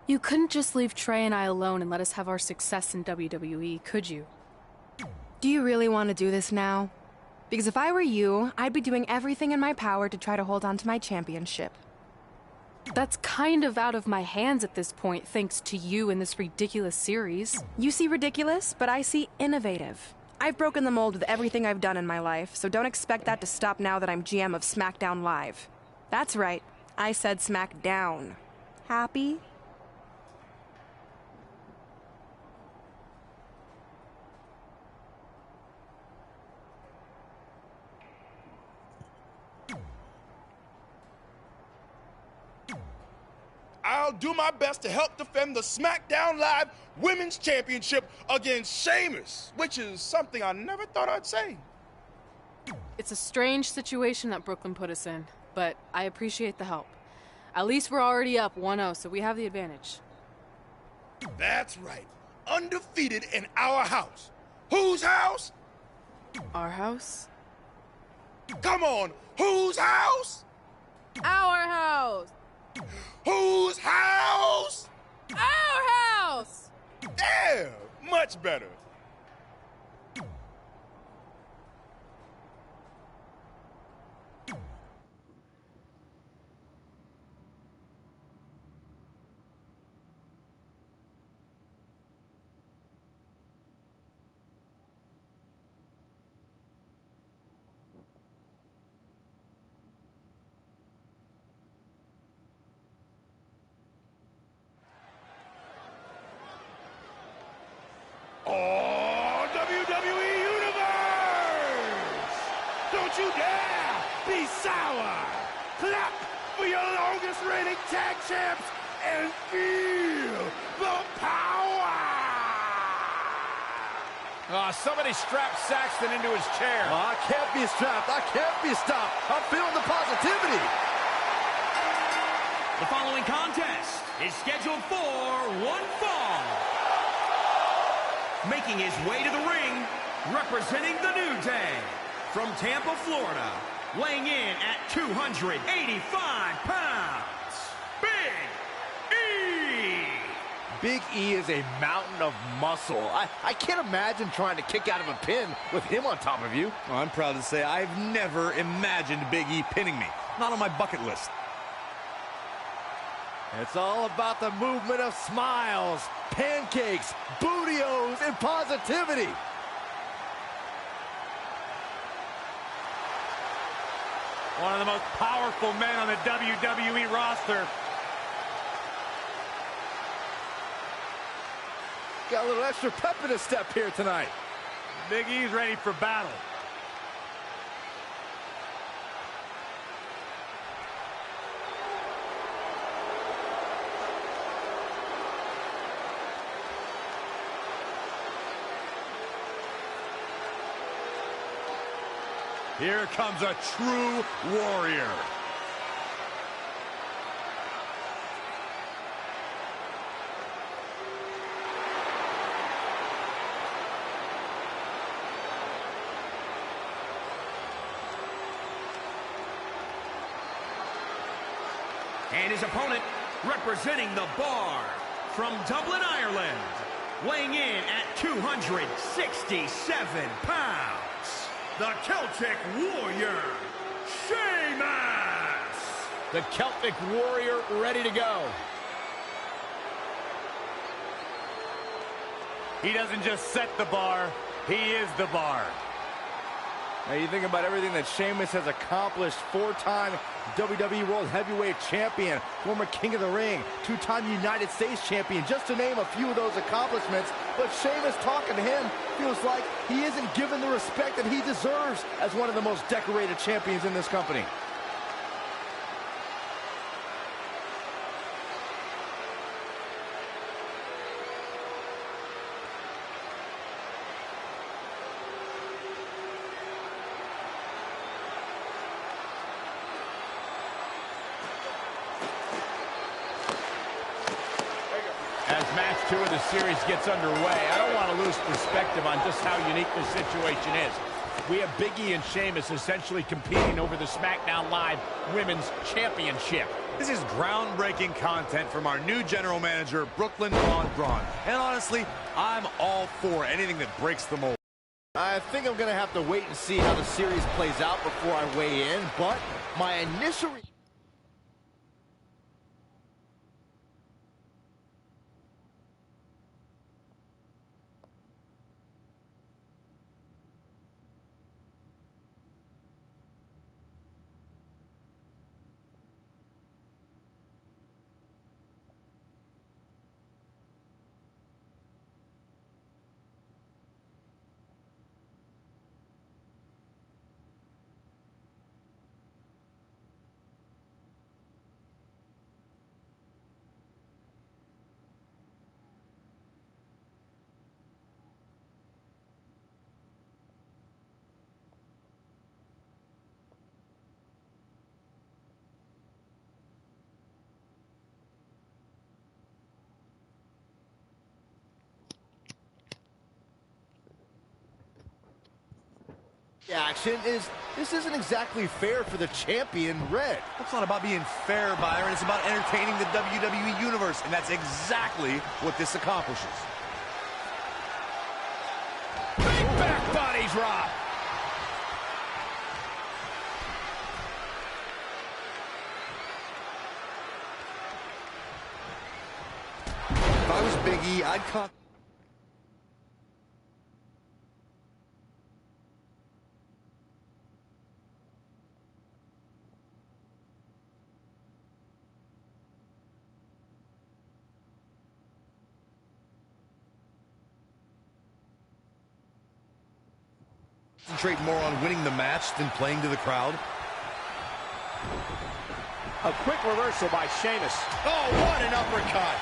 You couldn't just leave Trey and I alone and let us have our success in WWE, could you? Do you really want to do this now? Because if I were you, I'd be doing everything in my power to try to hold on to my championship. That's kind of out of my hands at this point, thanks to you and this ridiculous series. You see ridiculous, but I see innovative. I've broken the mold with everything I've done in my life, so don't expect that to stop now that I'm GM of SmackDown Live. That's right, I said SmackDown. Happy? I'll do my best to help defend the SmackDown Live Women's Championship against Sheamus, which is something I never thought I'd say. It's a strange situation that Brooklyn put us in, but I appreciate the help. At least we're already up 1-0, so we have the advantage. That's right. Undefeated in our house. Whose house? Our house? Come on, whose house? Our house! Whose house? Our house! There, much better. Oh, WWE Universe! Don't you dare be sour! Clap for your longest reigning tag champs and feel the power! Somebody strap Saxton into his chair. I can't be strapped. I can't be stopped. I'm feeling the positivity. The following contest is scheduled for one fall. Making his way to the ring, representing the New Day, from Tampa, Florida, weighing in at 285 pounds, Big E! Big E is a mountain of muscle. I can't imagine trying to kick out of a pin with him on top of you. Well, I'm proud to say I've never imagined Big E pinning me. Not on my bucket list. It's all about the movement of smiles, pancakes, bootios, and positivity. One of the most powerful men on the WWE roster. Got a little extra pep in his step here tonight. Big E's ready for battle. Here comes a true warrior. And his opponent, representing the Bar, from Dublin, Ireland, weighing in at 267 pounds, the Celtic Warrior, Sheamus! The Celtic Warrior ready to go. He doesn't just set the bar, he is the bar. Now you think about everything that Sheamus has accomplished. 4-time WWE World Heavyweight Champion, former King of the Ring, 2-time United States Champion, just to name a few of those accomplishments. But Sheamus, talking to him, feels like he isn't given the respect that he deserves as one of the most decorated champions in this company. As match 2 of the series gets underway, I don't want to lose perspective on just how unique this situation is. We have Big E and Sheamus essentially competing over the SmackDown Live Women's Championship. This is groundbreaking content from our new general manager, Brooklyn Braun. And honestly, I'm all for anything that breaks the mold. I think I'm going to have to wait and see how the series plays out before I weigh in, but my initial... action is this isn't exactly fair for the champion Red. It's not about being fair, Byron. It's about entertaining the WWE Universe, and that's exactly what this accomplishes. Big back body drop. If I was Big E, I'd cut. Concentrate more on winning the match than playing to the crowd. A quick reversal by Sheamus. Oh, what an uppercut!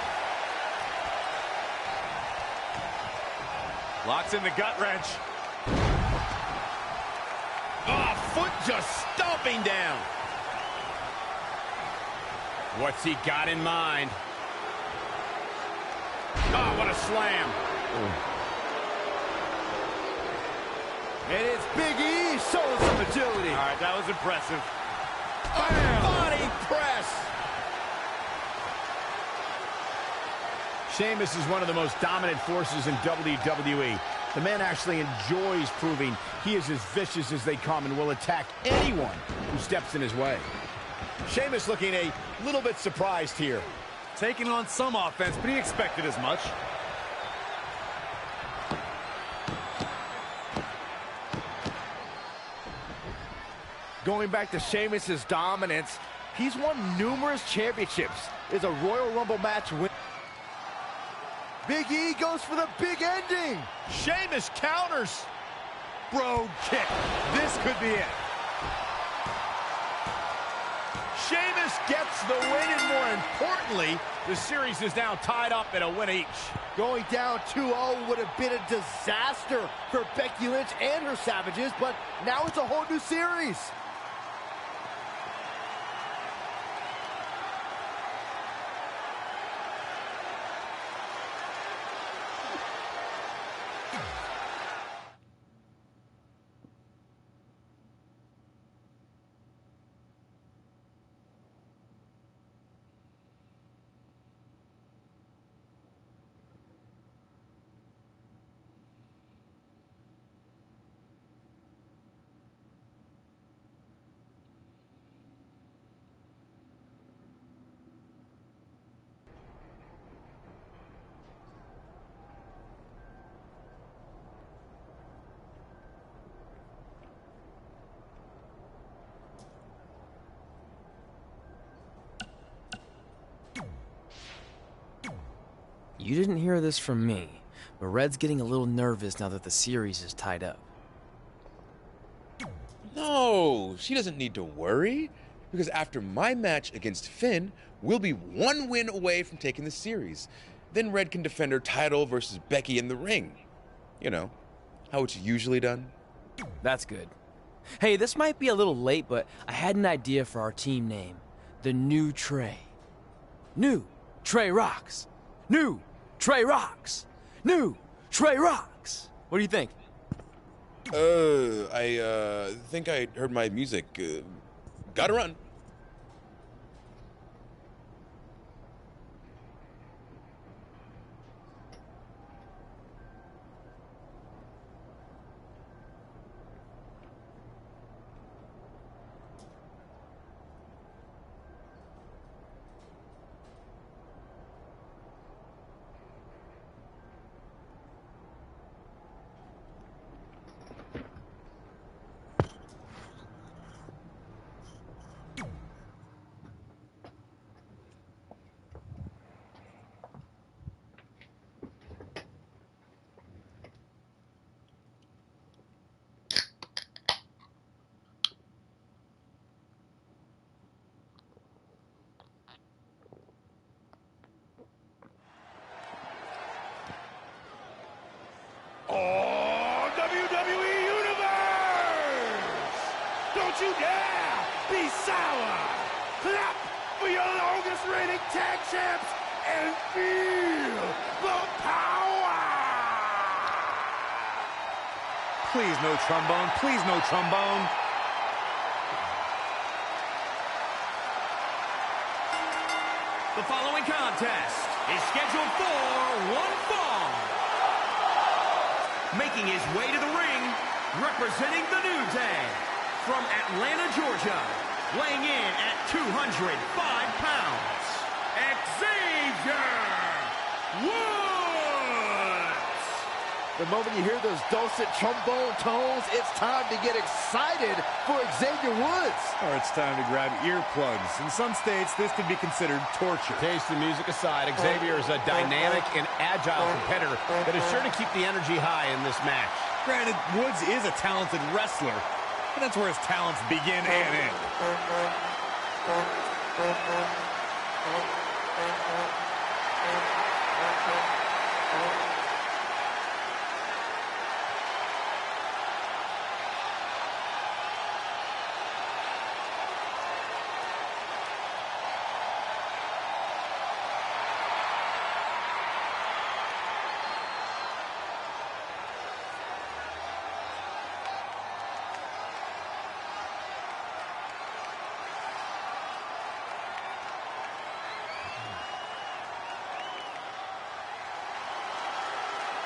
Locks in the gut wrench. Oh, foot just stomping down. What's he got in mind? Oh, what a slam. And it's Big E showing some agility. All right, that was impressive. Bam! Body press. Sheamus is one of the most dominant forces in WWE. The man actually enjoys proving he is as vicious as they come and will attack anyone who steps in his way. Sheamus looking a little bit surprised here. Taking on some offense, but he expected as much. Going back to Sheamus's dominance, he's won numerous championships. Is a Royal Rumble match win. Big E goes for the big ending. Sheamus counters. bro kick. This could be it. Sheamus gets the win, and more importantly, the series is now tied up at a win each. Going down 2-0 would have been a disaster for Becky Lynch and her Savages, but now it's a whole new series. You didn't hear this from me, but Red's getting a little nervous now that the series is tied up. No, she doesn't need to worry, because after my match against Finn, we'll be one win away from taking the series. Then Red can defend her title versus Becky in the ring. You know, how it's usually done. That's good. Hey, this might be a little late, but I had an idea for our team name. The New Trey. New Trey Rocks. New Trey Rocks. New Trey Rocks. What do you think? I think I heard my music. Gotta run. Oh, WWE Universe! Don't you dare be sour! Clap for your longest reigning tag champs and feel the power! Please no trombone. Please no trombone. The following contest is scheduled for one fall. Making his way to the ring, representing the New Day, from Atlanta, Georgia, weighing in at 205 pounds, Xavier Woods! The moment you hear those dulcet trombone tones, it's time to get excited for Xavier Woods. Or it's time to grab earplugs. In some states, this could be considered torture. Taste the music aside, Xavier is a dynamic and agile competitor that is sure to keep the energy high in this match. Granted, Woods is a talented wrestler, but that's where his talents begin and end.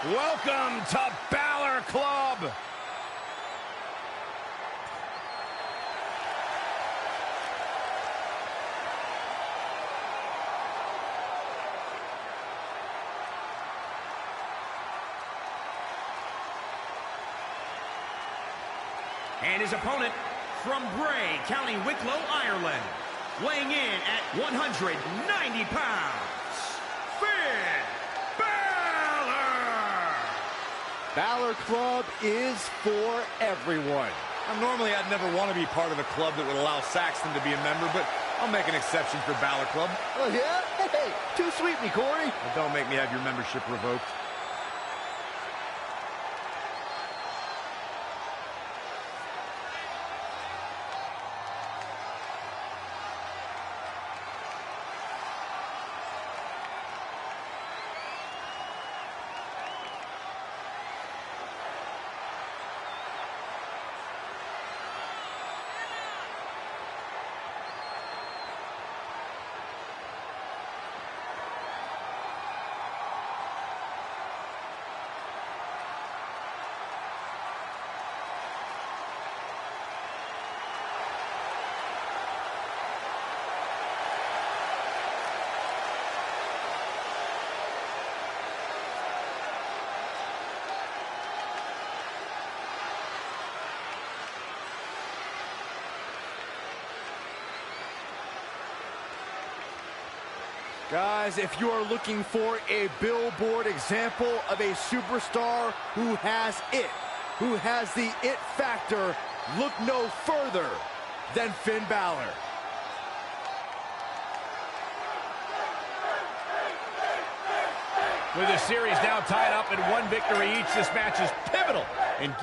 Welcome to Balor Club. And his opponent from Bray, County Wicklow, Ireland, weighing in at 190 pounds, Finn Balor! Balor Club is for everyone. Now, normally, I'd never want to be part of a club that would allow Saxton to be a member, but I'll make an exception for Balor Club. Oh, yeah? Hey, too sweet me, Corey. Well, don't make me have your membership revoked. Guys, if you are looking for a billboard example of a superstar who has the it factor, look no further than Finn Balor. With the series now tied up at 1 victory each, this match is pivotal in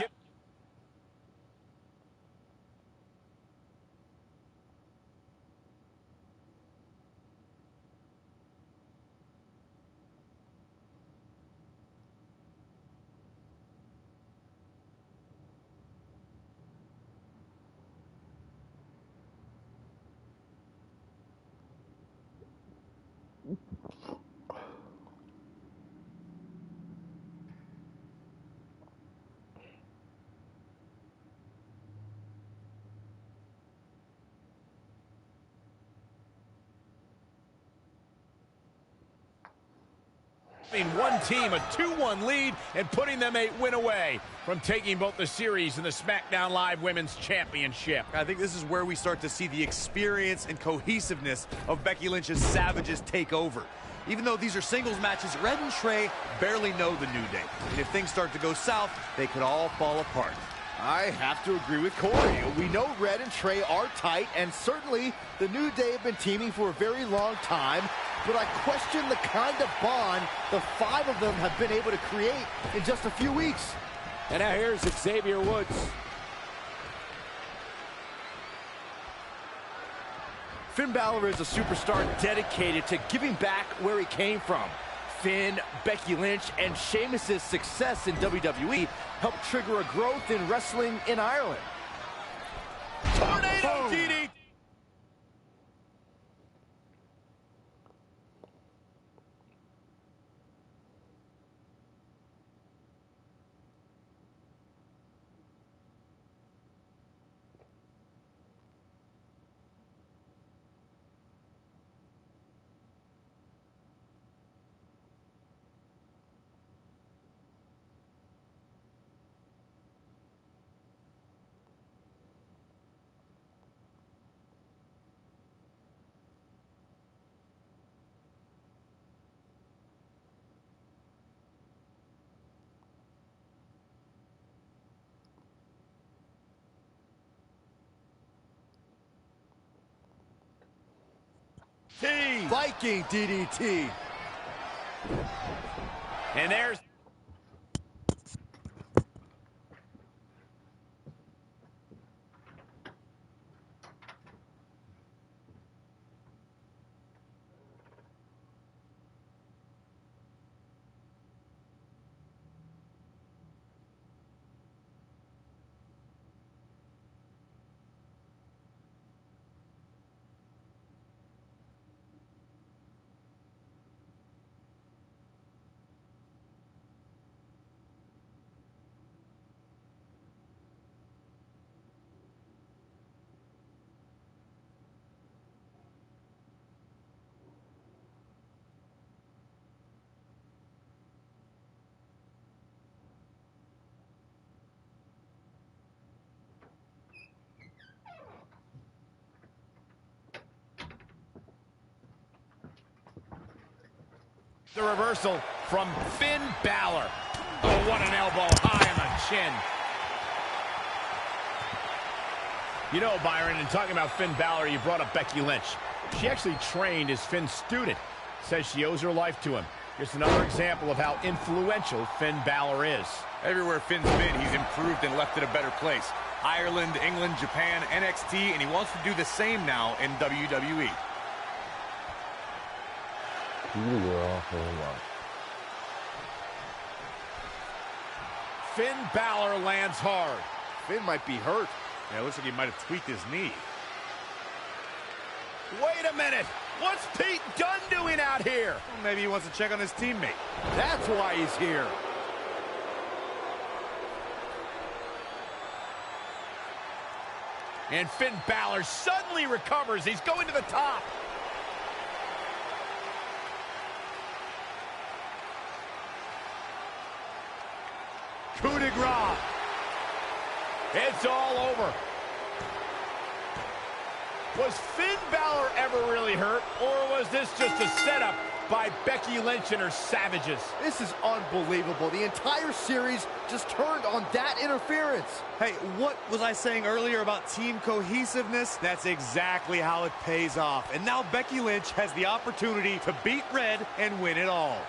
one team a 2-1 lead and putting them a win away from taking both the series and the SmackDown Live Women's Championship. I think this is where we start to see the experience and cohesiveness of Becky Lynch's Savages take over. Even though these are singles matches, Red and Trey barely know the New Day. And if things start to go south, they could all fall apart. I have to agree with Corey. We know Red and Trey are tight, and certainly the New Day have been teaming for a very long time, but I question the kind of bond the 5 of them have been able to create in just a few weeks. And now here's Xavier Woods. Finn Balor is a superstar dedicated to giving back where he came from. Finn, Becky Lynch, and Sheamus' success in WWE helped trigger a growth in wrestling in Ireland. Tornado DDT! Viking DDT. And there's the reversal from Finn Balor. Oh, what an elbow high on the chin. You know, Byron, in talking about Finn Balor, you brought up Becky Lynch. She actually trained as Finn's student. Says she owes her life to him. Here's another example of how influential Finn Balor is. Everywhere Finn's been, he's improved and left it a better place. Ireland, England, Japan, NXT, and he wants to do the same now in WWE. Finn Balor lands hard. Finn might be hurt. Yeah, it looks like he might have tweaked his knee. Wait a minute. What's Pete Dunne doing out here? Well, maybe he wants to check on his teammate. That's why he's here. And Finn Balor suddenly recovers. He's going to the top. Coup de grace. It's all over. Was Finn Balor ever really hurt, or was this just a setup by Becky Lynch and her savages? This is unbelievable. The entire series just turned on that interference. Hey, what was I saying earlier about team cohesiveness? That's exactly how it pays off. And now Becky Lynch has the opportunity to beat Red and win it all.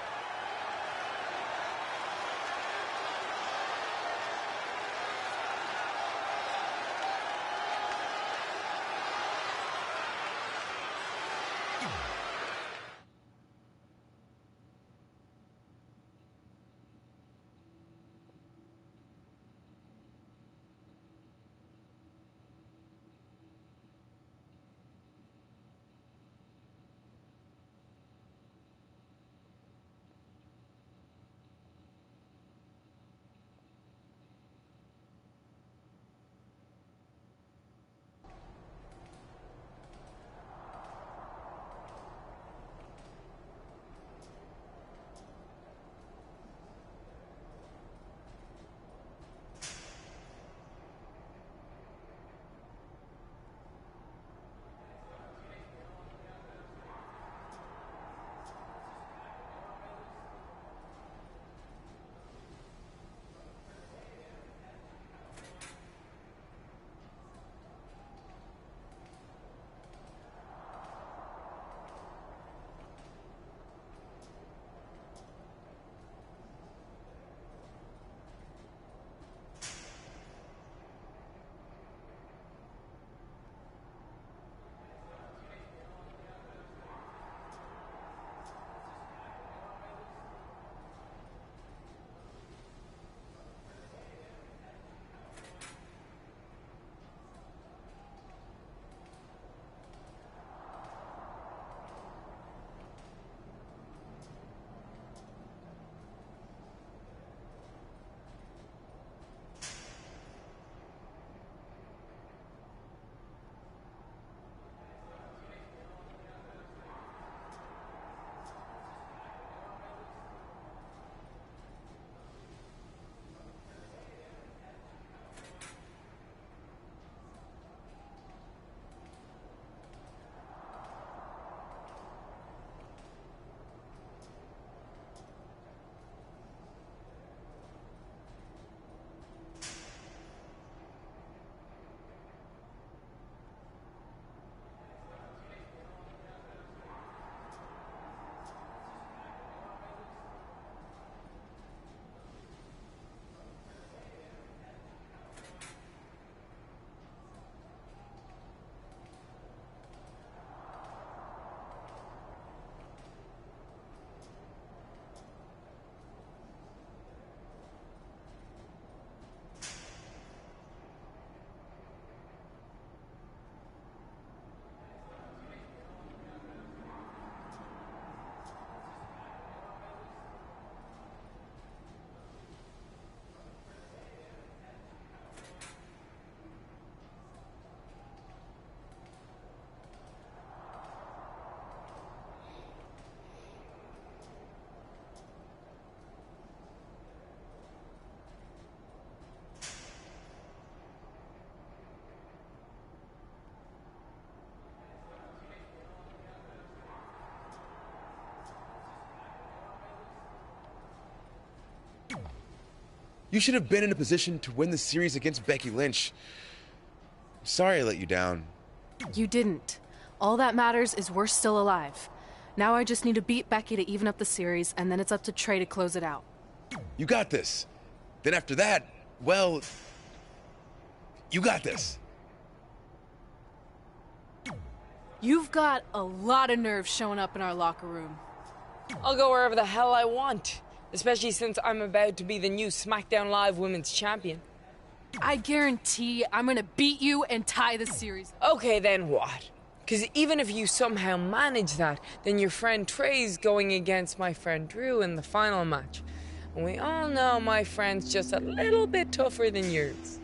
You should have been in a position to win the series against Becky Lynch. I'm sorry I let you down. You didn't. All that matters is we're still alive. Now I just need to beat Becky to even up the series, and then it's up to Trey to close it out. You got this. Then after that, well, you got this. You've got a lot of nerve showing up in our locker room. I'll go wherever the hell I want, especially since I'm about to be the new SmackDown Live Women's Champion. I guarantee I'm gonna beat you and tie the series. Okay, then what? Because even if you somehow manage that, then your friend Trey's going against my friend Drew in the final match. And we all know my friend's just a little bit tougher than yours.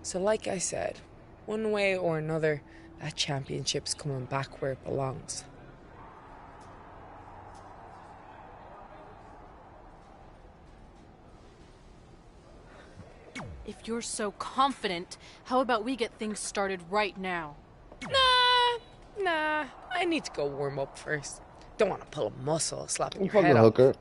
So like I said, one way or another, that championship's coming back where it belongs. If you're so confident, how about we get things started right now? Nah, I need to go warm up first. Don't want to pull a muscle slapping your Fucking head off. hooker.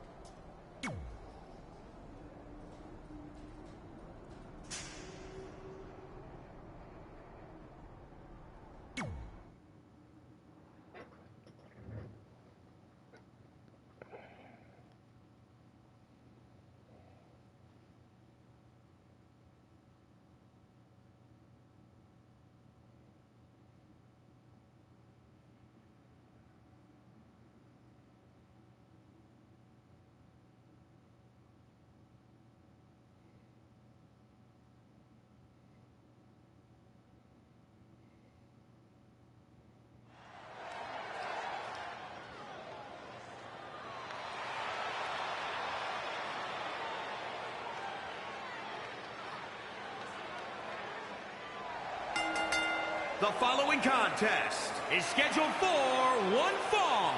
The following contest is scheduled for one fall.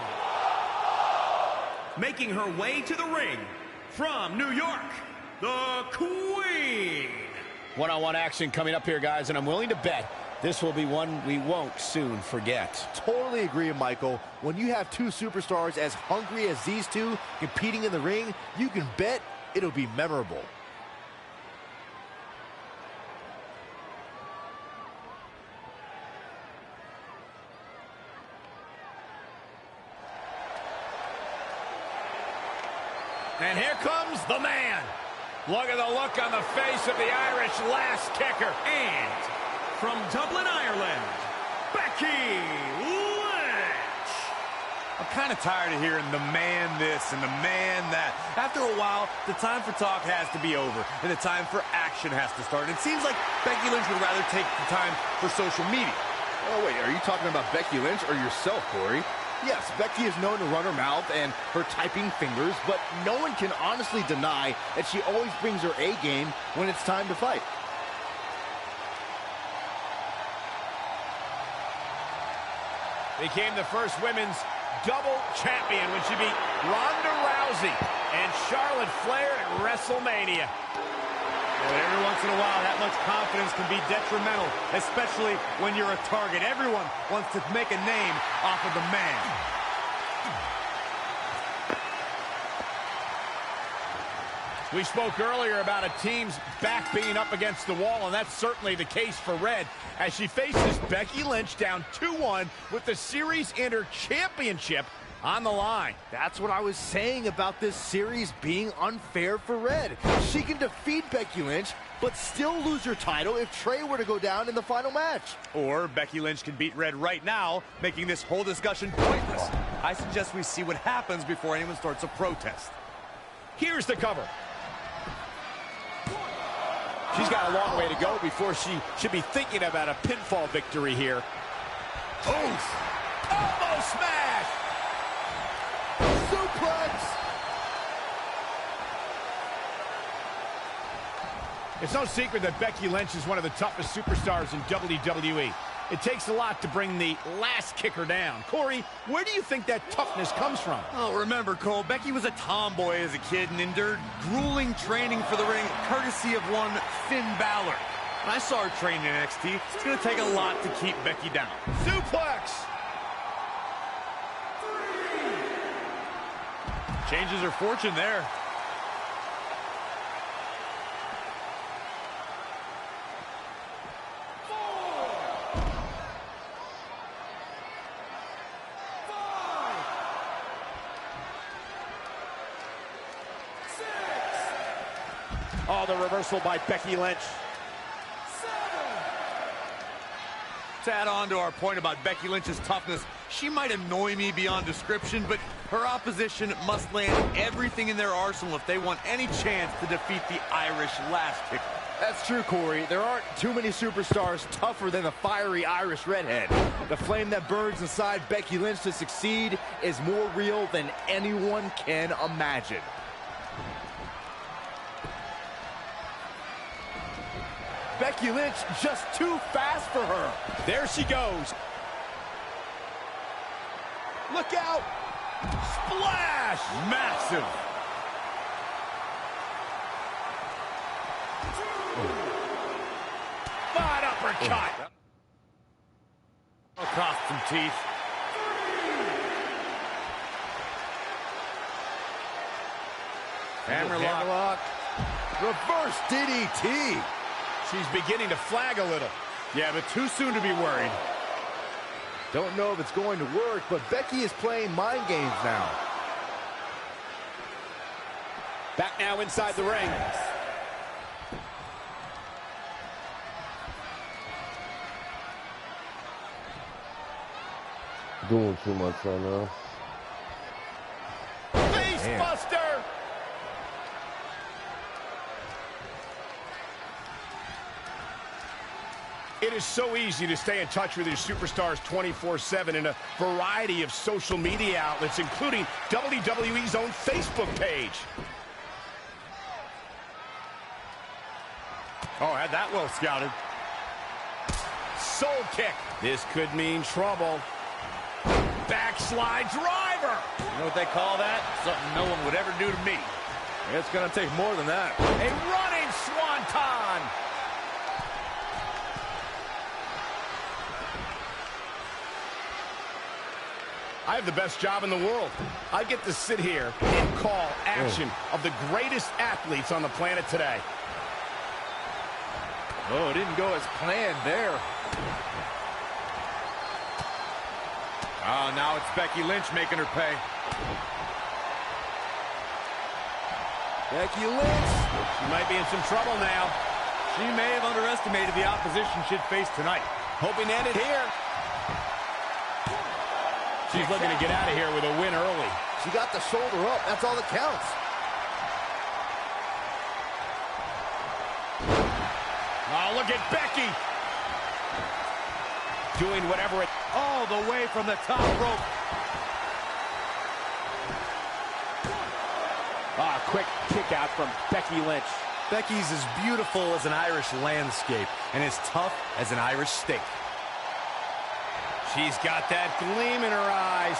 Making her way to the ring from New York, the Queen. One-on-one action coming up here, guys, and I'm willing to bet this will be one we won't soon forget. Totally agree, Michael. When you have two superstars as hungry as these two competing in the ring, you can bet it'll be memorable. And here comes the man. Look at the look on the face of the Irish last kicker. And from Dublin, Ireland, Becky Lynch. I'm kind of tired of hearing the man this and the man that. After a while, the time for talk has to be over, and the time for action has to start. It seems like Becky Lynch would rather take the time for social media. Oh, wait, are you talking about Becky Lynch or yourself, Corey? Yes, Becky is known to run her mouth and her typing fingers, but no one can honestly deny that she always brings her A game when it's time to fight. Became the first women's double champion when she beat Ronda Rousey and Charlotte Flair at WrestleMania. But every once in a while, that much confidence can be detrimental, especially when you're a target. Everyone wants to make a name off of the man. We spoke earlier about a team's back being up against the wall, and that's certainly the case for Red as she faces Becky Lynch down 2-1 with the Series Inter Championship on the line. That's what I was saying about this series being unfair for Red. She can defeat Becky Lynch, but still lose her title if Trey were to go down in the final match. Or Becky Lynch can beat Red right now, making this whole discussion pointless. I suggest we see what happens before anyone starts a protest. Here's the cover. She's got a long way to go before she should be thinking about a pinfall victory here. Oof! Elbow smash! Suplex! It's no secret that Becky Lynch is one of the toughest superstars in WWE. It takes a lot to bring the last kicker down. Corey, where do you think that toughness comes from? Oh, remember, Cole, Becky was a tomboy as a kid and endured grueling training for the ring, courtesy of one Finn Balor. When I saw her train in NXT, it's going to take a lot to keep Becky down. Suplex! Changes her fortune there. Oh, the reversal by Becky Lynch. To add on to our point about Becky Lynch's toughness, she might annoy me beyond description, but her opposition must land everything in their arsenal if they want any chance to defeat the Irish last kicker. That's true, Corey. There aren't too many superstars tougher than the fiery Irish redhead. The flame that burns inside Becky Lynch to succeed is more real than anyone can imagine. Becky Lynch just too fast for her. There she goes. Look out. Splash. Massive. Bad uppercut. Across some teeth. Hammerlock. Reverse DDT. She's beginning to flag a little. Yeah, but too soon to be worried. Don't know if it's going to work, but Becky is playing mind games now. Back now inside the ring. Doing too much right now. Face buster! It is so easy to stay in touch with your superstars 24/7 in a variety of social media outlets, including WWE's own Facebook page. Oh, had that well scouted. Soul kick. This could mean trouble. Backslide driver. You know what they call that? Something no one would ever do to me. It's going to take more than that. A running swanton. I have the best job in the world. I get to sit here and call action of the greatest athletes on the planet today. Oh, it didn't go as planned there. Oh, now it's Becky Lynch making her pay. Becky Lynch. She might be in some trouble now. She may have underestimated the opposition she'd face tonight. Hoping to end it here. She's looking to get out of here with a win early. She got the shoulder up. That's all that counts. Oh, look at Becky. Doing whatever it... All the way from the top rope. Ah, quick kick out from Becky Lynch. Becky's as beautiful as an Irish landscape and as tough as an Irish steak. She's got that gleam in her eyes.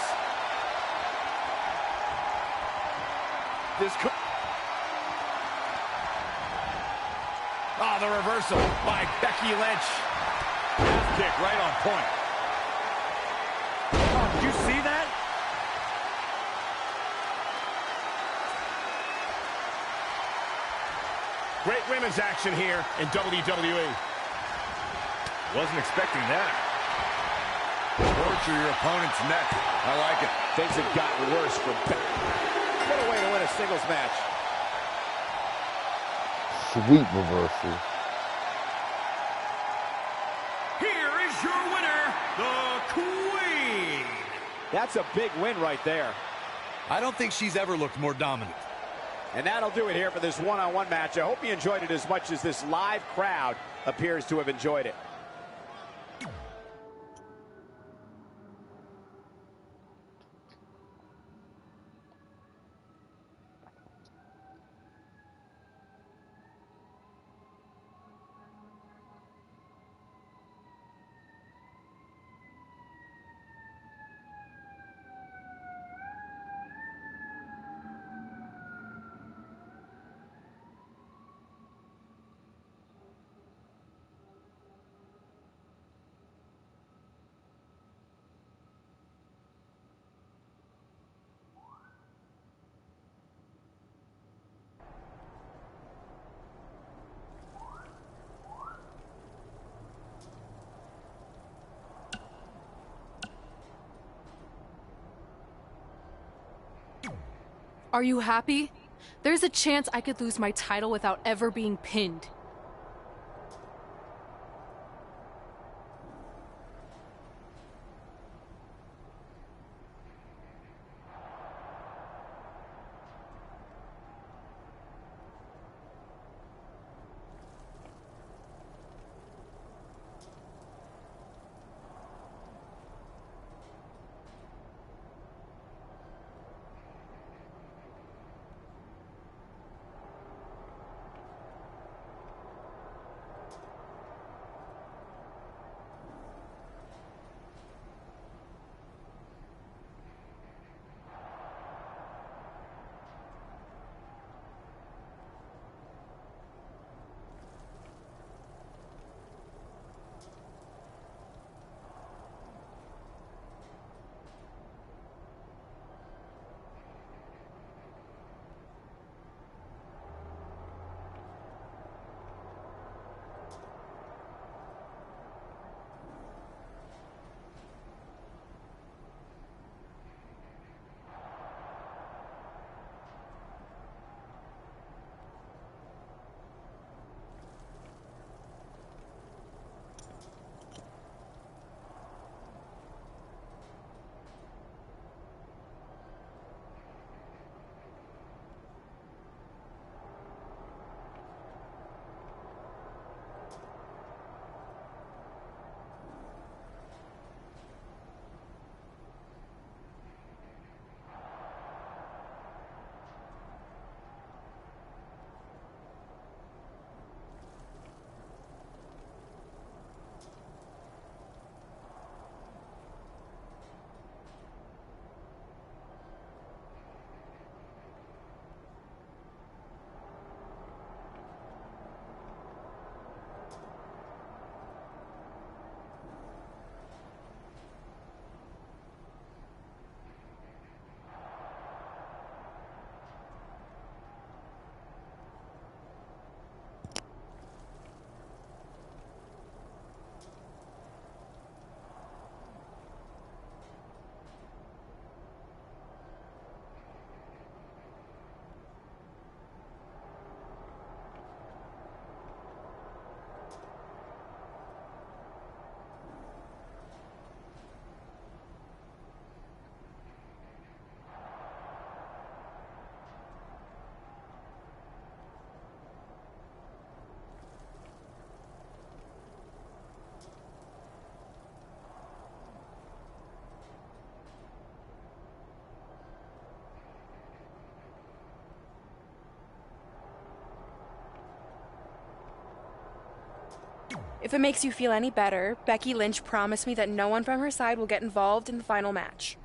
The reversal by Becky Lynch. Half kick right on point. Oh, did you see that? Great women's action here in WWE. Wasn't expecting that. Torture your opponent's neck. I like it. Things have gotten worse for Becky. What a way to win a singles match. Sweet reversal. Here is your winner, the Queen. That's a big win right there. I don't think she's ever looked more dominant. And that'll do it here for this one-on-one match. I hope you enjoyed it as much as this live crowd appears to have enjoyed it. Are you happy? There's a chance I could lose my title without ever being pinned. If it makes you feel any better, Becky Lynch promised me that no one from her side will get involved in the final match.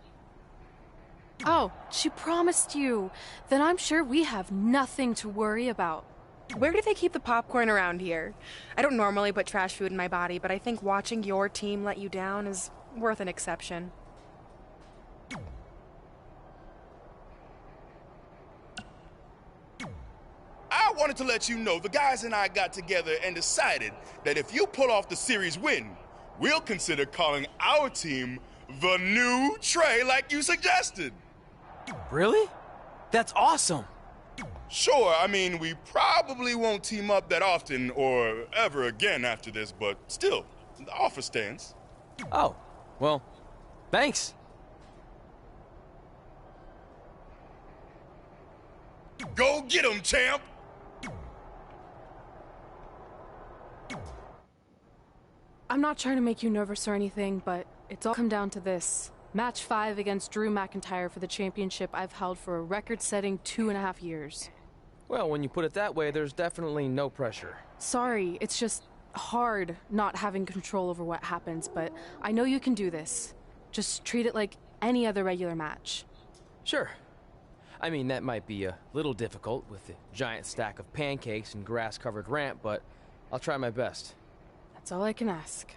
Oh, she promised you. Then I'm sure we have nothing to worry about. Where do they keep the popcorn around here? I don't normally put trash food in my body, but I think watching your team let you down is worth an exception. I wanted to let you know the guys and I got together and decided that if you pull off the series win, we'll consider calling our team the New Trey like you suggested. Really? That's awesome. Sure, I mean, we probably won't team up that often or ever again after this, but still, the offer stands. Oh, well, thanks. Go get 'em, champ! I'm not trying to make you nervous or anything, but it's all come down to this. Match 5 against Drew McIntyre for the championship I've held for a record-setting 2.5 years. Well, when you put it that way, there's definitely no pressure. Sorry, it's just hard not having control over what happens, but I know you can do this. Just treat it like any other regular match. Sure. I mean, that might be a little difficult with the giant stack of pancakes and grass-covered ramp, but I'll try my best. That's all I can ask.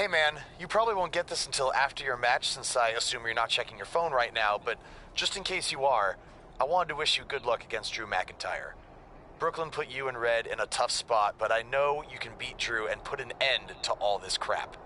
Hey man, you probably won't get this until after your match since I assume you're not checking your phone right now, but just in case you are, I wanted to wish you good luck against Drew McIntyre. Brooklyn put you and Red in a tough spot, but I know you can beat Drew and put an end to all this crap.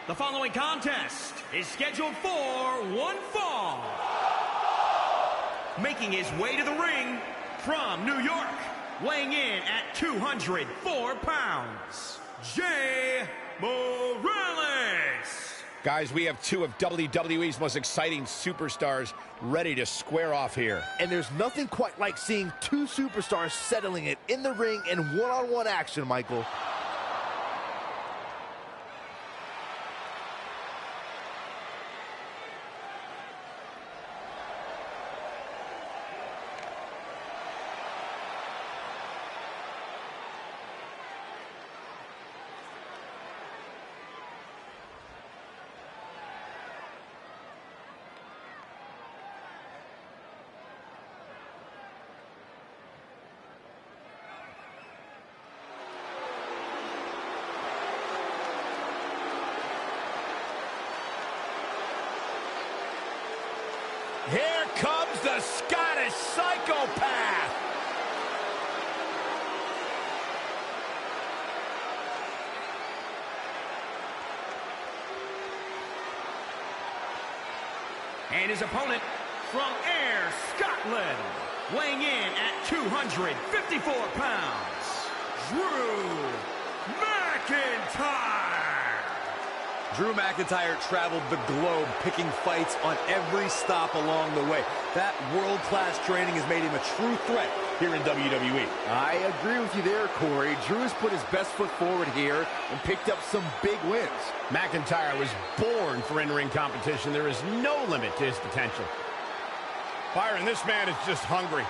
The following contest is scheduled for one fall. Making his way to the ring from New York, weighing in at 204 pounds, Jay Morales. Guys, we have two of WWE's most exciting superstars ready to square off here. And there's nothing quite like seeing two superstars settling it in the ring in one-on-one action, Michael. Here comes the Scottish Psychopath. And his opponent from Ayr, Scotland, weighing in at 254 pounds, Drew McIntyre. Drew McIntyre traveled the globe, picking fights on every stop along the way. That world-class training has made him a true threat here in WWE. I agree with you there, Corey. Drew has put his best foot forward here and picked up some big wins. McIntyre was born for in-ring competition. There is no limit to his potential. Byron, this man is just hungry.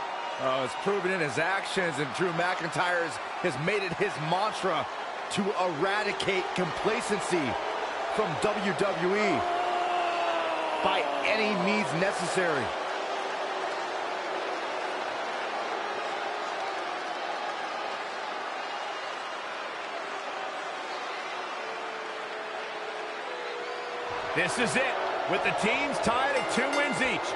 It's proven in his actions, and Drew McIntyre has made it his mantra to eradicate complacency from WWE by any means necessary. This is it, with the teams tied at 2 wins each.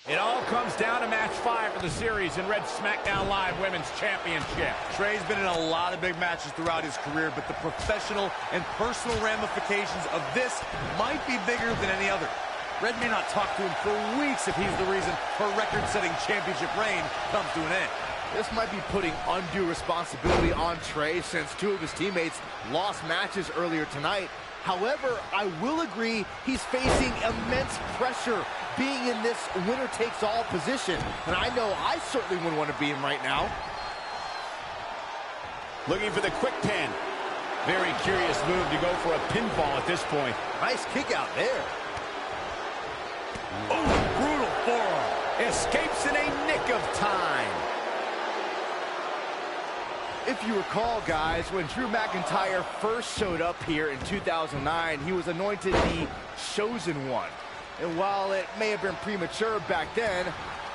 It all comes down to match 5 for the series in Red's SmackDown Live Women's Championship. Trey's been in a lot of big matches throughout his career, but the professional and personal ramifications of this might be bigger than any other. Red may not talk to him for weeks if he's the reason her record-setting championship reign comes to an end. This might be putting undue responsibility on Trey since 2 of his teammates lost matches earlier tonight. However, I will agree he's facing immense pressure being in this winner-takes-all position. And I know I certainly wouldn't want to be in right now. Looking for the quick pin. Very curious move to go for a pinfall at this point. Nice kick out there. Oh, brutal forearm. Escapes in a nick of time. If you recall, guys, when Drew McIntyre first showed up here in 2009, he was anointed the Chosen One. And while it may have been premature back then,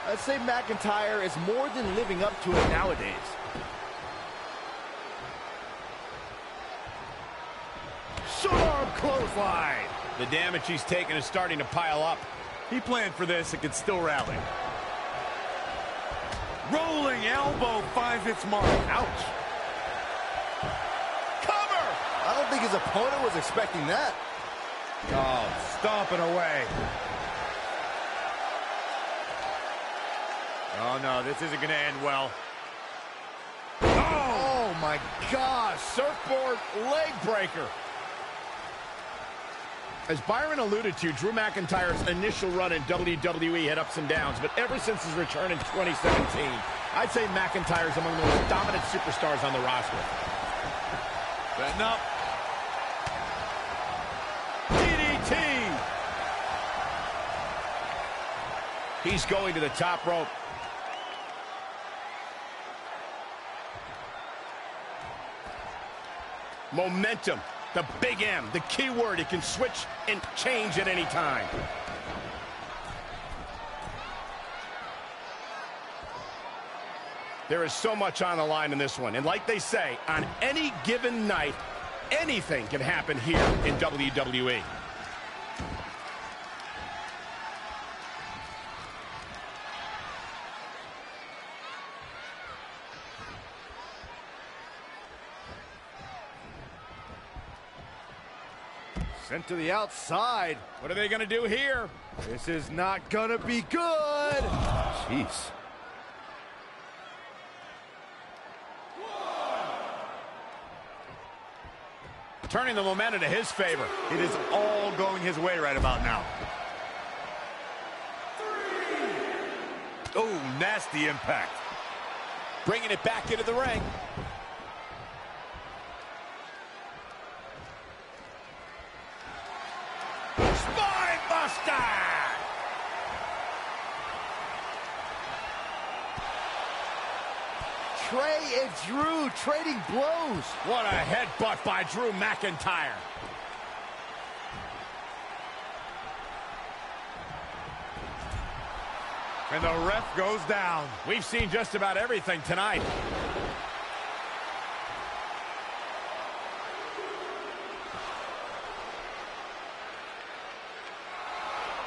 I'd say McIntyre is more than living up to it nowadays. Short arm clothesline. The damage he's taken is starting to pile up. He planned for this and could still rally. Rolling elbow finds its mark. Ouch. Cover! I don't think his opponent was expecting that. Oh, stomping away. Oh, no, this isn't going to end well. Oh, my gosh. Surfboard leg breaker. As Byron alluded to, Drew McIntyre's initial run in WWE had ups and downs, but ever since his return in 2017, I'd say McIntyre's among the most dominant superstars on the roster. Setting up. DDT! He's going to the top rope. Momentum. The big M, the key word. It can switch and change at any time. There is so much on the line in this one. And like they say, on any given night, anything can happen here in WWE. Sent to the outside. What are they going to do here? This is not going to be good. Jeez. Turning the momentum to his favor. It is all going his way right about now. Oh, nasty impact. Bringing it back into the ring. Trey and Drew trading blows. What a headbutt by Drew McIntyre. And the ref goes down. We've seen just about everything tonight.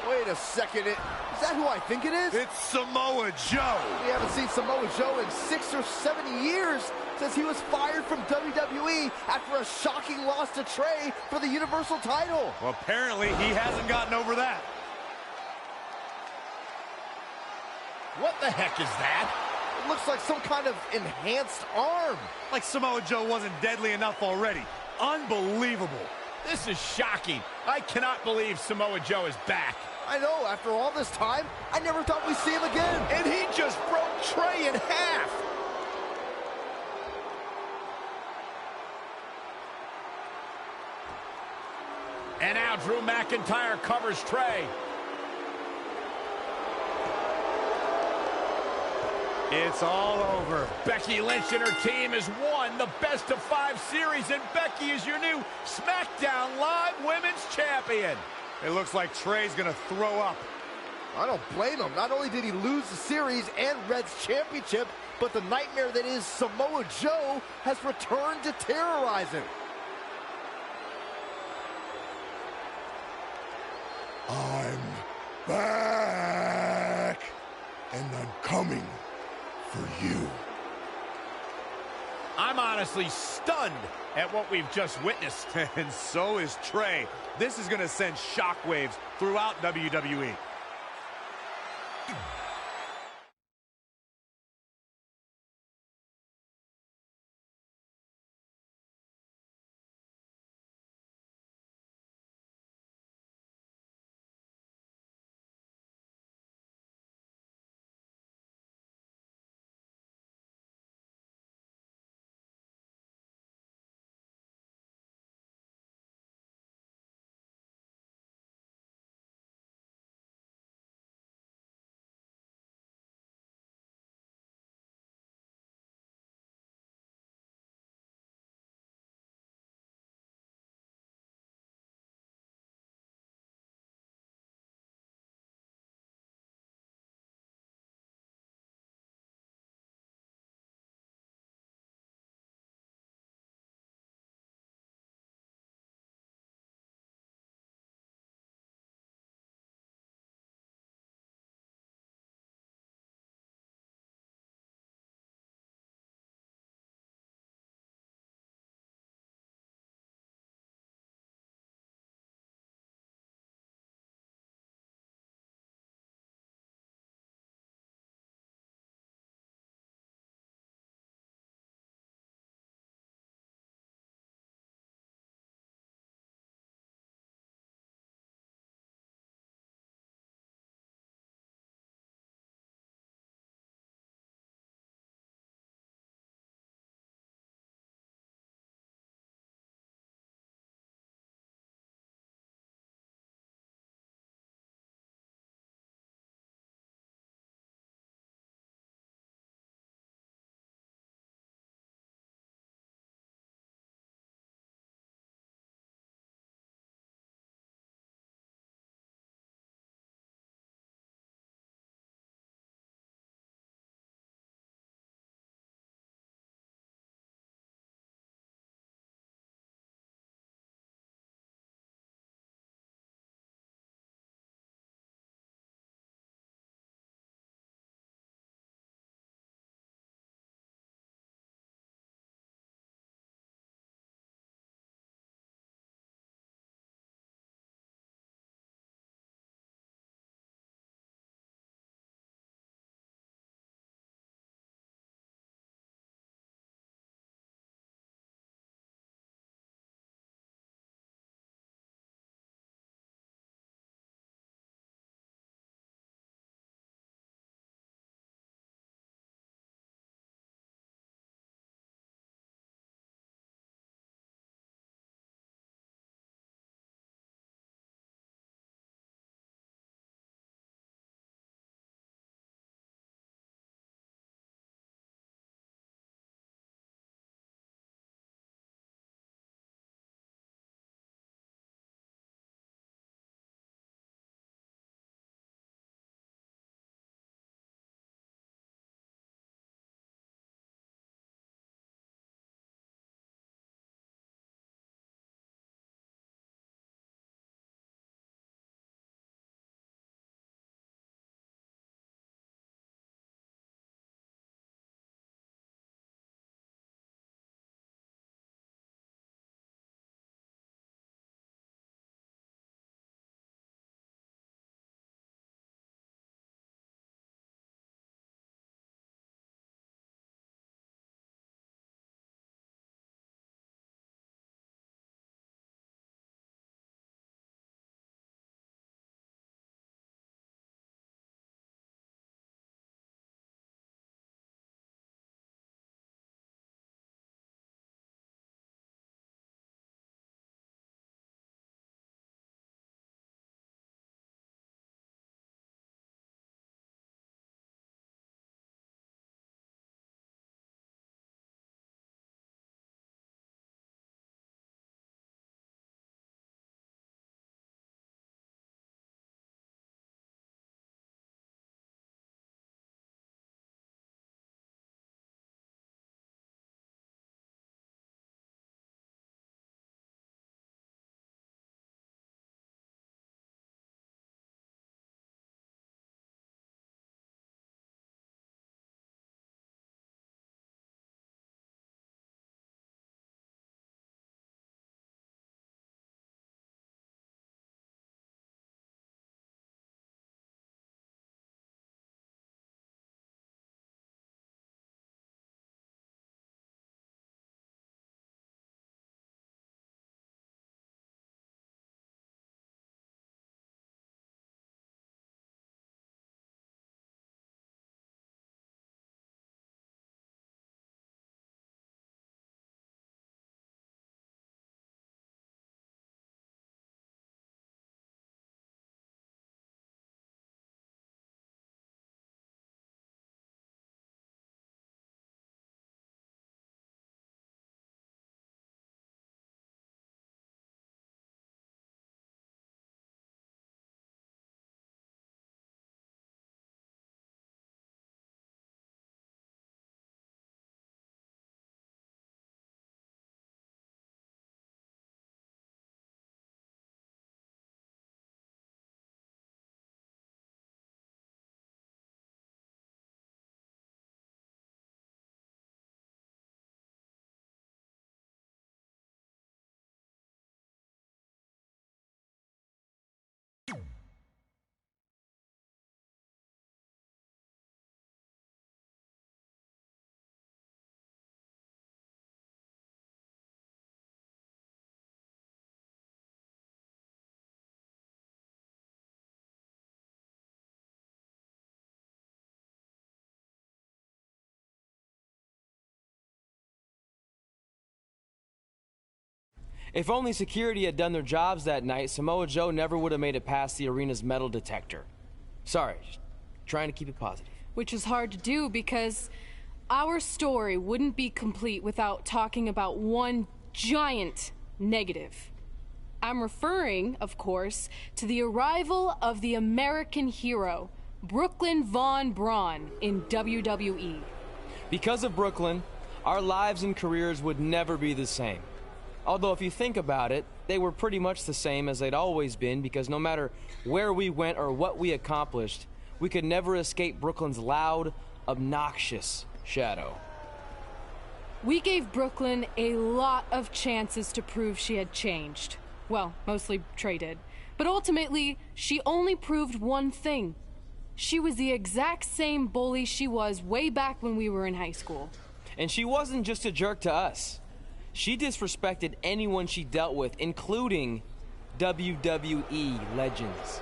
Wait a second. Is that who I think it is? It's Samoa Joe. We haven't seen Samoa Joe in 6 or 7 years since he was fired from WWE after a shocking loss to Trey for the Universal title. Well, apparently he hasn't gotten over that. What the heck is that? It looks like some kind of enhanced arm. Like Samoa Joe wasn't deadly enough already. Unbelievable. This is shocking. I cannot believe Samoa Joe is back. I know, after all this time, I never thought we'd see him again. And he just broke Trey in half. And now Drew McIntyre covers Trey. It's all over. Becky Lynch and her team has won the best-of-5 series, and Becky is your new SmackDown Live Women's Champion. It looks like Trey's gonna throw up. I don't blame him. Not only did he lose the series and Red's championship, but the nightmare that is Samoa Joe has returned to terrorize him. I'm back. coming for you. I'm honestly stunned at what we've just witnessed. And so is Trey. This is going to send shockwaves throughout WWE. If only security had done their jobs that night, Samoa Joe never would have made it past the arena's metal detector. Sorry, just trying to keep it positive. Which is hard to do because our story wouldn't be complete without talking about one giant negative. I'm referring, of course, to the arrival of the American hero, Brooklyn Von Braun, in WWE. Because of Brooklyn, our lives and careers would never be the same. Although if you think about it, they were pretty much the same as they'd always been, because no matter where we went or what we accomplished, we could never escape Brooklyn's loud, obnoxious shadow. We gave Brooklyn a lot of chances to prove she had changed. Well, mostly Trey did. But ultimately, she only proved one thing. She was the exact same bully she was way back when we were in high school. And she wasn't just a jerk to us. She disrespected anyone she dealt with, including WWE legends.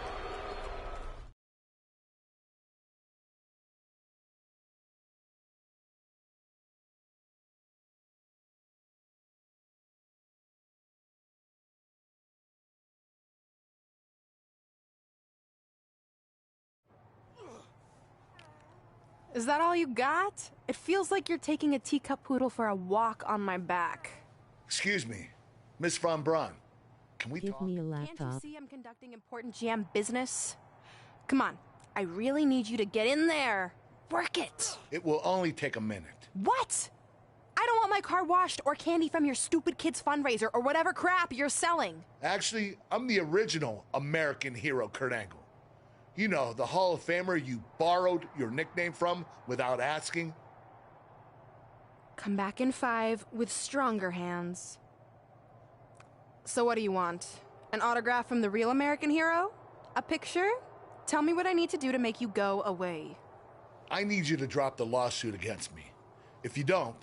Is that all you got? It feels like you're taking a teacup poodle for a walk on my back. Excuse me, Miss Von Braun. Can we talk? Can't you see I'm conducting important GM business? Come on, I really need you to get in there. Work it. It will only take a minute. What? I don't want my car washed or candy from your stupid kids fundraiser or whatever crap you're selling. Actually, I'm the original American hero, Kurt Angle. You know, the Hall of Famer you borrowed your nickname from without asking. Come back in 5 with stronger hands. So what do you want? An autograph from the real American hero? A picture? Tell me what I need to do to make you go away. I need you to drop the lawsuit against me. If you don't,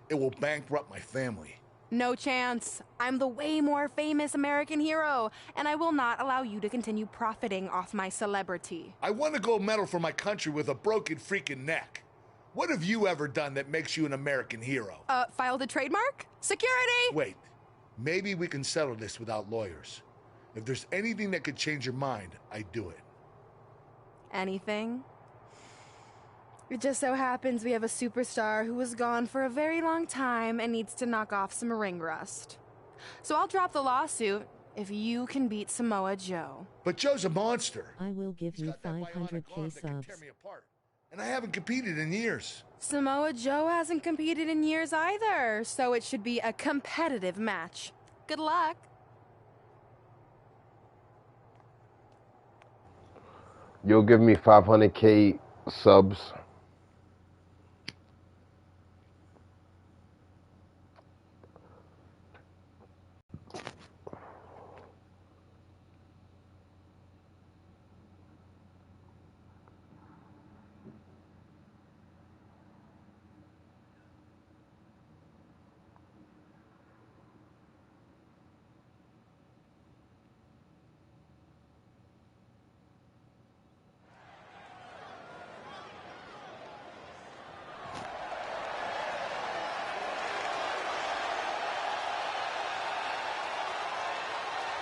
it will bankrupt my family. No chance. I'm the way more famous American hero, and I will not allow you to continue profiting off my celebrity. I won a gold medal for my country with a broken freaking neck. What have you ever done that makes you an American hero? Filed a trademark? Security! Wait, maybe we can settle this without lawyers. If there's anything that could change your mind, I'd do it. Anything? It just so happens we have a superstar who was gone for a very long time and needs to knock off some ring rust. So I'll drop the lawsuit if you can beat Samoa Joe. But Joe's a monster. I will give you 500k subs. And I haven't competed in years. Samoa Joe hasn't competed in years either, so it should be a competitive match. Good luck. You'll give me 500k subs.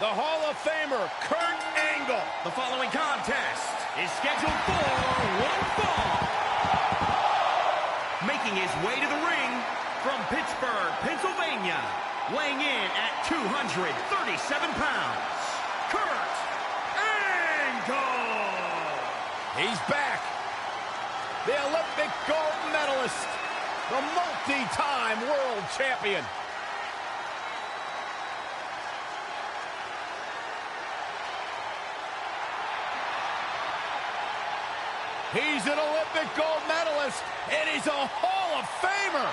The Hall of Famer, Kurt Angle. The following contest is scheduled for one fall. Making his way to the ring from Pittsburgh, Pennsylvania, weighing in at 237 pounds, Kurt Angle. He's back. The Olympic gold medalist, the multi-time world champion. He's an Olympic gold medalist, and he's a Hall of Famer.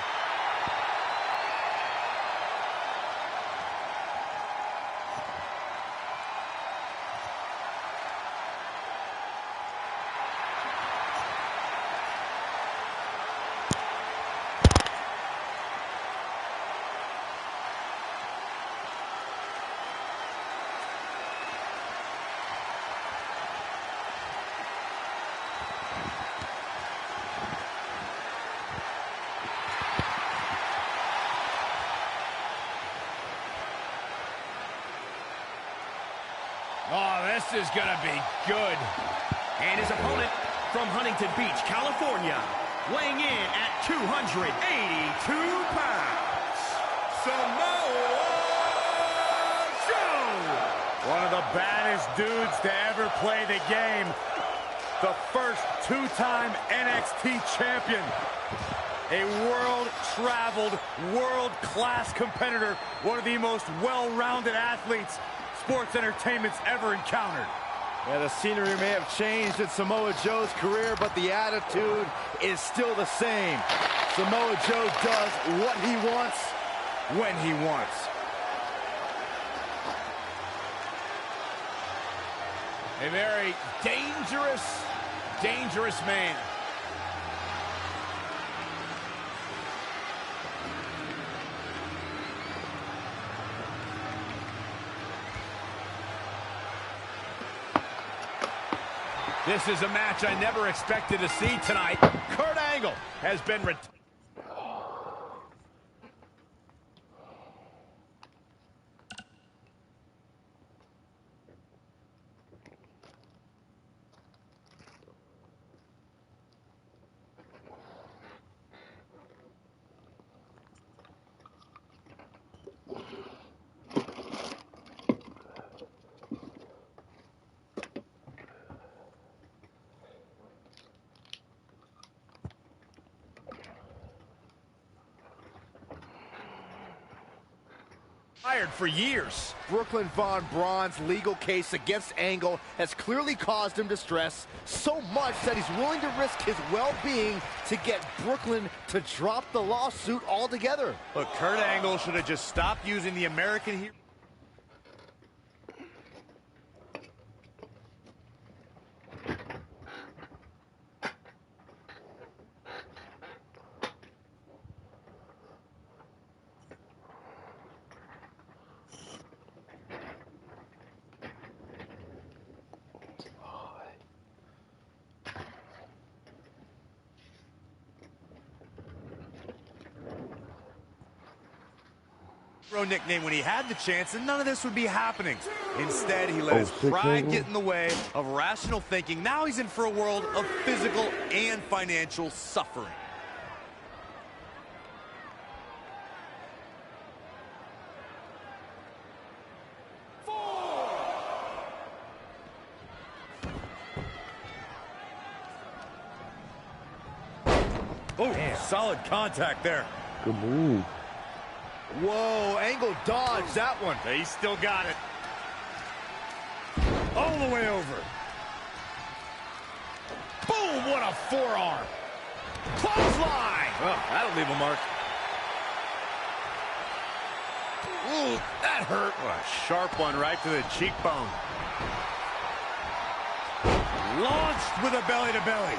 Oh, this is going to be good. And his opponent from Huntington Beach, California, weighing in at 282 pounds, Samoa Joe! One of the baddest dudes to ever play the game. The first two-time NXT champion. A world-traveled, world-class competitor. One of the most well-rounded athletes sports entertainment's ever encountered. Yeah, the scenery may have changed in Samoa Joe's career, but the attitude is still the same. Samoa Joe does what he wants, when he wants. A very dangerous man. This is a match I never expected to see tonight. Kurt Angle has been fired for years. Brooklyn Von Braun's legal case against Angle has clearly caused him distress, so much that he's willing to risk his well-being to get Brooklyn to drop the lawsuit altogether. Look, Kurt Angle should have just stopped using the American hero. Nickname when he had the chance, and none of this would be happening. Instead, he let his pride get in the way of rational thinking. Now he's in for a world of physical and financial suffering. Oh, solid contact there. Good move. Whoa, Angle dodged that one. He's still got it. All the way over. boom! What a forearm! Clothesline! Oh, that'll leave a mark. Ooh, that hurt. What a sharp one right to the cheekbone. Launched with a belly-to-belly.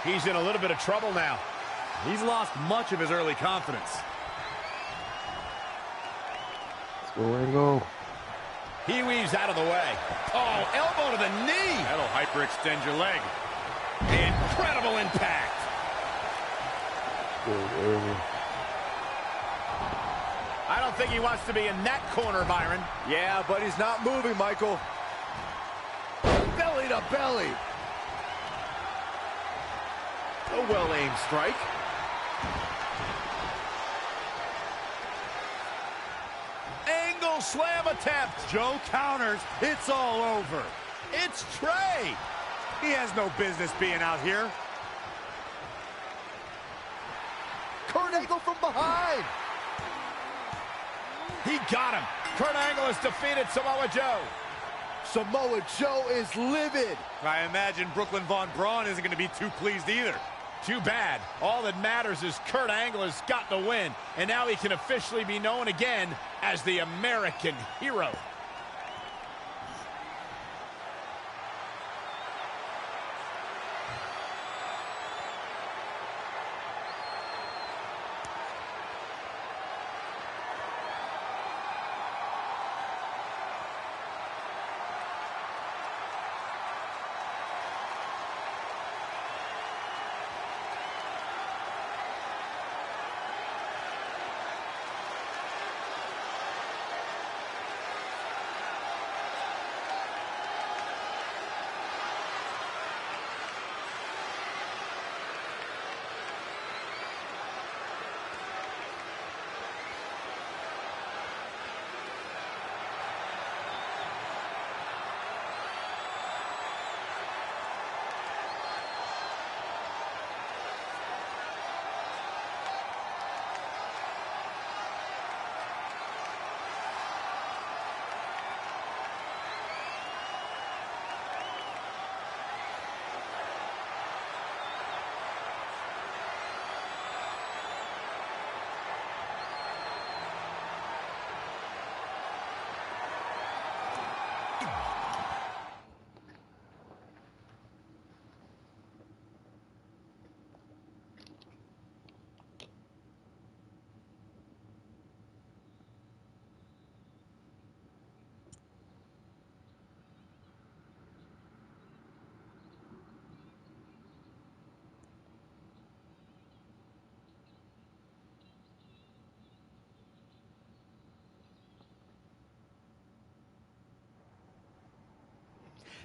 He's in a little bit of trouble now. He's lost much of his early confidence. Let's go, Angle. He weaves out of the way. Oh, elbow to the knee. That'll hyperextend your leg. Incredible impact. I don't think he wants to be in that corner, Byron. Yeah, but he's not moving, Michael. Belly to belly. A well-aimed strike. Angle slam attempt. Joe counters. It's all over. It's Trey. He has no business being out here. Kurt Angle from behind. He got him. Kurt Angle has defeated Samoa Joe. Samoa Joe is livid. I imagine Brooklyn Von Braun isn't going to be too pleased either. Too bad. All that matters is Kurt Angle has got the win, and now he can officially be known again as the American Hero.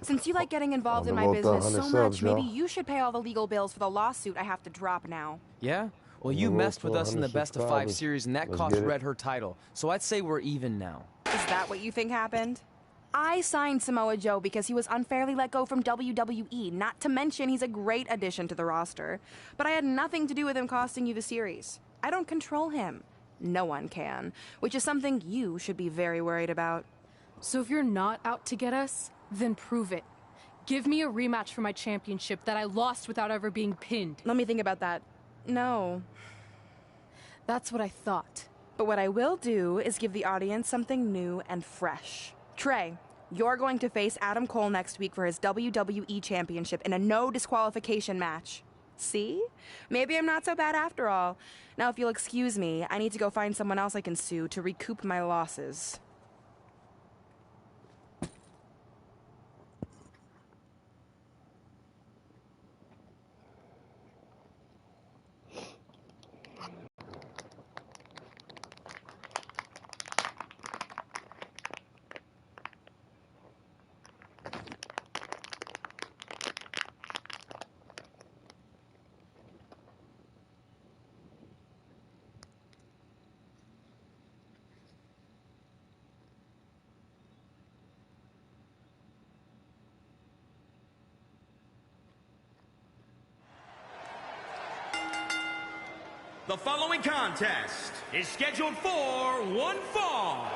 Since you like getting involved in my business so much, maybe you should pay all the legal bills for the lawsuit I have to drop now. Yeah? Well, you messed with us in the Best of 5 series, and that cost Red her title. So I'd say we're even now. Is that what you think happened? I signed Samoa Joe because he was unfairly let go from WWE, not to mention he's a great addition to the roster. But I had nothing to do with him costing you the series. I don't control him. No one can, which is something you should be very worried about. So if you're not out to get us, then prove it. Give me a rematch for my championship that I lost without ever being pinned. Let me think about that. No. That's what I thought. But what I will do is give the audience something new and fresh. Trey, you're going to face Adam Cole next week for his WWE Championship in a no disqualification match. See? Maybe I'm not so bad after all. Now, if you'll excuse me, I need to go find someone else I can sue to recoup my losses. The following contest is scheduled for one fall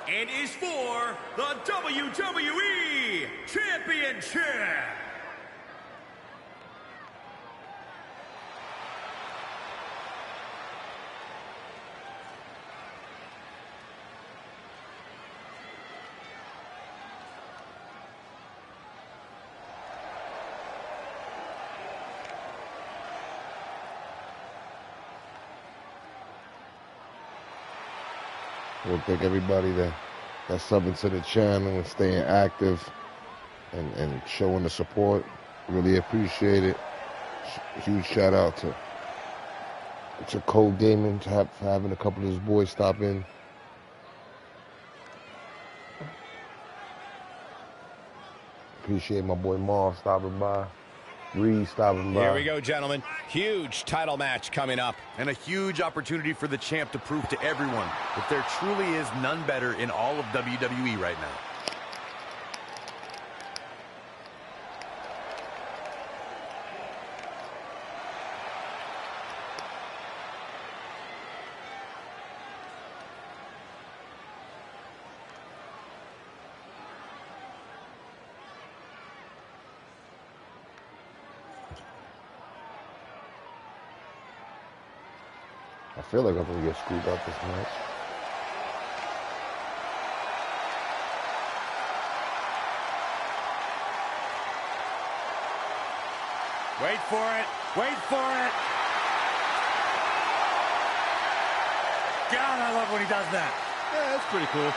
and is for the WWE Championship. I want to thank everybody that's subbing to the channel and staying active and showing the support. Really appreciate it. Huge shout out to Cold Gaming for having a couple of his boys stop in. Appreciate my boy Marv stopping by. Reed stopping by. Here we go, gentlemen. Huge title match coming up. And a huge opportunity for the champ to prove to everyone that there truly is none better in all of WWE right now. I feel like I'm going to get screwed up this match. Wait for it. Wait for it. God, I love when he does that. Yeah, that's pretty cool.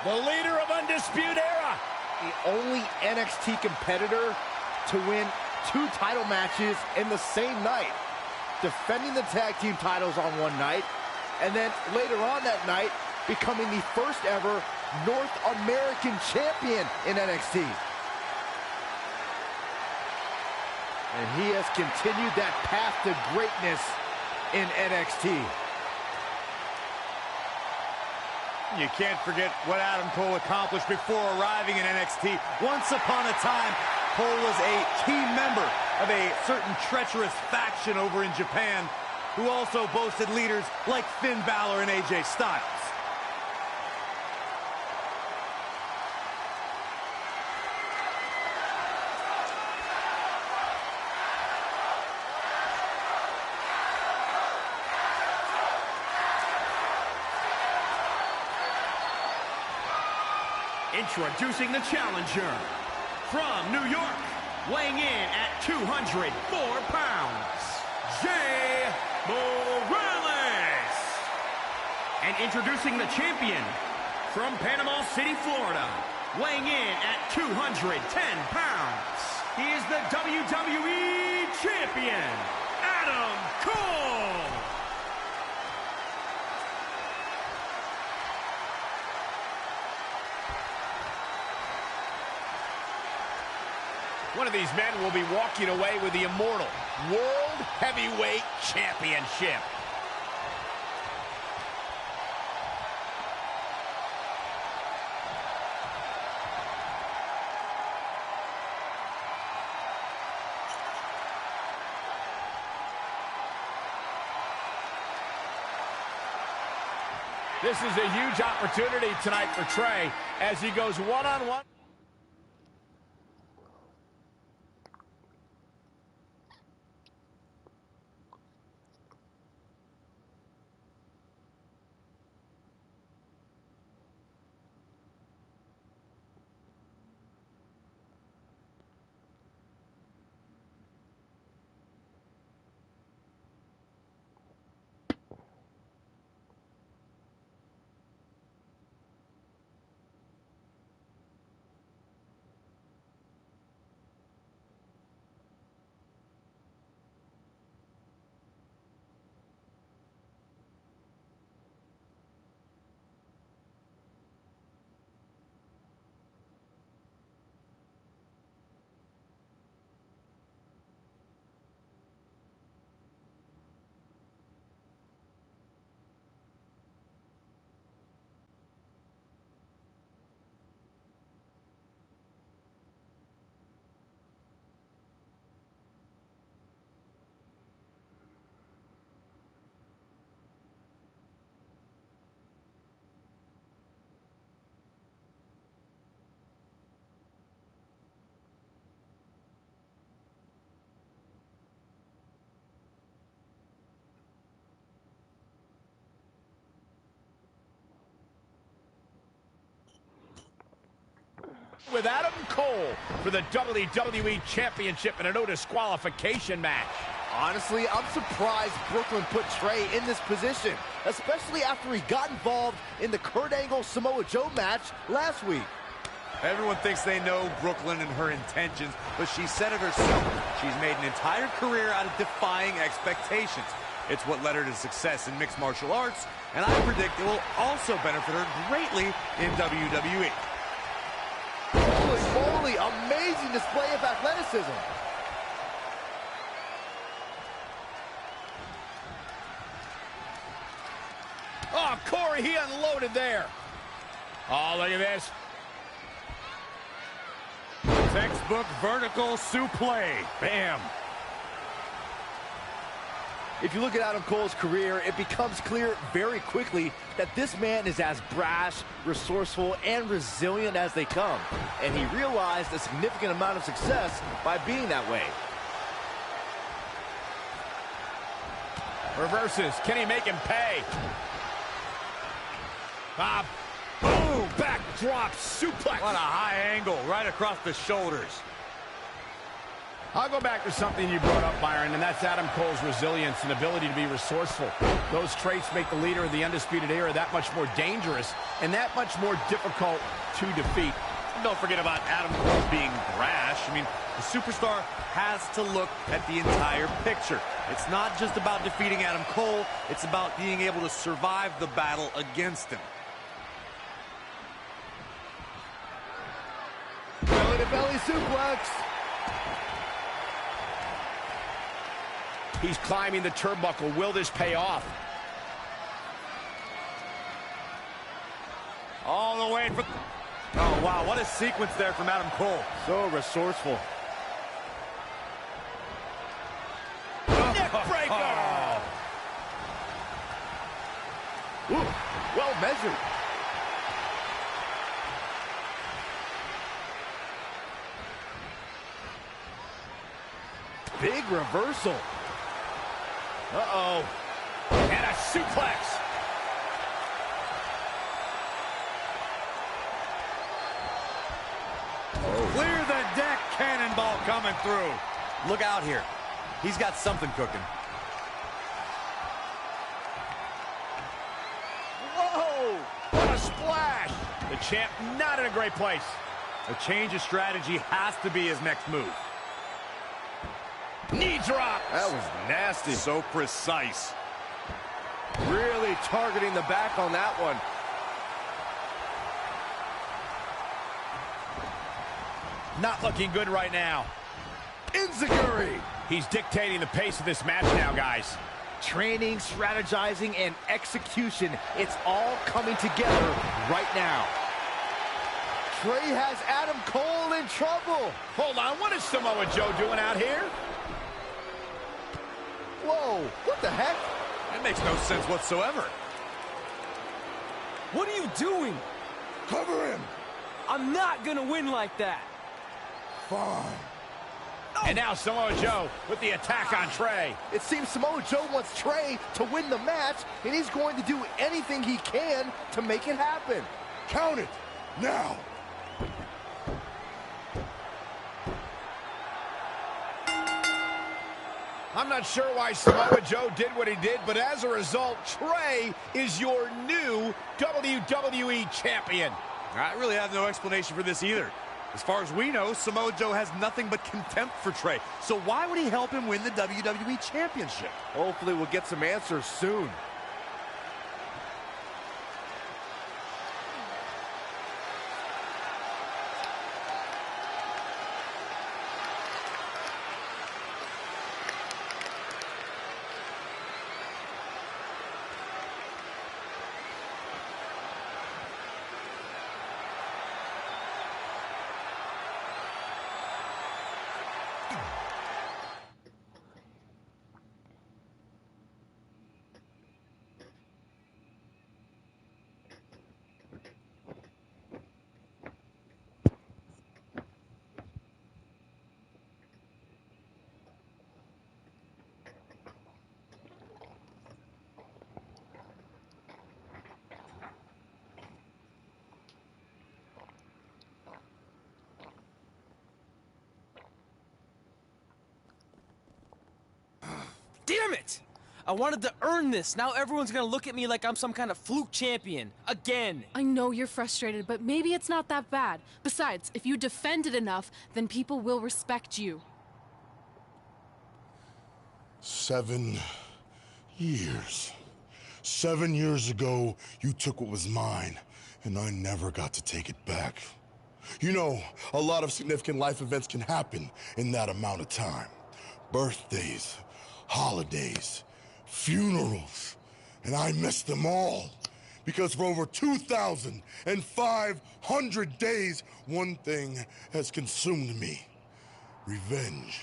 The leader of Undisputed Era. The only NXT competitor to win 2 title matches in the same night. Defending the tag team titles on one night, and then later on that night, becoming the first ever North American champion in NXT. And he has continued that path to greatness in NXT. You can't forget what Adam Cole accomplished before arriving in NXT. Once upon a time, Cole was a key member of a certain treacherous faction over in Japan, who also boasted leaders like Finn Balor and AJ Styles. Introducing the challenger from New York, weighing in at 204 pounds, Jay Morales. And introducing the champion from Panama City, Florida, weighing in at 210 pounds, he is the WWE Champion, Adam Cole! One of these men will be walking away with the immortal World Heavyweight Championship. This is a huge opportunity tonight for Trey as he goes one-on-one. With Adam Cole for the WWE Championship in a no disqualification match. Honestly, I'm surprised Brooklyn put Trey in this position, especially after he got involved in the Kurt Angle Samoa Joe match last week. Everyone thinks they know Brooklyn and her intentions, but she said it herself. She's made an entire career out of defying expectations. It's what led her to success in mixed martial arts, and I predict it will also benefit her greatly in WWE. Holy moly, amazing display of athleticism. Oh, Corey, he unloaded there. Oh, look at this. Textbook vertical suplex. Bam. If you look at Adam Cole's career, it becomes clear very quickly that this man is as brash, resourceful, and resilient as they come. And he realized a significant amount of success by being that way. Reverses. Can he make him pay? Boom! Backdrop suplex. What a high angle right across the shoulders. I'll go back to something you brought up, Byron, and that's Adam Cole's resilience and ability to be resourceful. Those traits make the leader of the Undisputed Era that much more dangerous and that much more difficult to defeat. Don't forget about Adam Cole being brash. I mean, the superstar has to look at the entire picture. It's not just about defeating Adam Cole, it's about being able to survive the battle against him. Belly to belly suplex. He's climbing the turnbuckle. Will this pay off? All the way for... Oh, wow, what a sequence there from Adam Cole. So resourceful. Neck breaker! Oh. Ooh, well measured. Big reversal. Uh-oh. And a suplex. Clear the deck, cannonball coming through. Look out here. He's got something cooking. champ not in a great place. A change of strategy has to be his next move. Knee drop. That was nasty. So precise. Really targeting the back on that one. Not looking good right now. Enziguri. He's dictating the pace of this match now, guys. Training, strategizing, and execution. It's all coming together right now. Trey has Adam Cole in trouble. Hold on, what is Samoa Joe doing out here? Whoa, what the heck? It makes no sense whatsoever. What are you doing? Cover him. I'm not gonna win like that. Fine. And now Samoa Joe with the attack on Trey. It seems Samoa Joe wants Trey to win the match, and he's going to do anything he can to make it happen. Count it. Now. I'm not sure why Samoa Joe did what he did, but as a result, Trey is your new WWE Champion. I really have no explanation for this either. As far as we know, Samoa Joe has nothing but contempt for Trey. So why would he help him win the WWE Championship? Hopefully we'll get some answers soon. Damn it! I wanted to earn this. Now everyone's gonna look at me like I'm some kind of fluke champion. Again. I know you're frustrated, but maybe it's not that bad. Besides, if you defend it enough, then people will respect you. 7 years. 7 years ago, you took what was mine, and I never got to take it back. You know, a lot of significant life events can happen in that amount of time. Birthdays, holidays, funerals, and I missed them all. Because for over 2,500 days, one thing has consumed me: revenge.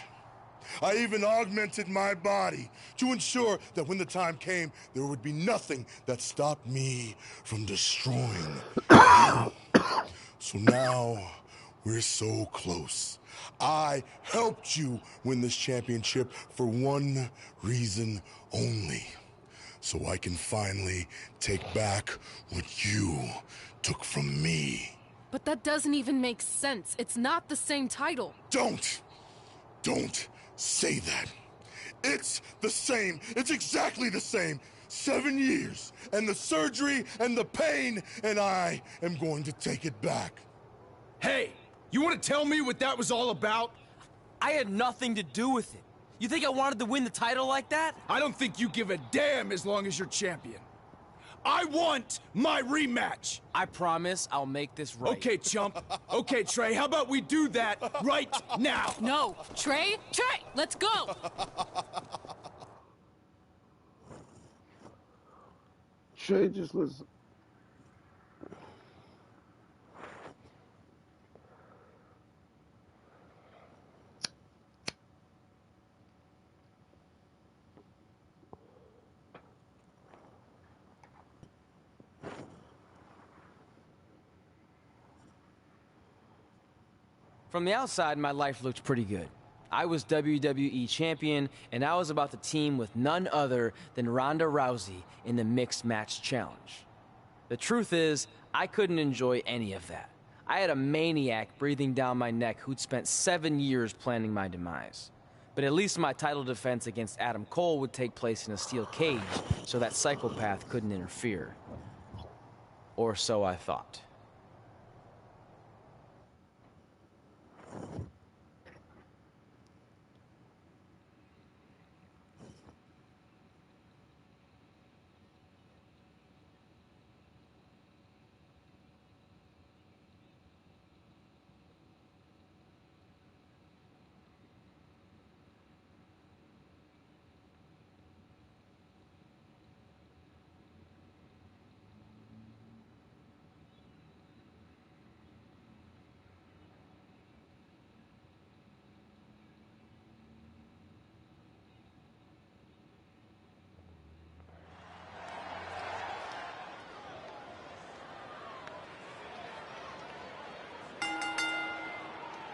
I even augmented my body to ensure that when the time came, there would be nothing that stopped me from destroying you. So now, we're so close. I helped you win this championship for one reason only. So I can finally take back what you took from me. But that doesn't even make sense. It's not the same title. Don't say that. It's the same. It's exactly the same. 7 years, and the surgery, and the pain, and I am going to take it back. Hey, you want to tell me what that was all about? I had nothing to do with it. You think I wanted to win the title like that? I don't think you give a damn as long as you're champion. I want my rematch. I promise I'll make this right. Okay, chump. Okay, Trey, how about we do that right now? No. Trey, let's go. Trey just was... From the outside, my life looked pretty good. I was WWE Champion, and I was about to team with none other than Ronda Rousey in the Mixed Match Challenge. The truth is, I couldn't enjoy any of that. I had a maniac breathing down my neck who'd spent 7 years planning my demise. But at least my title defense against Adam Cole would take place in a steel cage, so that psychopath couldn't interfere. Or so I thought.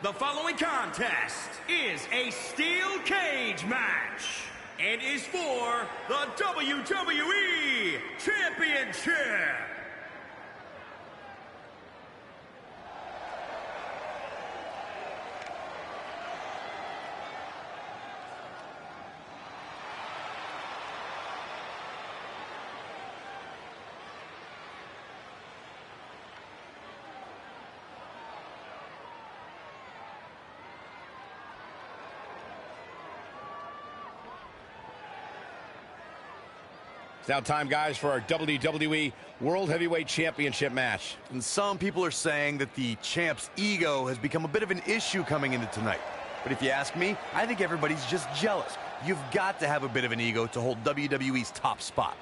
The following contest is a steel cage match and is for the WWE Championship. It's now time, guys, for our WWE World Heavyweight Championship match. And some people are saying that the champ's ego has become a bit of an issue coming into tonight. But if you ask me, I think everybody's just jealous. You've got to have a bit of an ego to hold WWE's top spot.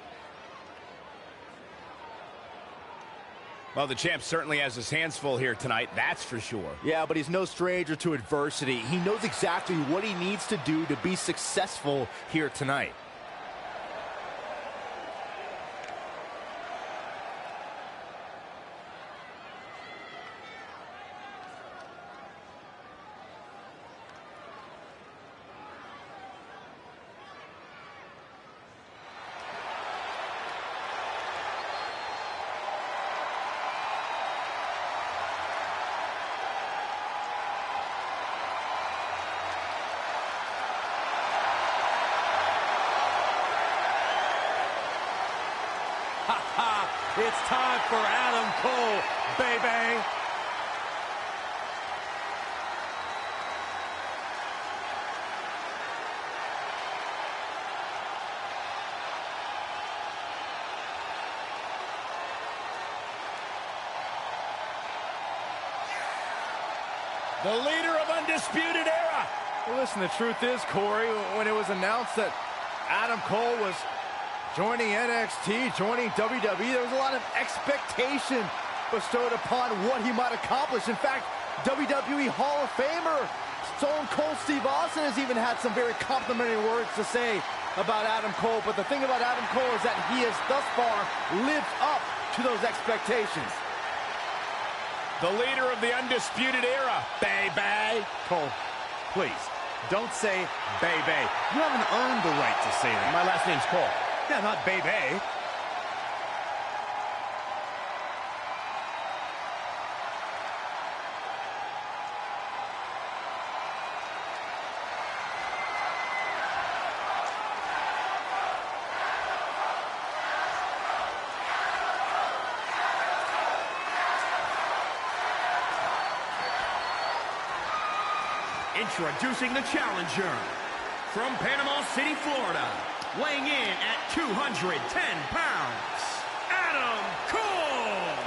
Well, the champ certainly has his hands full here tonight, that's for sure. Yeah, but he's no stranger to adversity. He knows exactly what he needs to do to be successful here tonight. It's time for Adam Cole, baby. The leader of Undisputed Era. Well, listen, the truth is, Corey, when it was announced that Adam Cole was joining NXT, joining WWE, there was a lot of expectation bestowed upon what he might accomplish. In fact, WWE Hall of Famer Stone Cold Steve Austin has even had some very complimentary words to say about Adam Cole. But the thing about Adam Cole is that he has thus far lived up to those expectations. The leader of the Undisputed Era, baby. Cole, please, don't say baby. You haven't earned the right to say that. My last name's Cole. Yeah, not baby. Introducing the challenger from Panama City, Florida, weighing in at 210 pounds, Adam Cole.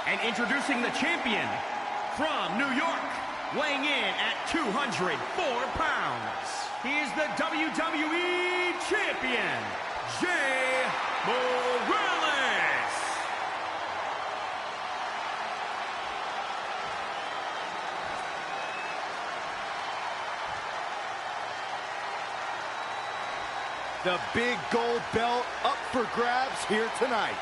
And introducing the champion from New York, weighing in at 204 pounds, he is the WWE Champion, Jay Morales. The big gold belt up for grabs here tonight.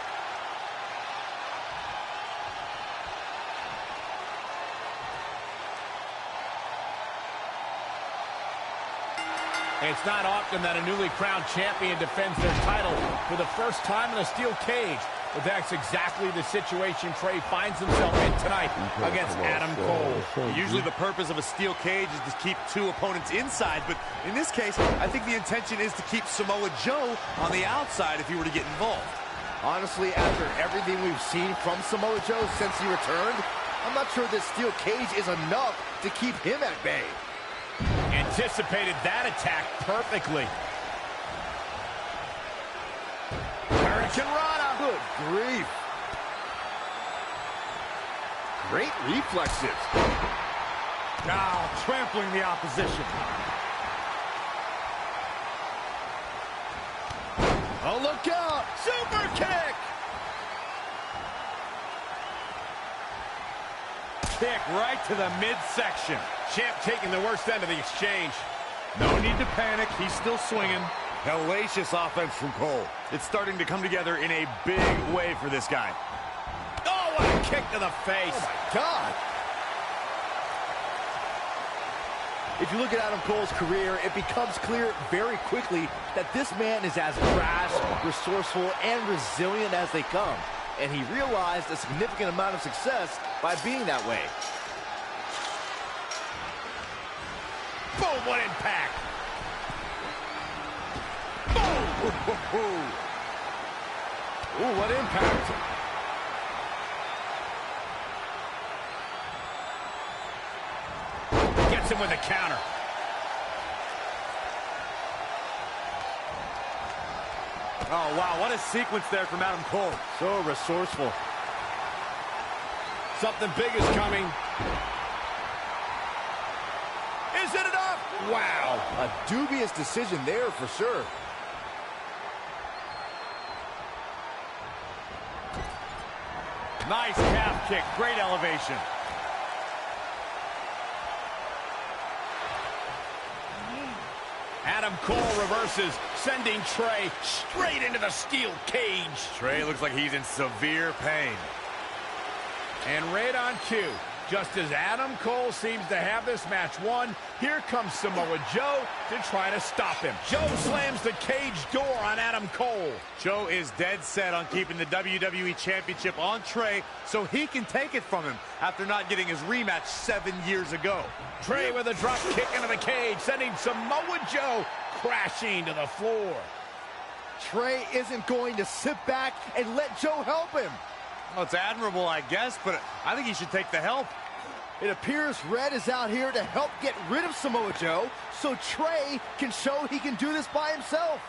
It's not often that a newly crowned champion defends their title for the first time in a steel cage, but that's exactly the situation Trey finds himself in tonight against Adam Cole. Usually the purpose of a steel cage is to keep two opponents inside, but in this case, I think the intention is to keep Samoa Joe on the outside if he were to get involved. Honestly, after everything we've seen from Samoa Joe since he returned, I'm not sure this steel cage is enough to keep him at bay. Anticipated that attack perfectly. Hurricane Rana. Good grief. Great reflexes. Now trampling the opposition. Oh, look out. Super kick. Kick right to the midsection. Champ taking the worst end of the exchange. No need to panic. He's still swinging. Hellacious offense from Cole. It's starting to come together in a big way for this guy. Oh, what a kick to the face. Oh, my God. If you look at Adam Cole's career, it becomes clear very quickly that this man is as brash, resourceful, and resilient as they come. And he realized a significant amount of success by being that way. Boom, what impact. Boom. Ooh, what impact. Gets him with a counter. Oh, wow, what a sequence there from Adam Cole. So resourceful. Something big is coming. Is it enough? Wow. A dubious decision there for sure. Nice calf kick, great elevation. Adam Cole reverses, sending Trey straight into the steel cage. Trey looks like he's in severe pain. And right on cue, just as Adam Cole seems to have this match won, here comes Samoa Joe to try to stop him. Joe slams the cage door on Adam Cole. Joe is dead set on keeping the WWE Championship on Trey so he can take it from him after not getting his rematch 7 years ago. Trey with a drop kick into the cage, sending Samoa Joe crashing to the floor. Trey isn't going to sit back and let Joe help him. Well, it's admirable, I guess, but I think he should take the help. It appears Red is out here to help get rid of Samoa Joe so Trey can show he can do this by himself.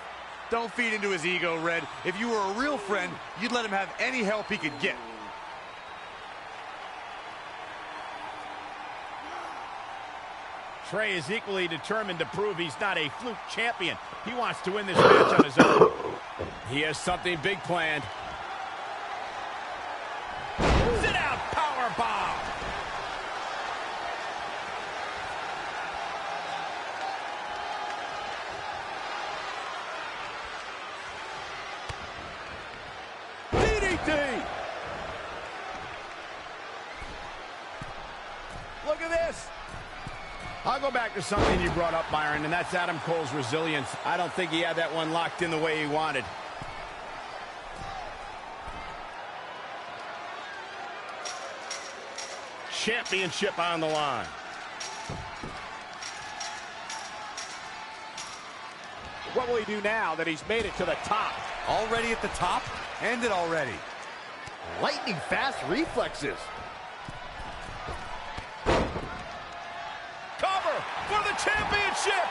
Don't feed into his ego, Red. If you were a real friend, you'd let him have any help he could get. Trey is equally determined to prove he's not a fluke champion. He wants to win this match on his own. He has something big planned. Sit out, powerbomb. DDT. Look at this. I'll go back to something you brought up, Byron, and that's Adam Cole's resilience. I don't think he had that one locked in the way he wanted. Championship on the line. What will he do now that he's made it to the top? Already at the top? End it already. Lightning fast reflexes. Cover for the championship!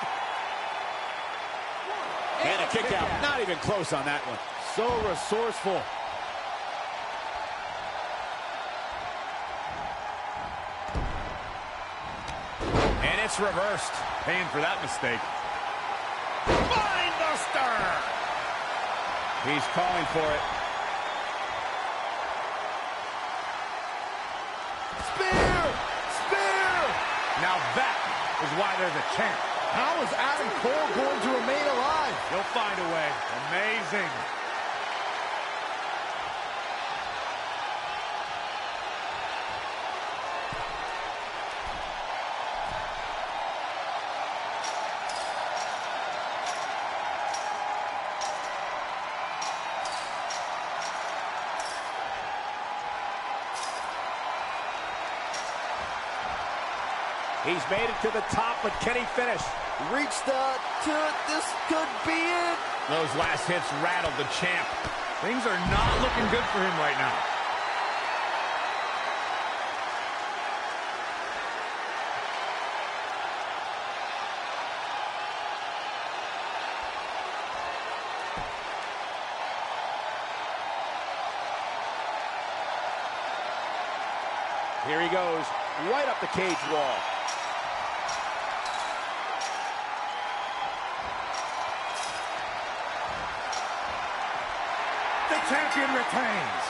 And a kick out. Not even close on that one. So resourceful. And it's reversed. Paying for that mistake. Mindbuster! He's calling for it. Spear! Spear! Now that is why there's a champ. How is Adam Cole going to remain alive? He'll find a way. Amazing. He's made it to the top, but can he finish? Reach this could be it. Those last hits rattled the champ. Things are not looking good for him right now. Here he goes, right up the cage wall. The champion retains.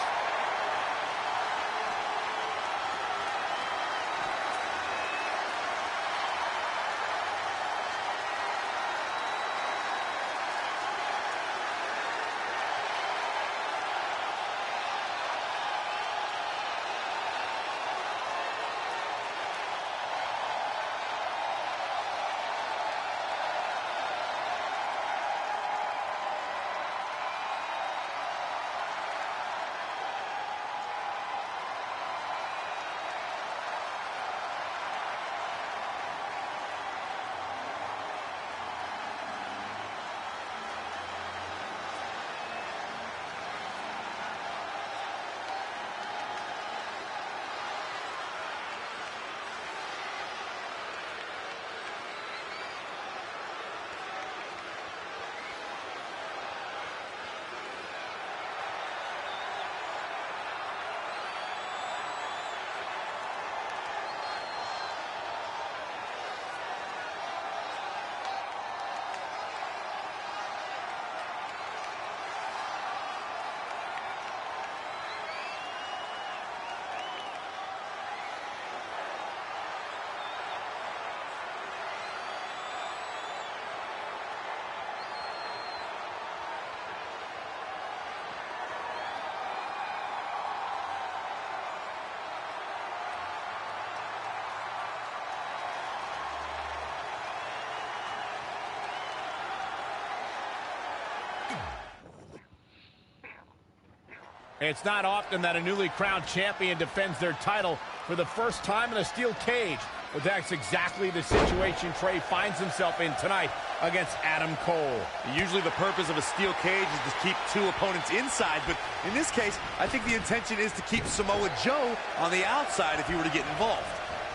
It's not often that a newly crowned champion defends their title for the first time in a steel cage, but that's exactly the situation Trey finds himself in tonight against Adam Cole. Usually the purpose of a steel cage is to keep two opponents inside, but in this case, I think the intention is to keep Samoa Joe on the outside if he were to get involved.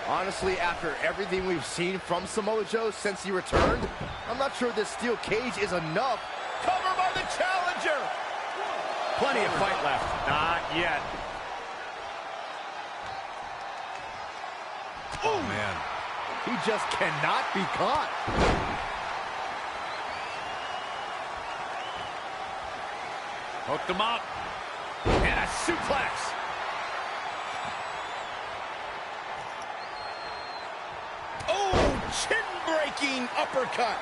Honestly, after everything we've seen from Samoa Joe since he returned, I'm not sure this steel cage is enough. Cover by the challenger! Plenty of fight left. Not yet. Oh, man. He just cannot be caught. Hooked him up. And a suplex. Oh, chin-breaking uppercut.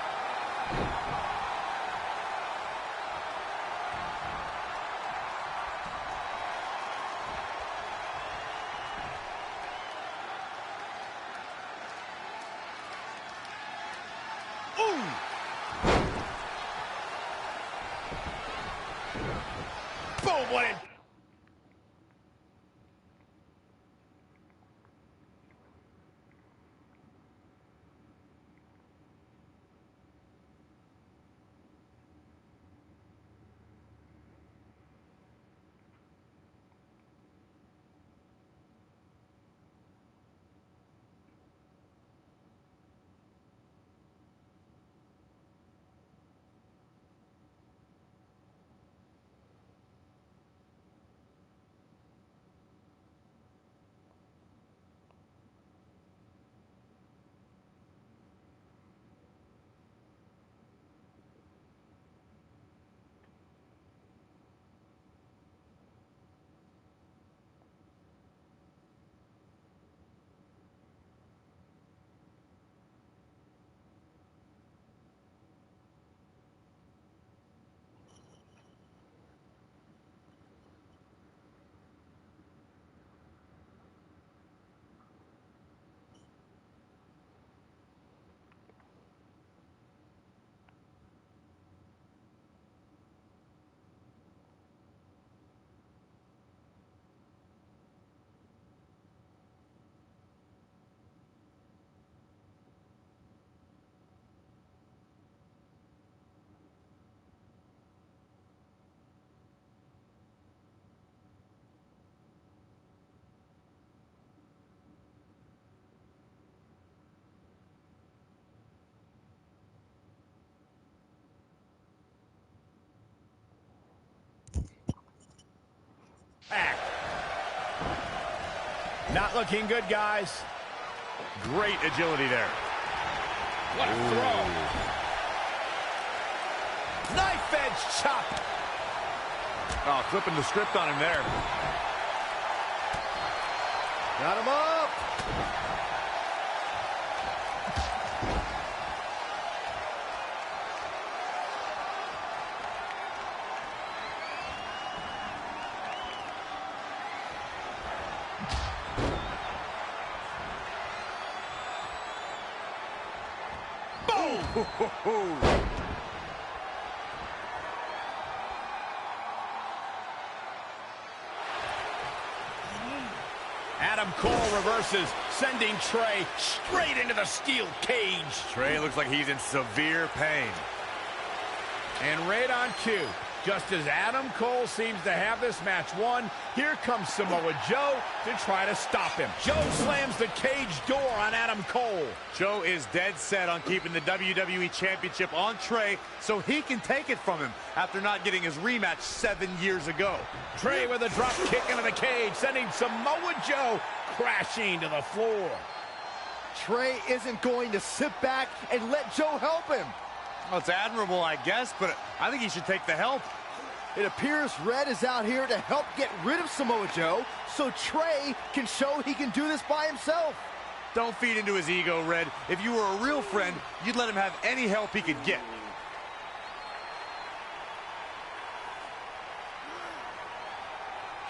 Boom, what it... Not looking good, guys. Great agility there. What a throw. Knife edge chop. Oh, flipping the script on him there. Got him up. Adam Cole reverses, sending Trey straight into the steel cage. Trey looks like he's in severe pain. And right on cue, just as Adam Cole seems to have this match won, here comes Samoa Joe to try to stop him. Joe slams the cage door on Adam Cole. Joe is dead set on keeping the WWE Championship on Trey so he can take it from him after not getting his rematch 7 years ago. Trey with a drop kick into the cage, sending Samoa Joe crashing to the floor. Trey isn't going to sit back and let Joe help him. Well, it's admirable, I guess, but I think he should take the help. It appears Red is out here to help get rid of Samoa Joe so Trey can show he can do this by himself. Don't feed into his ego, Red. If you were a real friend, you'd let him have any help he could get.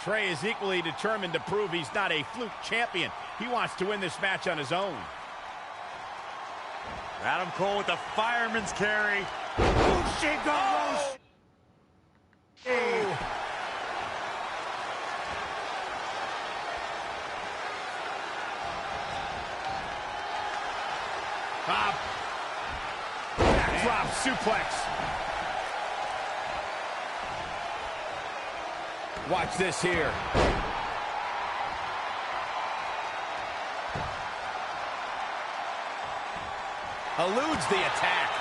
Trey is equally determined to prove he's not a fluke champion. He wants to win this match on his own. Adam Cole with the fireman's carry. Oh! Drop suplex. Watch this here. Eludes the attack.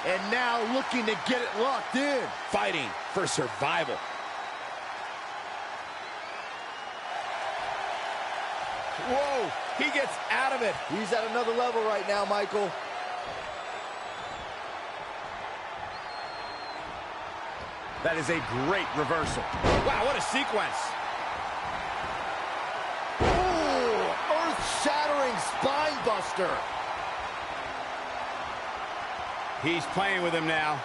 And now looking to get it locked in. Fighting for survival. Whoa, he gets out of it. He's at another level right now, Michael. That is a great reversal. Wow, what a sequence. Ooh, earth-shattering spine buster. He's playing with him now.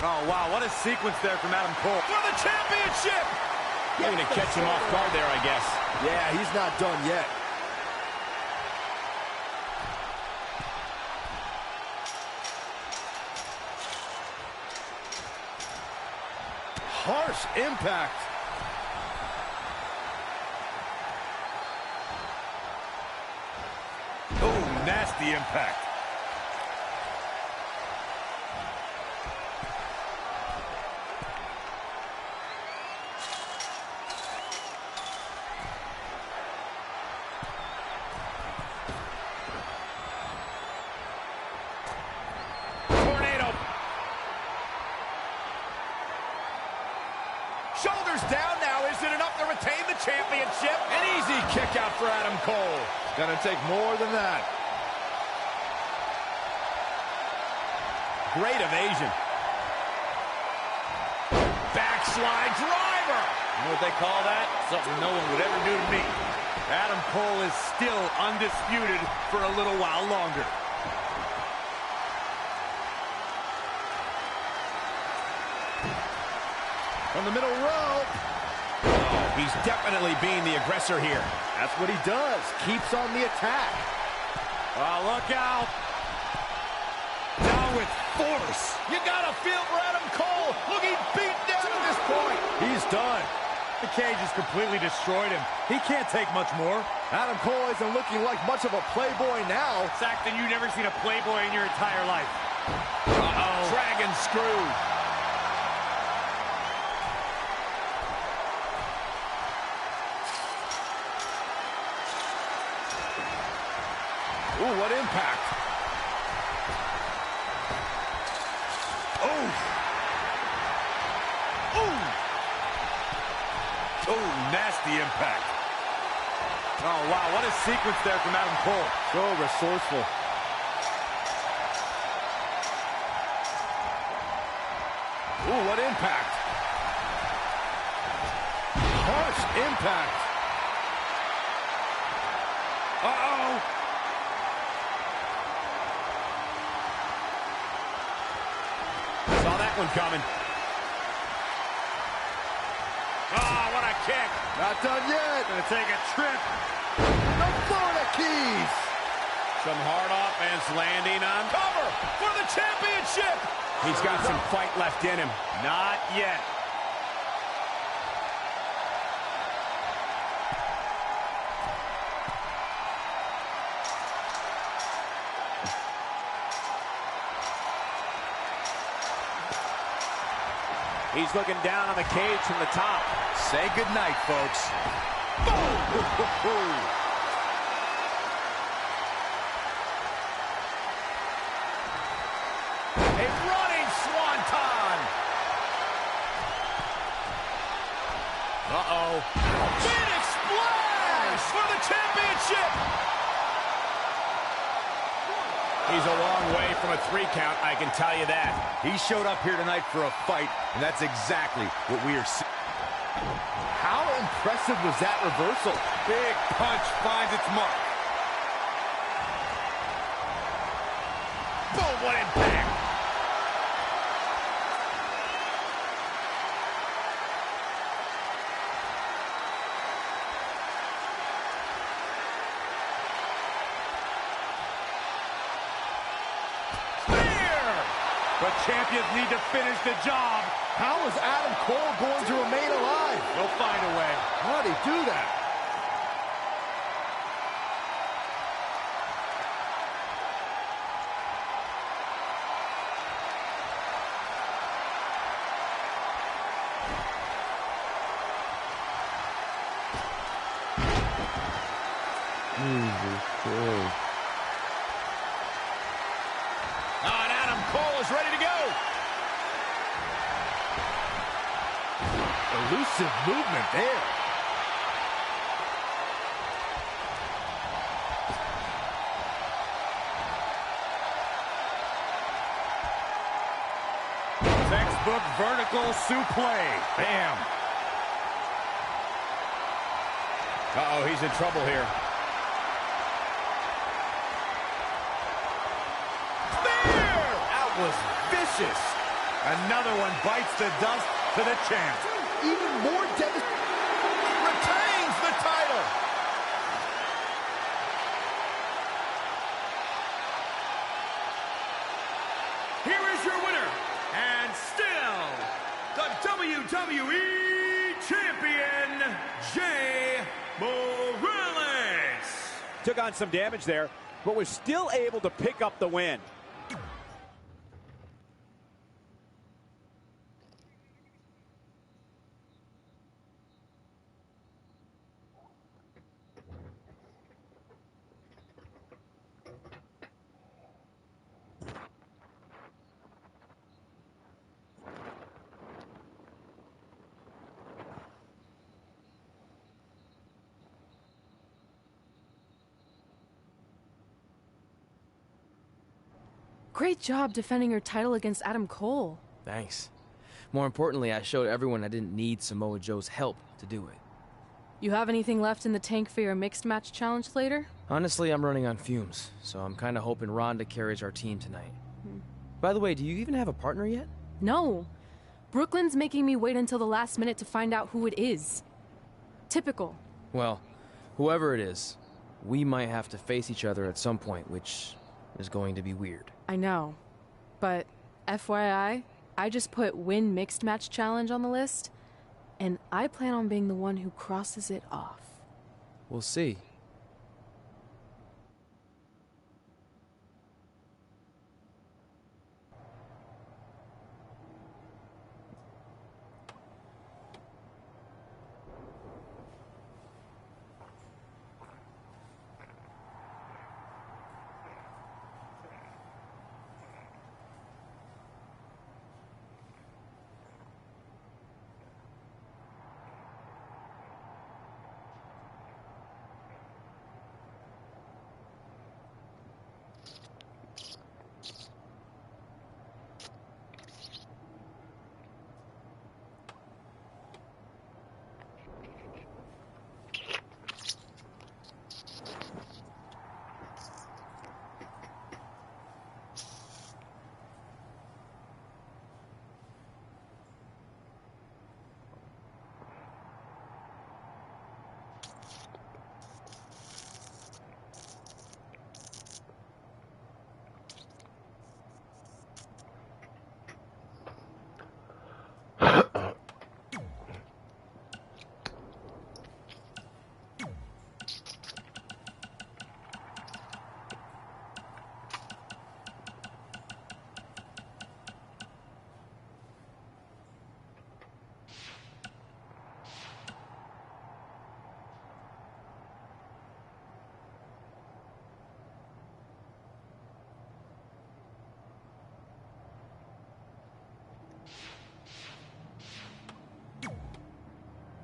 Oh, wow, what a sequence there from Adam Cole. For the championship! Going to catch him off guard there, I guess. Yeah, he's not done yet. Harsh impact. Oh, nasty impact. Shoulders down now. Is it enough to retain the championship? An easy kick out for Adam Cole. It's gonna take more than that. Great evasion. Backslide driver. You know what they call that? Something no one would ever do to me. Adam Cole is still undisputed for a little while longer. From the middle rope. Oh, he's definitely being the aggressor here. That's what he does. Keeps on the attack. Oh, look out. Down with force. You gotta feel for Adam Cole. Looking beat down at this point. He's done. The cage has completely destroyed him. He can't take much more. Adam Cole isn't looking like much of a playboy now. Saxton, you've never seen a playboy in your entire life. Uh-oh. Dragon screw. Ooh, what impact. Oh. Ooh. Oh, nasty impact. Oh, wow, what a sequence there from Adam Cole. So resourceful. Ooh, what impact. Harsh impact. Uh-oh. Saw that one coming. Oh, what a kick. Not done yet. Gonna take a trip. The Florida Keys. Some hard offense landing on Cover for the championship. He's got some fight left in him. Not yet. He's looking down on the cage from the top. Say goodnight, folks. A running swanton. Uh-oh. Phoenix Splash for the championship. He's a long way from a 3 count, I can tell you that. He showed up here tonight for a fight, and that's exactly what we are seeing. How impressive was that reversal? Big punch finds its mark. Boom, what impact. The champions need to finish the job How is Adam Cole going to remain alive? He'll find a way. How did he do that? Jesus Christ. And Adam Cole is ready to go. Elusive movement there. Textbook vertical suplex. Bam. Uh-oh, he's in trouble here. That was vicious. Another one bites the dust to the champ. Even more devastating. Retains the title. Here is your winner, and still the WWE Champion, Jay Morales. Took on some damage there, but was still able to pick up the win. Great job defending your title against Adam Cole. Thanks. More importantly, I showed everyone I didn't need Samoa Joe's help to do it. You have anything left in the tank for your mixed match challenge later? Honestly, I'm running on fumes, so I'm kind of hoping Ronda carries our team tonight. By the way, do you even have a partner yet? No. Brooklyn's making me wait until the last minute to find out who it is. Typical. Well, whoever it is, we might have to face each other at some point, which is going to be weird. I know. But FYI, I just put win mixed match challenge on the list, and I plan on being the one who crosses it off. We'll see.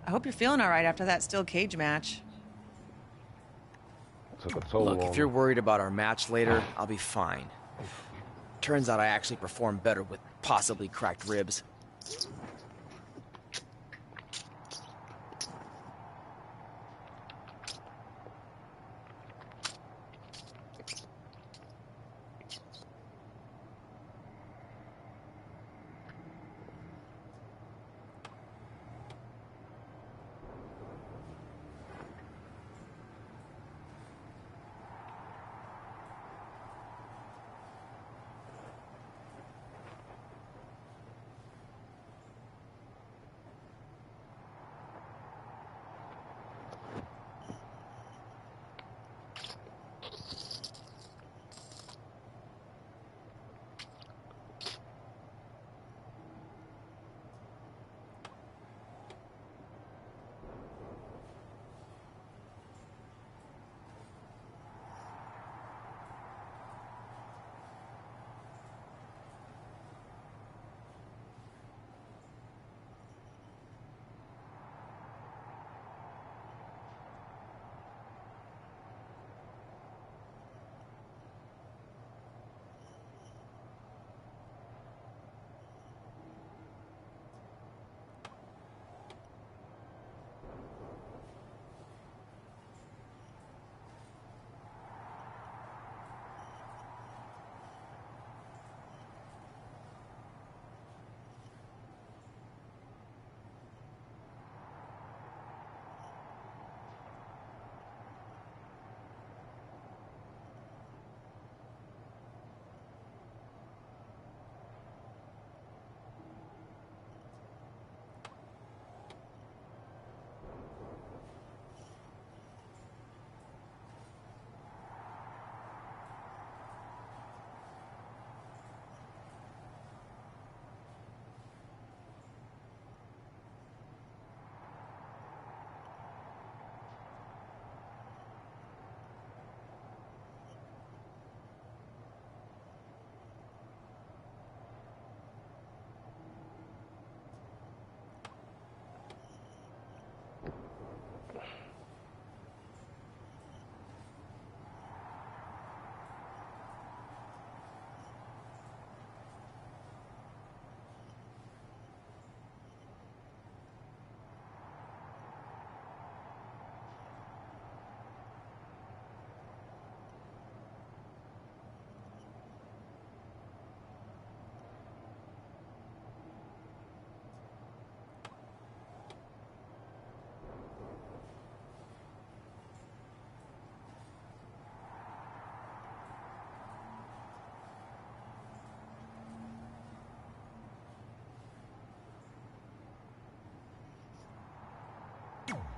I hope you're feeling all right after that steel cage match. Took a toll Look, on if you're me. worried about our match later, I'll be fine. Turns out I actually performed better with possibly cracked ribs.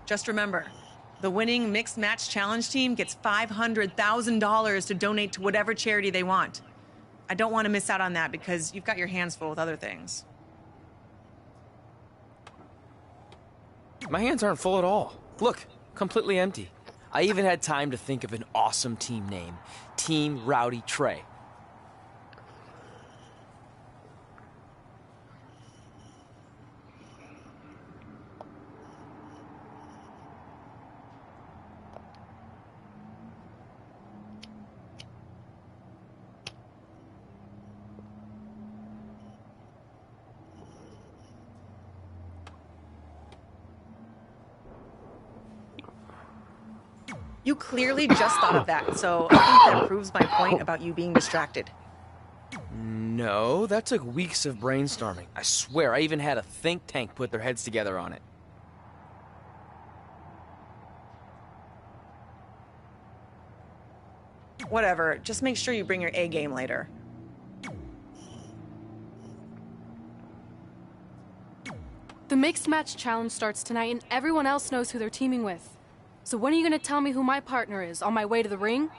Just remember, the winning mixed match challenge team gets $500,000 to donate to whatever charity they want. I don't want to miss out on that because you've got your hands full with other things. My hands aren't full at all. Look, completely empty. I even had time to think of an awesome team name. Team Rowdy Trey. You clearly just thought of that, so I think that proves my point about you being distracted. No, that took weeks of brainstorming. I swear, I even had a think tank put their heads together on it. Whatever, just make sure you bring your A game later. The mixed match challenge starts tonight and everyone else knows who they're teaming with. So when are you gonna tell me who my partner is on my way to the ring?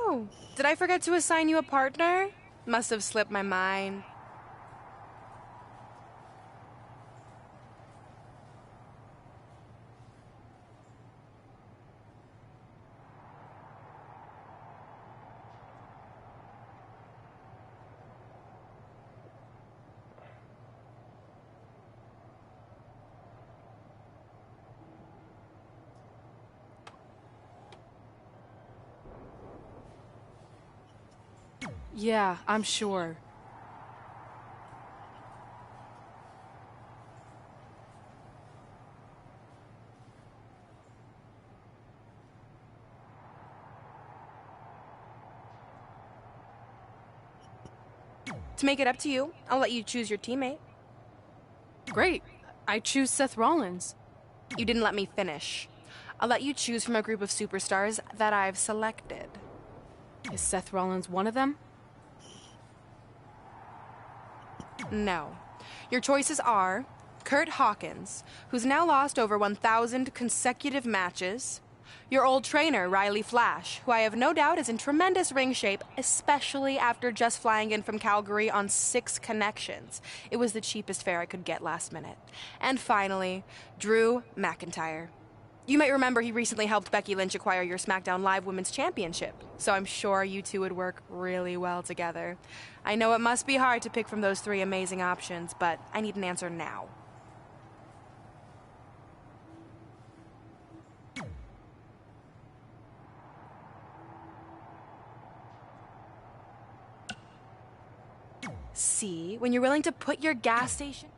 Oh, did I forget to assign you a partner? Must have slipped my mind. Yeah, I'm sure. To make it up to you, I'll let you choose your teammate. Great. I choose Seth Rollins. You didn't let me finish. I'll let you choose from a group of superstars that I've selected. Is Seth Rollins one of them? No. Your choices are Kurt Hawkins, who's now lost over 1,000 consecutive matches, your old trainer, Riley Flash, who I have no doubt is in tremendous ring shape, especially after just flying in from Calgary on 6 connections. It was the cheapest fare I could get last minute. And finally, Drew McIntyre. You might remember he recently helped Becky Lynch acquire your SmackDown Live Women's Championship, so I'm sure you two would work really well together. I know it must be hard to pick from those 3 amazing options, but I need an answer now. See, when you're willing to put your gas station...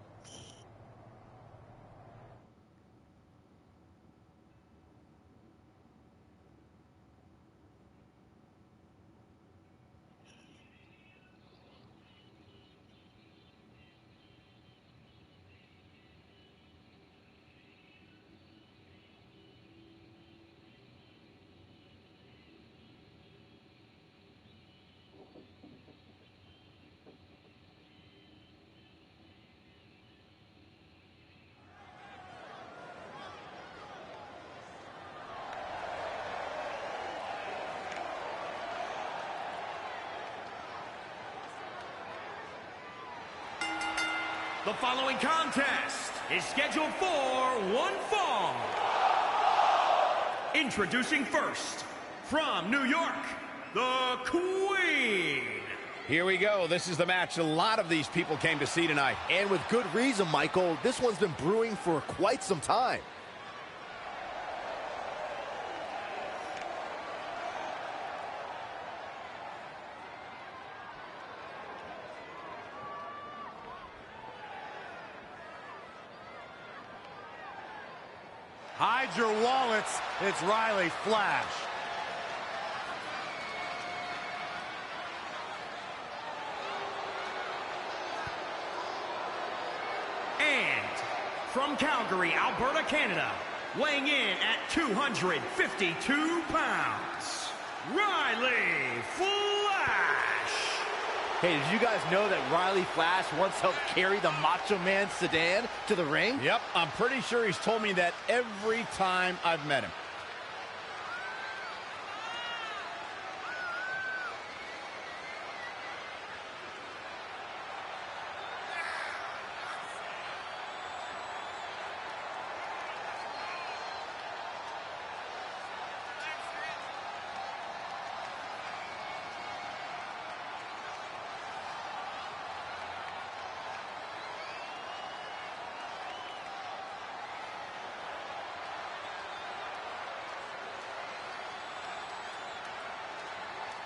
The following contest is scheduled for one fall. Introducing first, from New York, the Queen. Here we go. This is the match a lot of these people came to see tonight. And with good reason, Michael. This one's been brewing for quite some time. Hide your wallets. It's Riley Flash. And from Calgary, Alberta, Canada, weighing in at 252 pounds, Riley Flash. Hey, did you guys know that Riley Flash once helped carry the Macho Man sedan to the ring? Yep, I'm pretty sure he's told me that every time I've met him.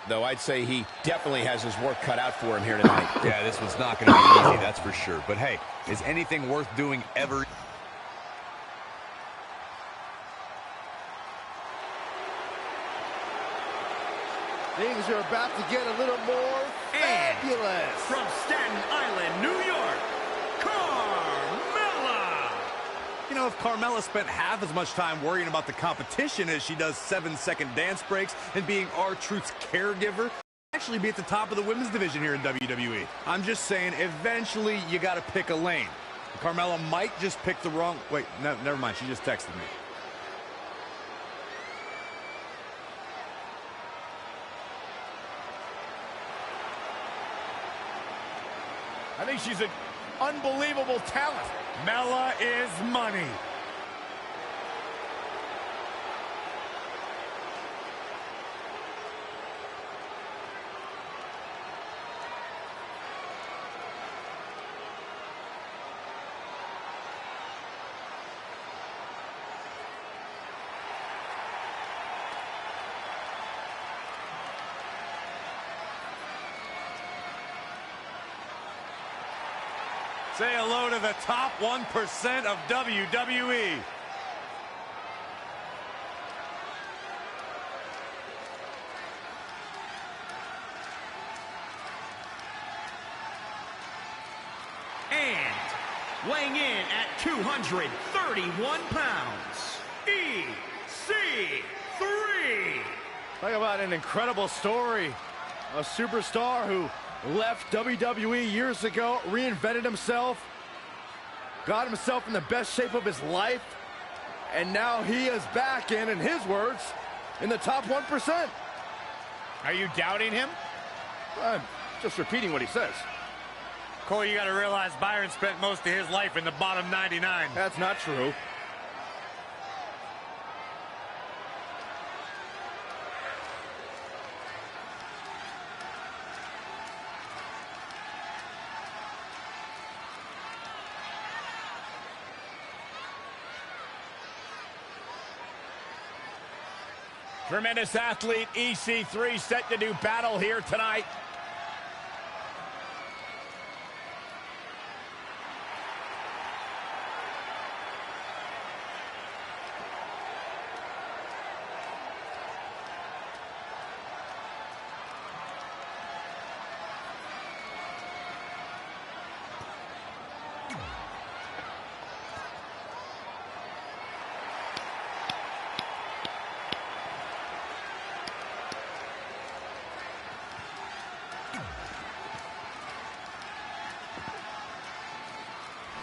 Though I'd say he definitely has his work cut out for him here tonight. Yeah, this one's not going to be easy, that's for sure. But hey, is anything worth doing ever? Things are about to get a little more fabulous. From Staten Island, New York, Carmella. You know, if Carmella spent half as much time worrying about the competition as she does 7-second dance breaks and being R-Truth's caregiver, actually be at the top of the women's division here in WWE. I'm just saying, eventually you got to pick a lane. Carmella might just pick the wrong... Wait, no, never mind. She just texted me. I think she's an unbelievable talent. Mella is money. Say hello to the top 1% of WWE. And weighing in at 231 pounds, EC3. Talk about an incredible story. A superstar who left WWE years ago, reinvented himself, got himself in the best shape of his life, and now he is back in his words, in the top 1%. Are you doubting him? I'm just repeating what he says. Cole, you got to realize Byron spent most of his life in the bottom 99. That's not true. Tremendous athlete, EC3, set to do battle here tonight.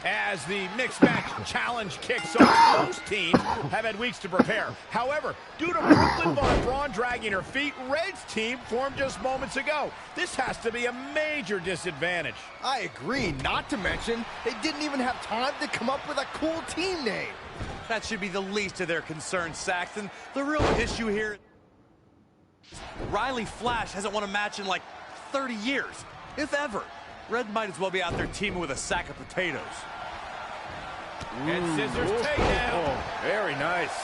As the mixed match challenge kicks off, most teams have had weeks to prepare. However, due to Brooklyn Von Braun dragging her feet, Red's team formed just moments ago. This has to be a major disadvantage. I agree, not to mention, they didn't even have time to come up with a cool team name. That should be the least of their concerns, Saxton. The real issue here, Riley Flash hasn't won a match in like 30 years, if ever. Red might as well be out there teaming with a sack of potatoes. And scissors takedown. Oh, very nice.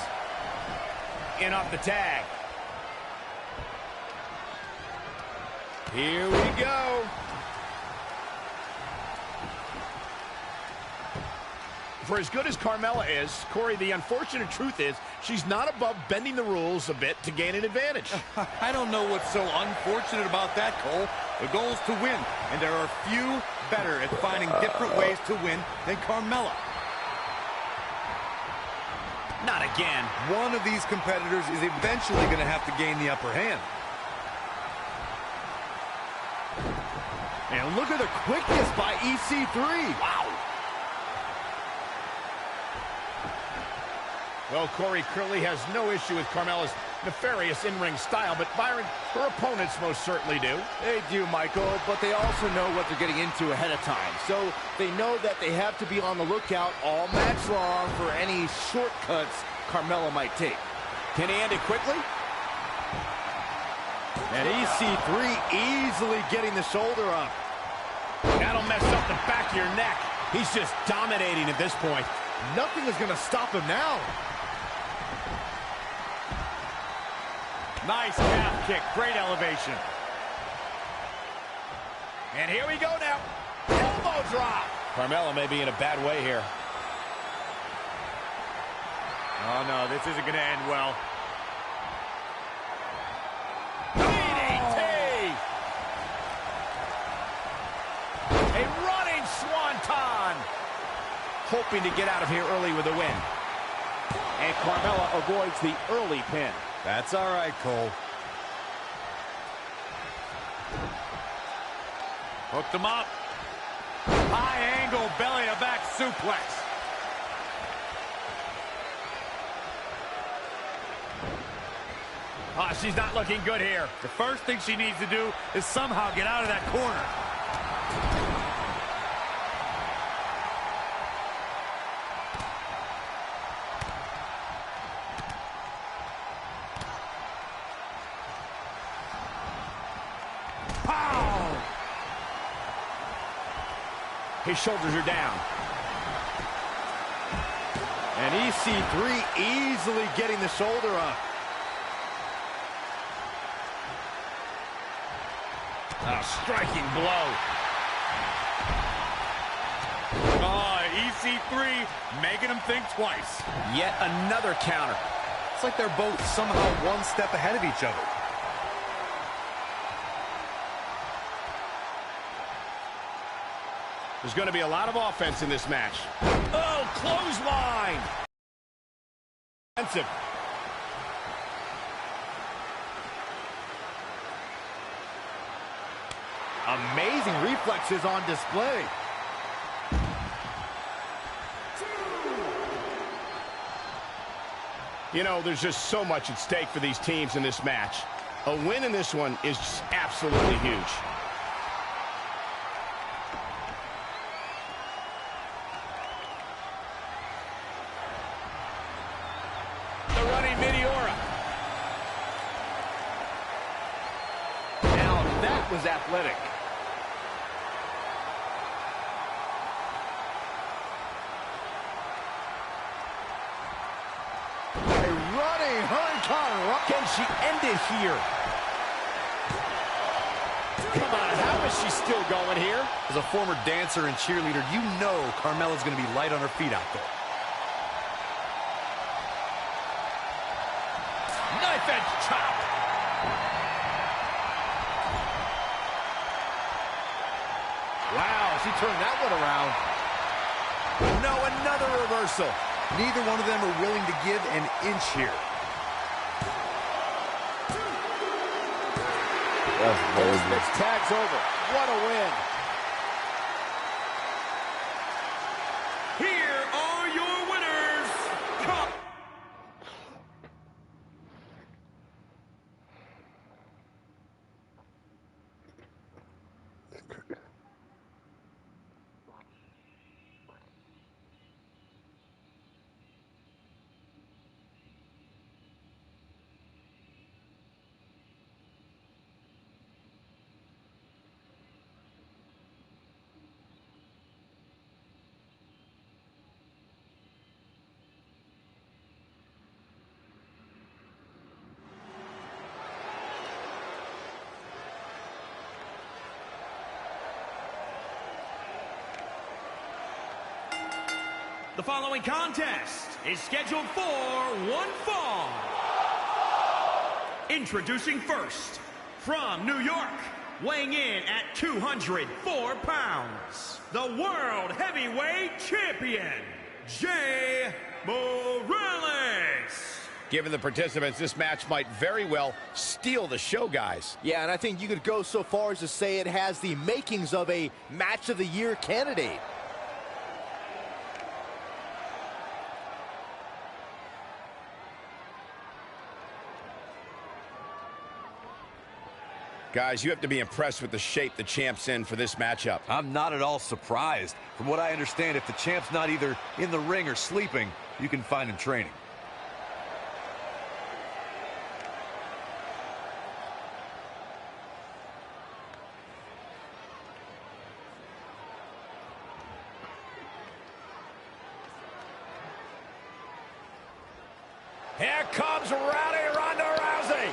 In off the tag. Here we go. For as good as Carmella is, Corey, the unfortunate truth is she's not above bending the rules a bit to gain an advantage. I don't know what's so unfortunate about that, Cole. The goal is to win, and there are few better at finding different ways to win than Carmella. Not again. One of these competitors is eventually going to have to gain the upper hand. And look at the quickness by EC3. Wow. Well, Corey Curley has no issue with Carmella's nefarious in-ring style, but Byron, her opponents most certainly do. They do, Michael, but they also know what they're getting into ahead of time. So they know that they have to be on the lookout all match long for any shortcuts Carmella might take. Can he end it quickly? And EC3 easily getting the shoulder up. That'll mess up the back of your neck. He's just dominating at this point. Nothing is going to stop him now. Nice calf kick, great elevation. And here we go now. Elbow drop. Carmella may be in a bad way here. Oh no, this isn't going to end well. DDT! A running swanton. Hoping to get out of here early with a win. And Carmella avoids the early pin. That's all right, Cole. Hooked him up. High angle belly-to-back suplex. She's not looking good here. The first thing she needs to do is somehow get out of that corner. His shoulders are down. And EC3 easily getting the shoulder up. A striking blow. Oh, EC3 making him think twice. Yet another counter. It's like they're both somehow one step ahead of each other. There's going to be a lot of offense in this match. Oh, clothesline! Defensive. Amazing reflexes on display. You know, there's just so much at stake for these teams in this match. A win in this one is just absolutely huge. The running Meteora. Now that was athletic. Can she end it here? Come on, how is she still going here? As a former dancer and cheerleader, you know Carmella's going to be light on her feet out there. Knife edge chop. Wow, she turned that one around. No, another reversal. Neither one of them are willing to give an inch here. This tag's over. What a win. The following contest is scheduled for one fall. Introducing first, from New York, weighing in at 204 pounds, the World Heavyweight Champion, Jay Morales. Given the participants, this match might very well steal the show, guys. Yeah, and I think you could go so far as to say it has the makings of a Match of the Year candidate. Guys, you have to be impressed with the shape the champ's in for this matchup. I'm not at all surprised. From what I understand, if the champ's not either in the ring or sleeping, you can find him training. Here comes Rowdy Ronda Rousey,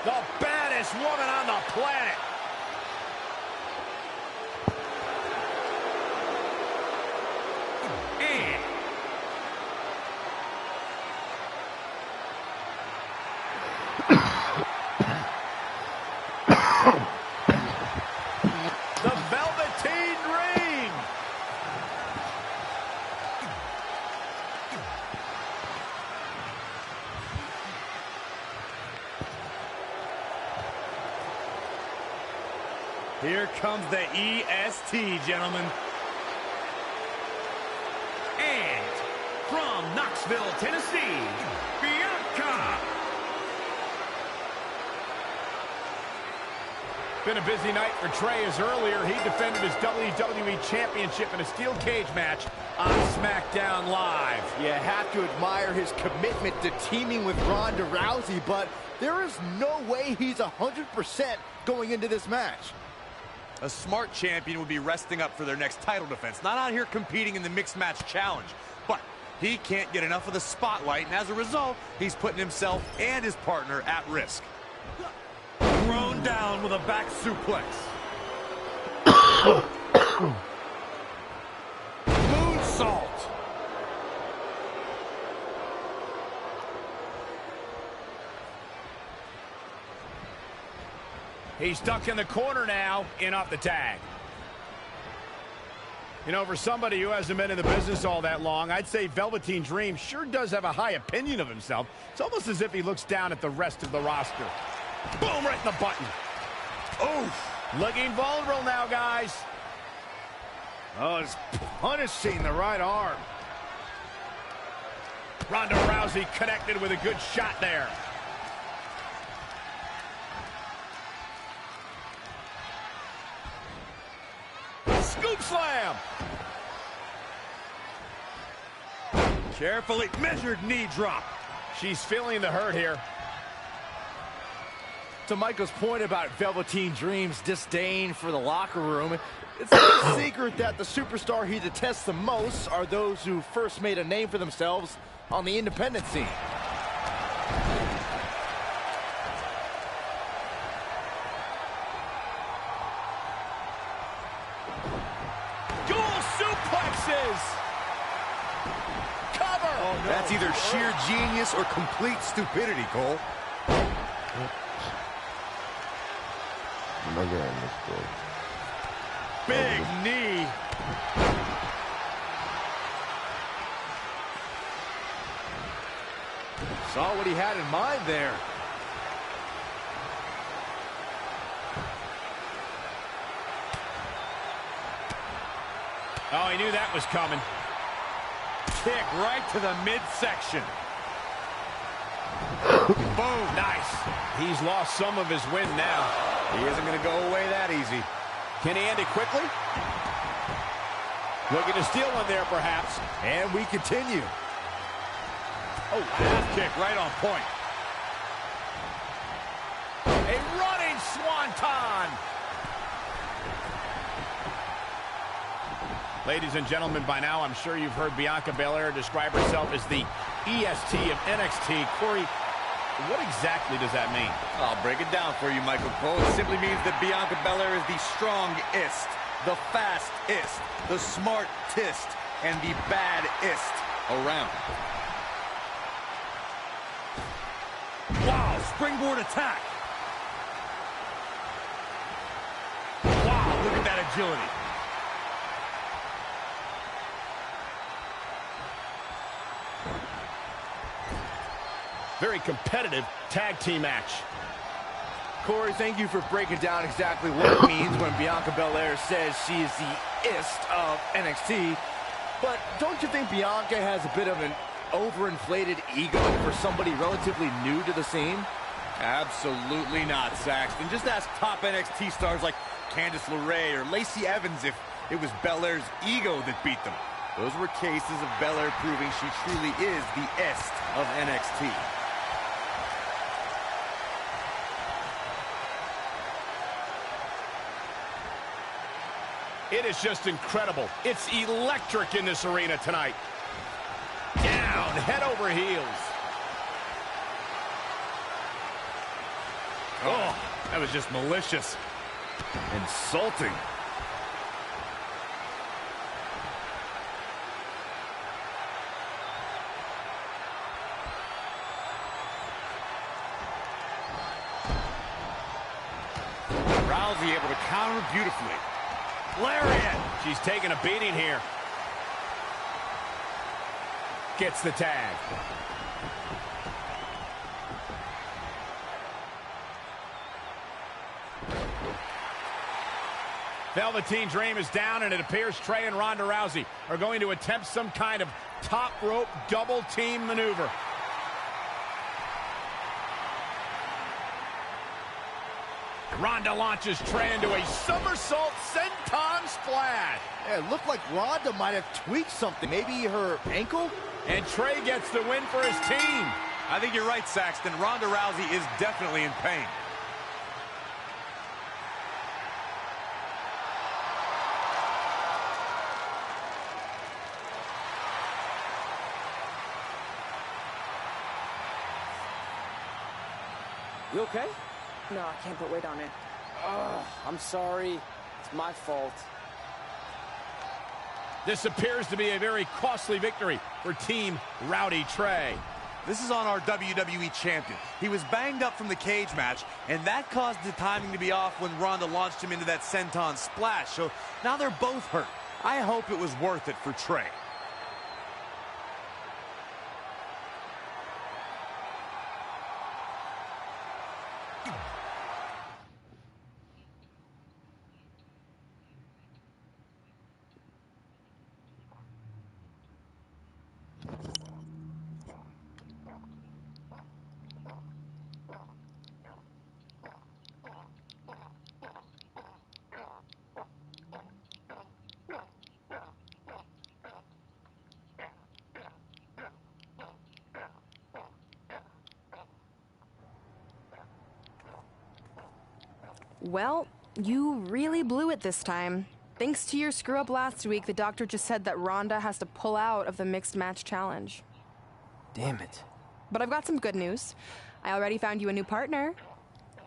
the baddest woman on the planet. And the Velveteen Dream. Here comes the EST, gentlemen. And from Knoxville, Tennessee, Bianca. Been a busy night for Trey, as earlier he defended his WWE Championship in a steel cage match on SmackDown Live. You have to admire his commitment to teaming with Ronda Rousey, but there is no way he's 100% going into this match. A smart champion would be resting up for their next title defense, not out here competing in the mixed match challenge. But he can't get enough of the spotlight, and as a result, he's putting himself and his partner at risk. Thrown down with a back suplex. Moonsault. He's stuck in the corner now, in off the tag. You know, for somebody who hasn't been in the business all that long, I'd say Velveteen Dream sure does have a high opinion of himself. It's almost as if he looks down at the rest of the roster. Boom, right in the button. Oof. Looking vulnerable now, guys. Oh, it's punishing the right arm. Ronda Rousey connected with a good shot there. Scoop slam. Carefully measured knee drop. She's feeling the hurt here. To Michael's point about Velveteen Dream's disdain for the locker room, it's no secret that the superstar he detests the most are those who first made a name for themselves on the independent scene. Dual suplexes. Cover. Oh, no. That's either sheer genius or complete stupidity, Cole. Big knee. Saw what he had in mind there. Oh, he knew that was coming. Kick right to the midsection. Boom, nice. He's lost some of his wind now. He isn't going to go away that easy. Can he end it quickly? Looking to steal one there, perhaps. And we continue. Oh, half kick right on point. A running swanton. Ladies and gentlemen, by now I'm sure you've heard Bianca Belair describe herself as the EST of NXT. Corey, what exactly does that mean? I'll break it down for you, Michael Cole. It simply means that Bianca Belair is the strongest the fastest, the smartest, and the baddest around. Wow, springboard attack. Wow, look at that agility. Very competitive tag team match. Corey, thank you for breaking down exactly what it means when Bianca Belair says she is the ist of NXT. But don't you think Bianca has a bit of an overinflated ego for somebody relatively new to the scene? Absolutely not, Saxton. Just ask top NXT stars like Candice LeRae or Lacey Evans if it was Belair's ego that beat them. Those were cases of Belair proving she truly is the est of NXT. It is just incredible. It's electric in this arena tonight. Down, head over heels. Oh, that was just malicious. Insulting. Rousey able to counter beautifully. Lariat. She's taking a beating here. Gets the tag. Velveteen Dream is down, and it appears Trey and Ronda Rousey are going to attempt some kind of top rope double team maneuver. Ronda launches Trey into a somersault senton splash. Yeah, it looked like Ronda might have tweaked something. Maybe her ankle? And Trey gets the win for his team. I think you're right, Saxton. Ronda Rousey is definitely in pain. You okay? No, I can't put weight on it. I'm sorry. It's my fault. This appears to be a very costly victory for Team Rowdy Trey. This is on our WWE champion. He was banged up from the cage match, and that caused the timing to be off when Ronda launched him into that senton splash. So now they're both hurt. I hope it was worth it for Trey. Well, you really blew it this time. Thanks to your screw-up last week, the doctor just said that Ronda has to pull out of the mixed match challenge. Damn it. But I've got some good news. I already found you a new partner.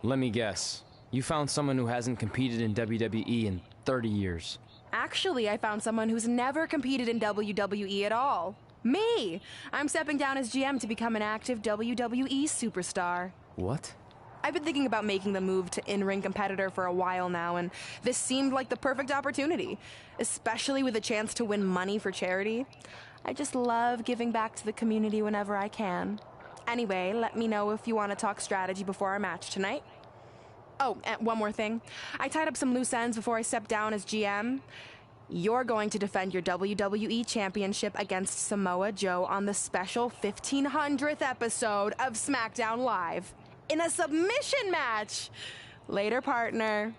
Let me guess. You found someone who hasn't competed in WWE in 30 years. Actually, I found someone who's never competed in WWE at all. Me! I'm stepping down as GM to become an active WWE superstar. What? I've been thinking about making the move to in-ring competitor for a while now, and this seemed like the perfect opportunity, especially with a chance to win money for charity. I just love giving back to the community whenever I can. Anyway, let me know if you want to talk strategy before our match tonight. Oh, and one more thing. I tied up some loose ends before I stepped down as GM. You're going to defend your WWE Championship against Samoa Joe on the special 1500th episode of SmackDown Live. In a submission match. Later, partner.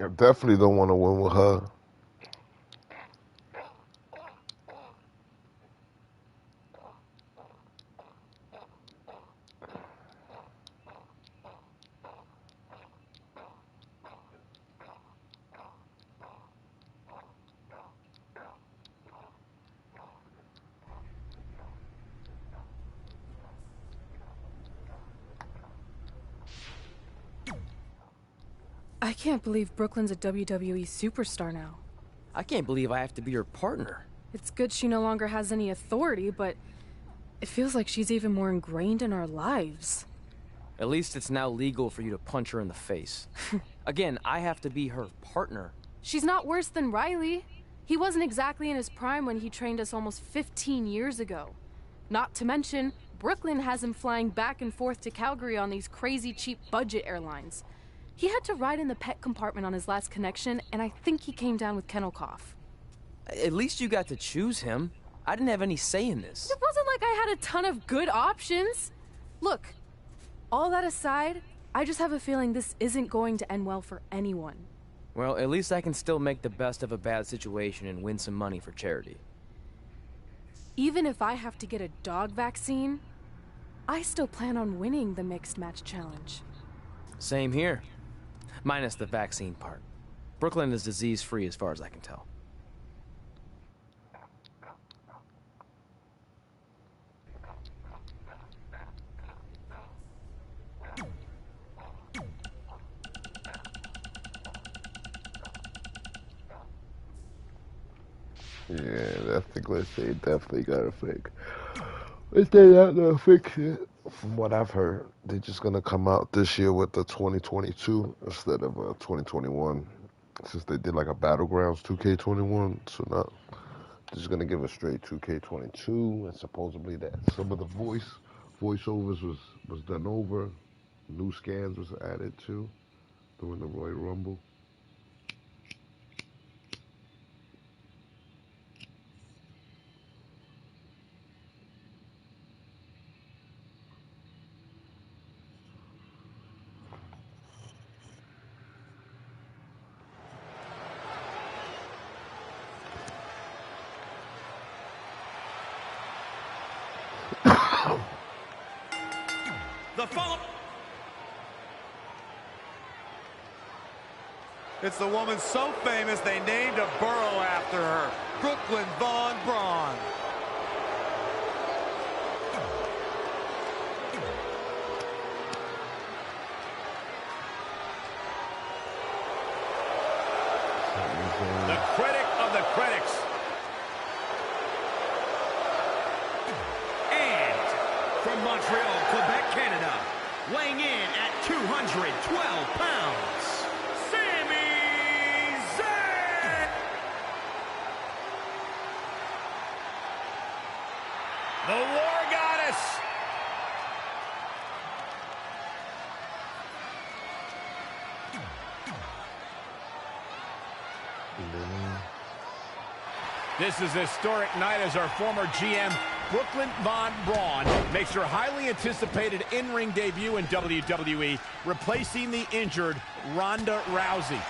I definitely don't want to win with her. I can't believe Brooklyn's a WWE superstar now. I can't believe I have to be her partner. It's good she no longer has any authority, but it feels like she's even more ingrained in our lives. At least it's now legal for you to punch her in the face. Again, I have to be her partner. She's not worse than Riley. He wasn't exactly in his prime when he trained us almost 15 years ago. Not to mention, Brooklyn has him flying back and forth to Calgary on these crazy cheap budget airlines. He had to ride in the pet compartment on his last connection, and I think he came down with kennel cough. At least you got to choose him. I didn't have any say in this. It wasn't like I had a ton of good options. Look, all that aside, I just have a feeling this isn't going to end well for anyone. Well, at least I can still make the best of a bad situation and win some money for charity. Even if I have to get a dog vaccine, I still plan on winning the mixed match challenge. Same here. Minus the vaccine part. Brooklyn is disease-free as far as I can tell. Yeah, I think let's say definitely gotta fix. If they're not gonna fix it, from what I've heard, they're just gonna come out this year with the 2022 instead of 2021. Since they did like a Battlegrounds 2K21, so now they're just gonna give a straight 2K22, and supposedly that some of the voiceovers was done over, new scans was added too during the Royal Rumble. The follow. It's the woman so famous they named a borough after her, Brooklyn Von Braun. The critic of the critics. And from Montreal, Quebec, Canada, weighing in at 212 pounds, Sami Zayn. The War Goddess. This is a historic night as our former GM, Brooklyn Von Braun, makes her highly anticipated in-ring debut in WWE, replacing the injured Ronda Rousey.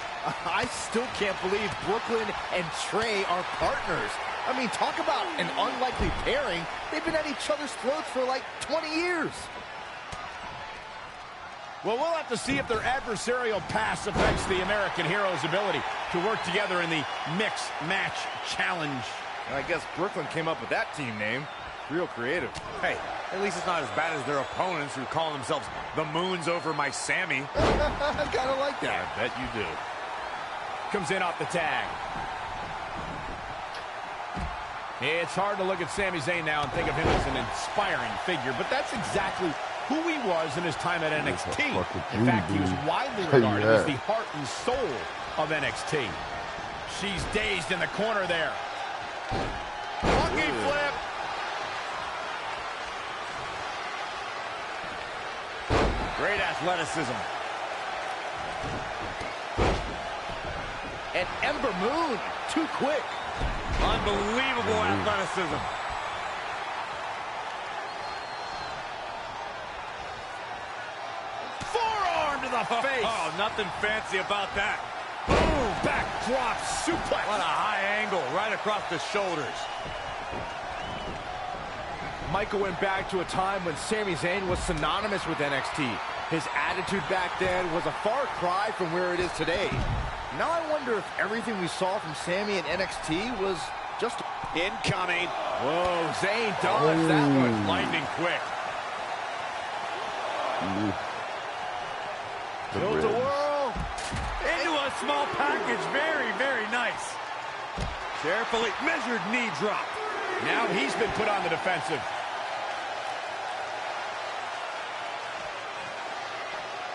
I still can't believe Brooklyn and Trey are partners. I mean, talk about an unlikely pairing. They've been at each other's throats for like 20 years. Well, we'll have to see if their adversarial past affects the American Hero's ability to work together in the Mixed Match Challenge. And I guess Brooklyn came up with that team name. Real creative. Hey, at least it's not as bad as their opponents who call themselves the Moons over my Sammy. I kind of like that. I bet you do. Comes in off the tag. It's hard to look at Sami Zayn now and think of him as an inspiring figure, but that's exactly who he was in his time at NXT. In fact, he was widely regarded as the heart and soul of NXT. She's dazed in the corner there. Monkey flip. Great athleticism. And Ember Moon, too quick. Unbelievable athleticism. Forearm to the face. Oh, nothing fancy about that. Boom! Backdrop suplex. What a high angle right across the shoulders. Michael went back to a time when Sami Zayn was synonymous with NXT. His attitude back then was a far cry from where it is today. Now I wonder if everything we saw from Sami in NXT was just incoming. Whoa, Zayn dodged that one. Lightning quick. Tilt-a-whirl. Into a small package. Very, very nice. Carefully measured knee drop. Now he's been put on the defensive.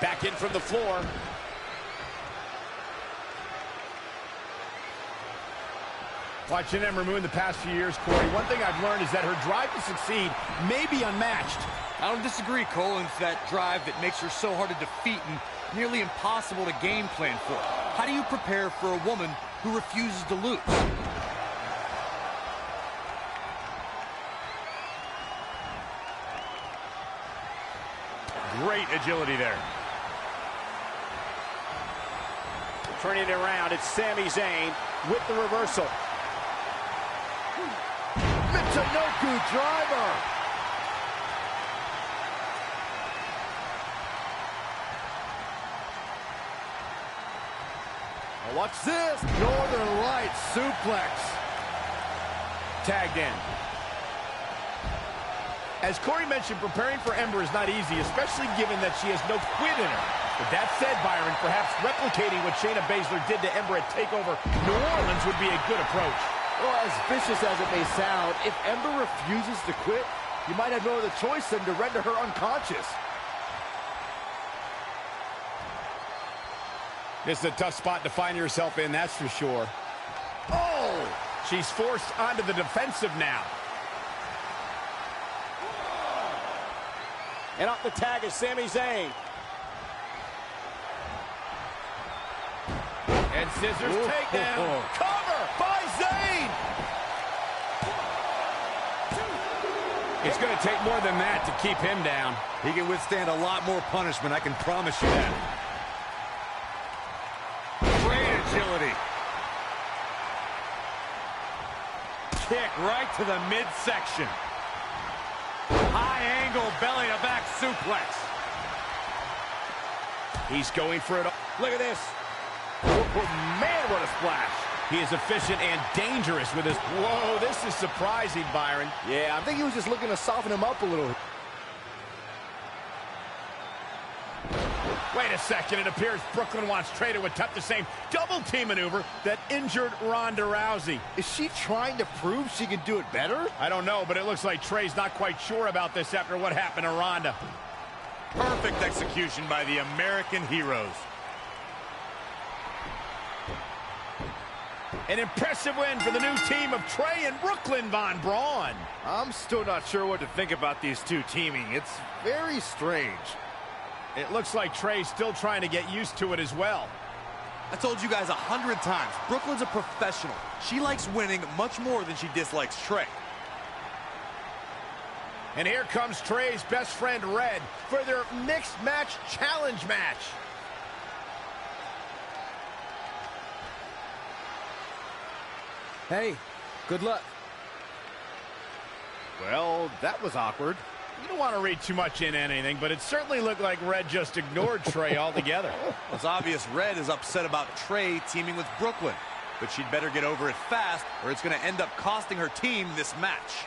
Back in from the floor. Watching Ember Moon the past few years, Corey, one thing I've learned is that her drive to succeed may be unmatched. I don't disagree, Cole. It's that drive that makes her so hard to defeat and nearly impossible to game plan for. How do you prepare for a woman who refuses to lose? Great agility there. Turning it around, it's Sami Zayn with the reversal. Michinoku driver. Now watch this. Northern Lights suplex. Tagged in. As Corey mentioned, preparing for Ember is not easy, especially given that she has no quit in her. But that said, Byron, perhaps replicating what Shayna Baszler did to Ember at TakeOver New Orleans would be a good approach. Well, as vicious as it may sound, if Ember refuses to quit, you might have no other choice than to render her unconscious. This is a tough spot to find yourself in, that's for sure. Oh! She's forced onto the defensive now. And off the tag is Sami Zayn. And scissors takedown. Cover by Zayn. It's going to take more than that to keep him down. He can withstand a lot more punishment, I can promise you that. Great agility. Kick right to the midsection. High angle belly to back suplex. He's going for it. Look at this. Oh, man, what a splash. He is efficient and dangerous with his... Whoa, this is surprising, Byron. Yeah, I think he was just looking to soften him up a little. Wait a second. It appears Brooklyn wants Trey to attempt the same double team maneuver that injured Ronda Rousey. Is she trying to prove she can do it better? I don't know, but it looks like Trey's not quite sure about this after what happened to Ronda. Perfect execution by the American heroes. An impressive win for the new team of Trey and Brooklyn Von Braun. I'm still not sure what to think about these two teaming. It's very strange. It looks like Trey's still trying to get used to it as well. I told you guys 100 times, Brooklyn's a professional. She likes winning much more than she dislikes Trey. And here comes Trey's best friend, Red, for their mixed match challenge match. Hey, good luck. Well, that was awkward. You don't want to read too much into anything, but it certainly looked like Red just ignored Trey altogether. It's obvious Red is upset about Trey teaming with Brooklyn, but she'd better get over it fast or it's going to end up costing her team this match.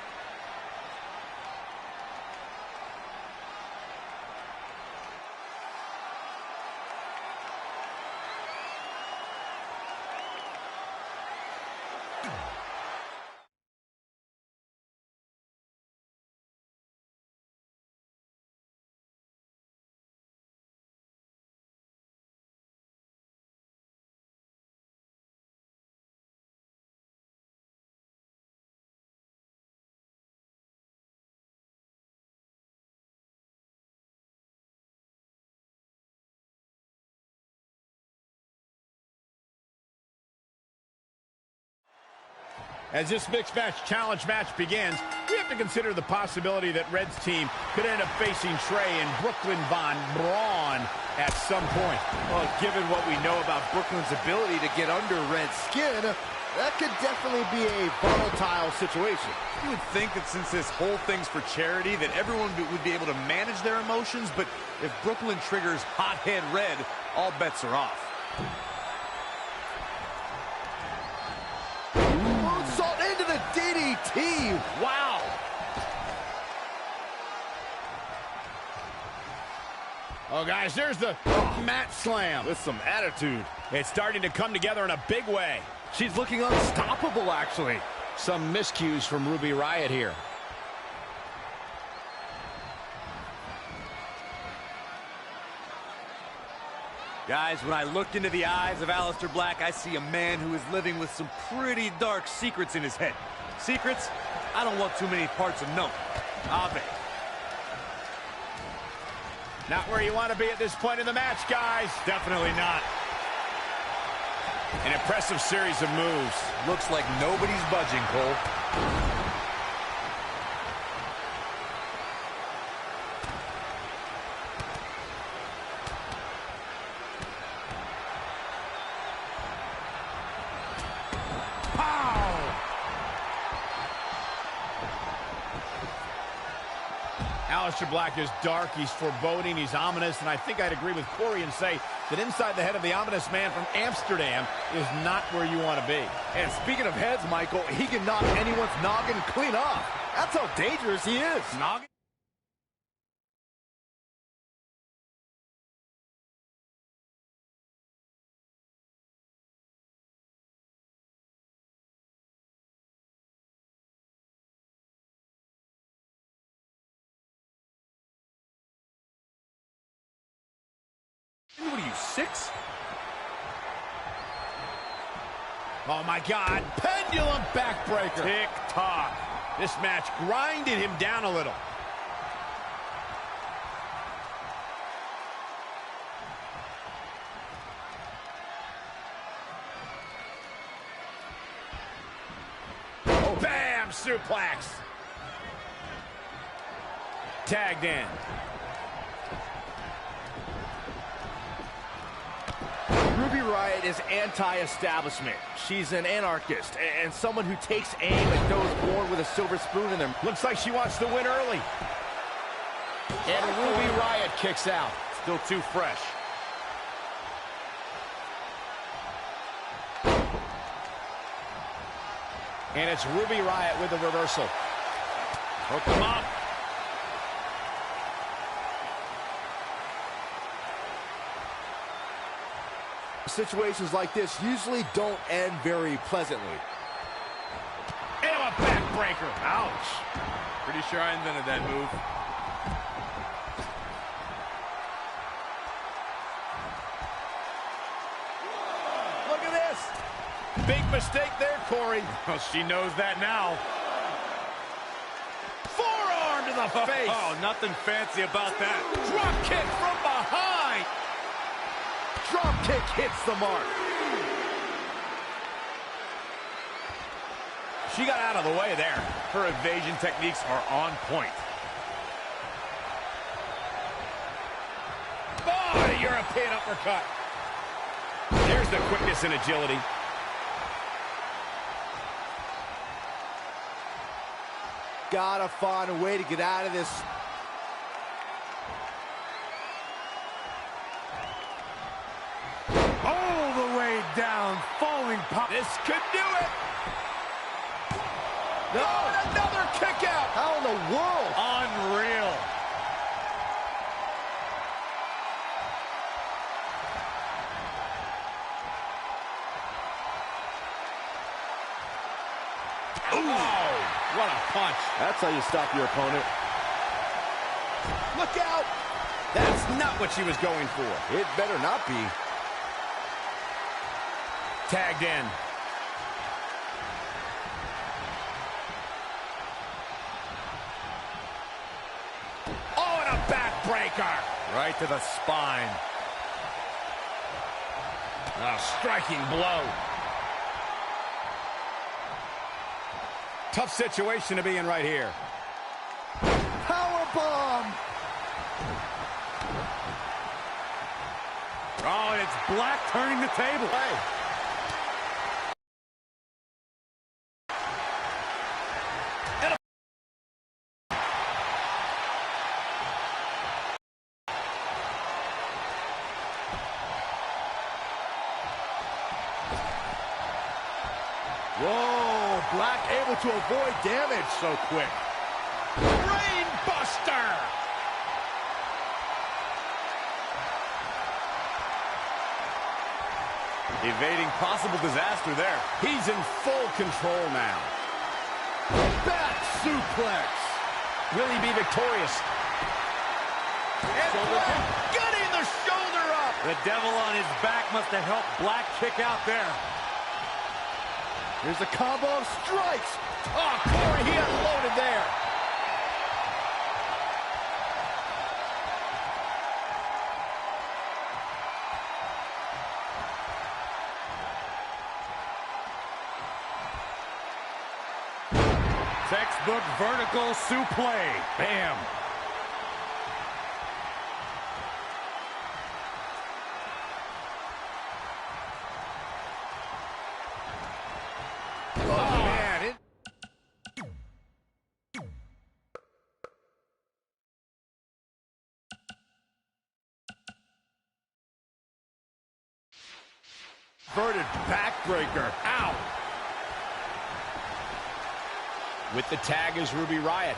As this mixed match challenge match begins, we have to consider the possibility that Red's team could end up facing Trey and Brooklyn Von Braun at some point. Well, given what we know about Brooklyn's ability to get under Red's skin, that could definitely be a volatile situation. You would think that since this whole thing's for charity, that everyone would be able to manage their emotions, but if Brooklyn triggers hothead Red, all bets are off. Moonsault into the DDT. Wow. Oh, guys, there's the mat slam. With some attitude. It's starting to come together in a big way. She's looking unstoppable, actually. Some miscues from Ruby Riott here. Guys, when I look into the eyes of Aleister Black, I see a man who is living with some pretty dark secrets in his head. Secrets I don't want too many parts of known. Ave. Not where you want to be at this point in the match, guys. Definitely not. An impressive series of moves. Looks like nobody's budging, Cole. Aleister Black is dark, he's foreboding, he's ominous, and I think I'd agree with Corey and say that inside the head of the ominous man from Amsterdam is not where you want to be. And speaking of heads, Michael, he can knock anyone's noggin clean off. That's how dangerous he is. Noggin? What are you, 6? Oh, my God. Pendulum backbreaker. Tick-tock. This match grinded him down a little. Oh, bam! Suplex. Tagged in. Ruby Riott is anti-establishment. She's an anarchist and someone who takes aim at those born with a silver spoon in them. Looks like she wants to win early. And Ruby Riott kicks out. Still too fresh. And it's Ruby Riott with the reversal. Hook him up. Situations like this usually don't end very pleasantly. And a backbreaker. Ouch. Pretty sure I invented that move. Look at this. Big mistake there, Corey. Well, she knows that now. Forearm to the face. Oh, nothing fancy about that. Drop kick from behind. Drop kick hits the mark. She got out of the way there. Her evasion techniques are on point. Oh, the European uppercut. There's the quickness and agility. Gotta find a way to get out of this. All the way down, falling pop. This could do it. No, another kick out. How in the world? Unreal. Oh, what a punch. That's how you stop your opponent. Look out. That's not what she was going for. It better not be. Tagged in. Oh, and a backbreaker. Right to the spine. A striking blow. Tough situation to be in right here. Powerbomb! Oh, and it's Black turning the table. Hey. Whoa, Black able to avoid damage so quick. Brain Buster! Evading possible disaster there. He's in full control now. Back suplex. Will he be victorious? And Black getting the shoulder up. The devil on his back must have helped Black kick out there. Here's a combo of strikes. Oh, Corey, he unloaded there. Textbook vertical suplex. Bam. Inverted backbreaker. Ow. With the tag is Ruby Riott.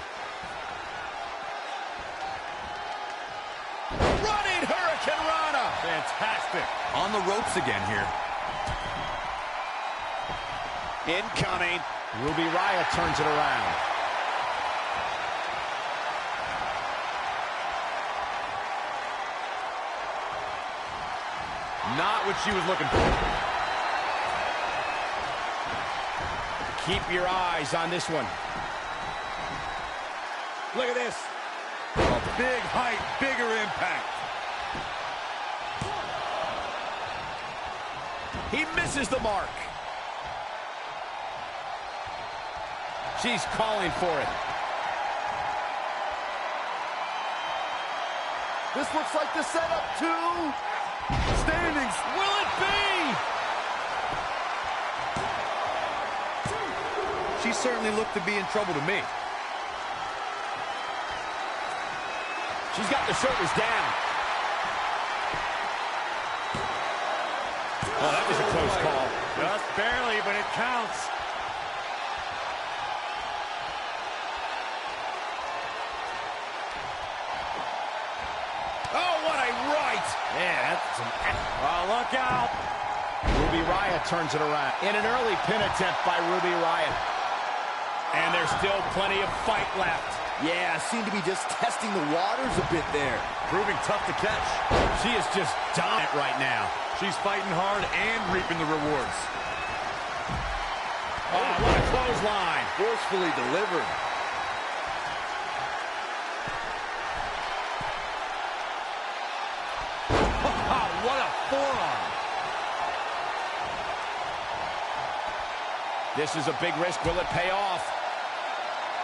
Running Hurricane Rana. Fantastic. On the ropes again here. Incoming. Ruby Riott turns it around. Not what she was looking for. Keep your eyes on this one. Look at this. A big height, bigger impact. He misses the mark. She's calling for it. This looks like the setup to standings. Will it be? She certainly looked to be in trouble to me. She's got the shoulders down. Oh, that was a close call. Just barely, but it counts. Oh, what a right. Yeah, that's some... Oh, look out. Ruby Riott turns it around. In an early pin attempt by Ruby Riott. And there's still plenty of fight left. Yeah, seem to be just testing the waters a bit there. Proving tough to catch. She is just dominant right now. She's fighting hard and reaping the rewards. Oh, what a clothesline. Forcefully delivered. What a forearm. This is a big risk. Will it pay off?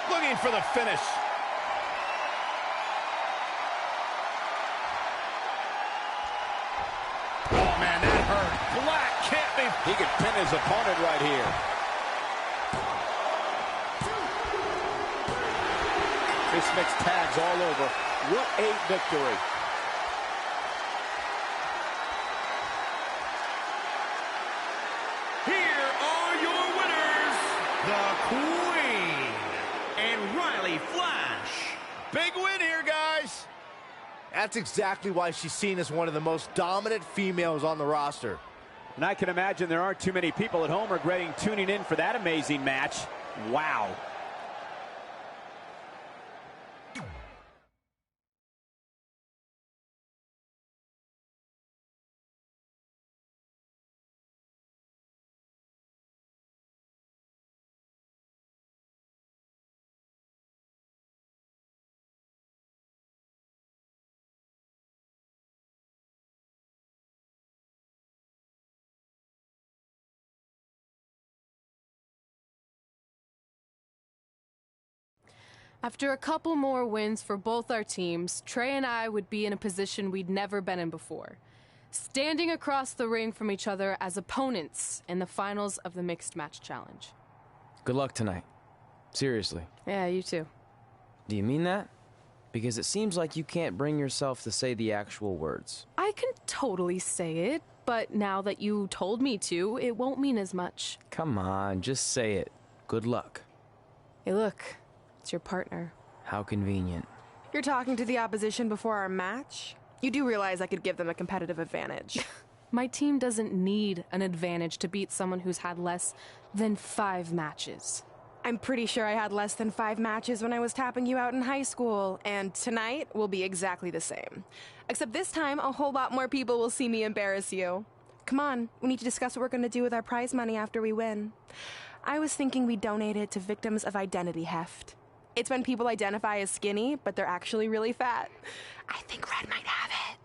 Looking for the finish. Oh, man, that hurt. Black can't be... He could pin his opponent right here. This makes tags all over. What a victory. Here are your winners, the Queen and Riley Flash. Big win here, guys. That's exactly why she's seen as one of the most dominant females on the roster. And I can imagine there aren't too many people at home regretting tuning in for that amazing match. Wow. After a couple more wins for both our teams, Trey and I would be in a position we'd never been in before. Standing across the ring from each other as opponents in the finals of the Mixed Match Challenge. Good luck tonight. Seriously. Yeah, you too. Do you mean that? Because it seems like you can't bring yourself to say the actual words. I can totally say it, but now that you told me to, it won't mean as much. Come on, just say it. Good luck. Hey, look. It's your partner. How convenient. You're talking to the opposition before our match? You do realize I could give them a competitive advantage. My team doesn't need an advantage to beat someone who's had less than 5 matches. I'm pretty sure I had less than 5 matches when I was tapping you out in high school, and tonight will be exactly the same. Except this time, a whole lot more people will see me embarrass you. Come on, we need to discuss what we're going to do with our prize money after we win. I was thinking we donate it to victims of identity heft. It's when people identify as skinny, but they're actually really fat. I think Red might have it.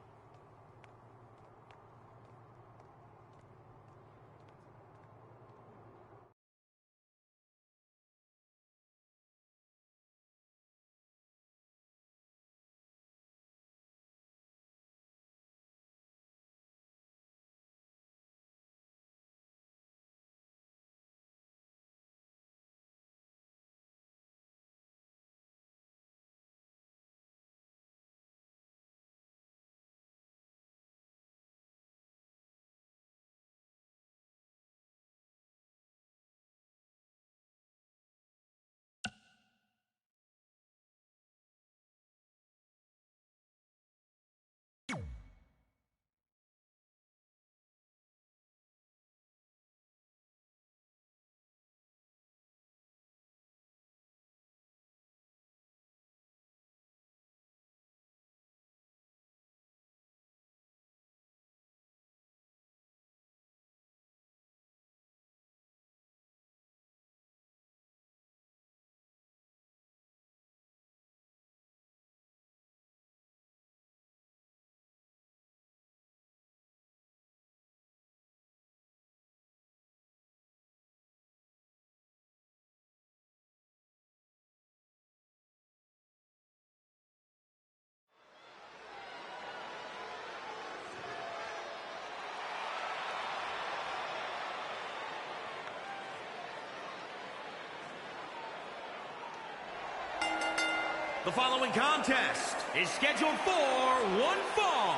The following contest is scheduled for one fall.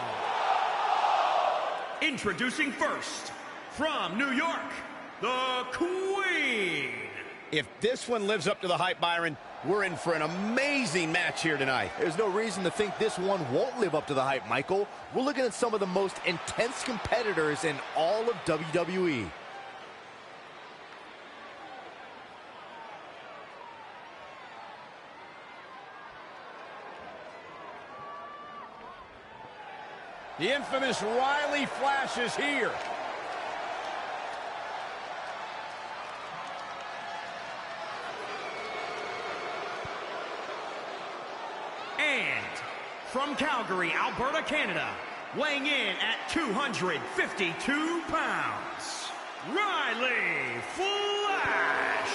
Introducing first, from New York, the Queen. If this one lives up to the hype, Byron, we're in for an amazing match here tonight. There's no reason to think this one won't live up to the hype, Michael. We're looking at some of the most intense competitors in all of WWE. The infamous Riley Flash is here. And from Calgary, Alberta, Canada, weighing in at 252 pounds, Riley Flash.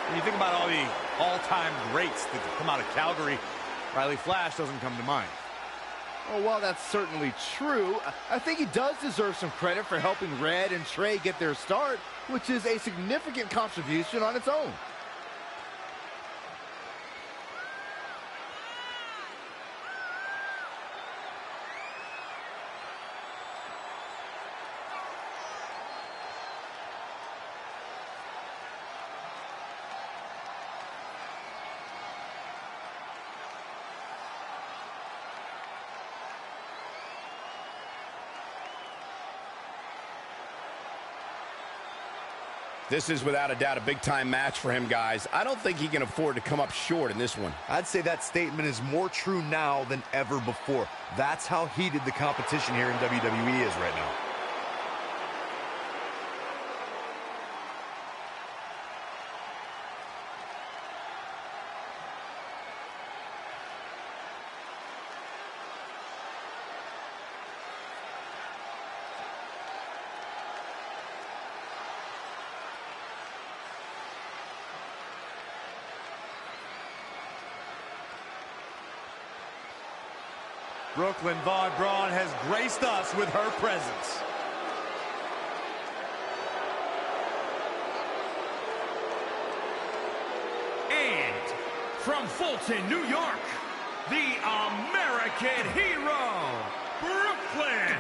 When you think about all the all-time greats that come out of Calgary, Riley Flash doesn't come to mind. Oh, while that's certainly true, I think he does deserve some credit for helping Red and Trey get their start, which is a significant contribution on its own. This is without a doubt a big-time match for him, guys. I don't think he can afford to come up short in this one. I'd say that statement is more true now than ever before. That's how heated the competition here in WWE is right now. Brooklyn Von Braun has graced us with her presence. And from Fulton, New York, the American Hero, Brooklyn.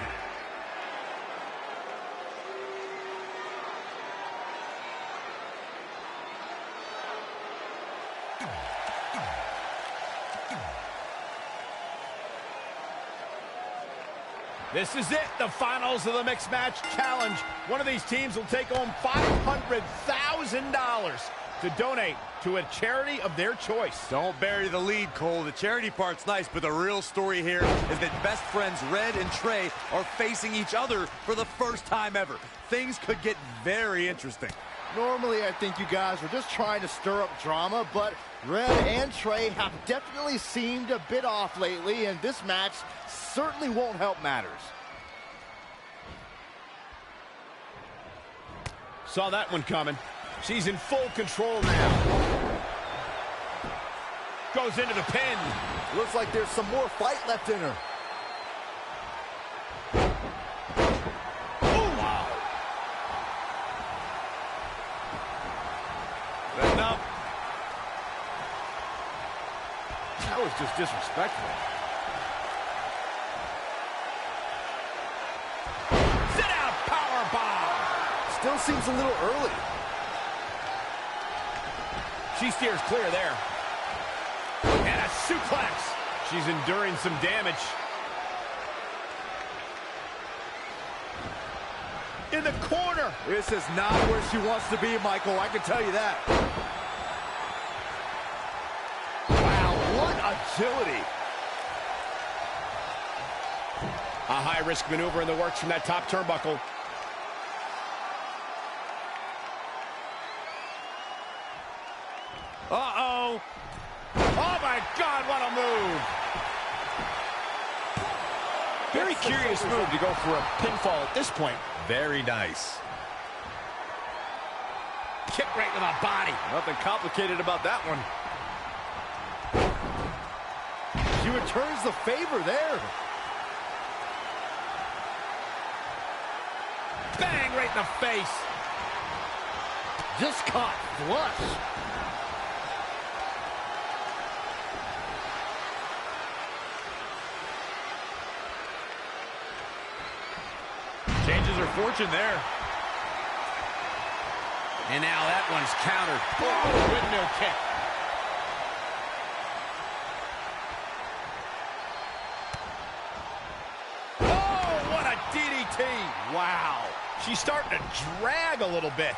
This is it, the finals of the Mixed Match Challenge. One of these teams will take home $500,000 to donate to a charity of their choice. Don't bury the lead, Cole. The charity part's nice, but the real story here is that best friends Red and Trey are facing each other for the first time ever. Things could get very interesting. Normally, I think you guys were just trying to stir up drama, but Red and Trey have definitely seemed a bit off lately, and this match certainly won't help matters. Saw that one coming. She's in full control now. Goes into the pin. Looks like there's some more fight left in her. Enough. That was just disrespectful. Sit out power bomb. Still seems a little early. She steers clear there. And a suplex. She's enduring some damage. In the corner. This is not where she wants to be, Michael. I can tell you that. Wow, what agility. A high-risk maneuver in the works from that top turnbuckle. Uh-oh. Oh, my God, what a move. Very curious move to go for a pinfall at this point. Very nice. Kick right to the body. Nothing complicated about that one. She returns the favor there. Bang right in the face. Just caught flush. Changes her fortune there. And now that one's countered. Oh, windmill kick. Oh, what a DDT. Wow. She's starting to drag a little bit.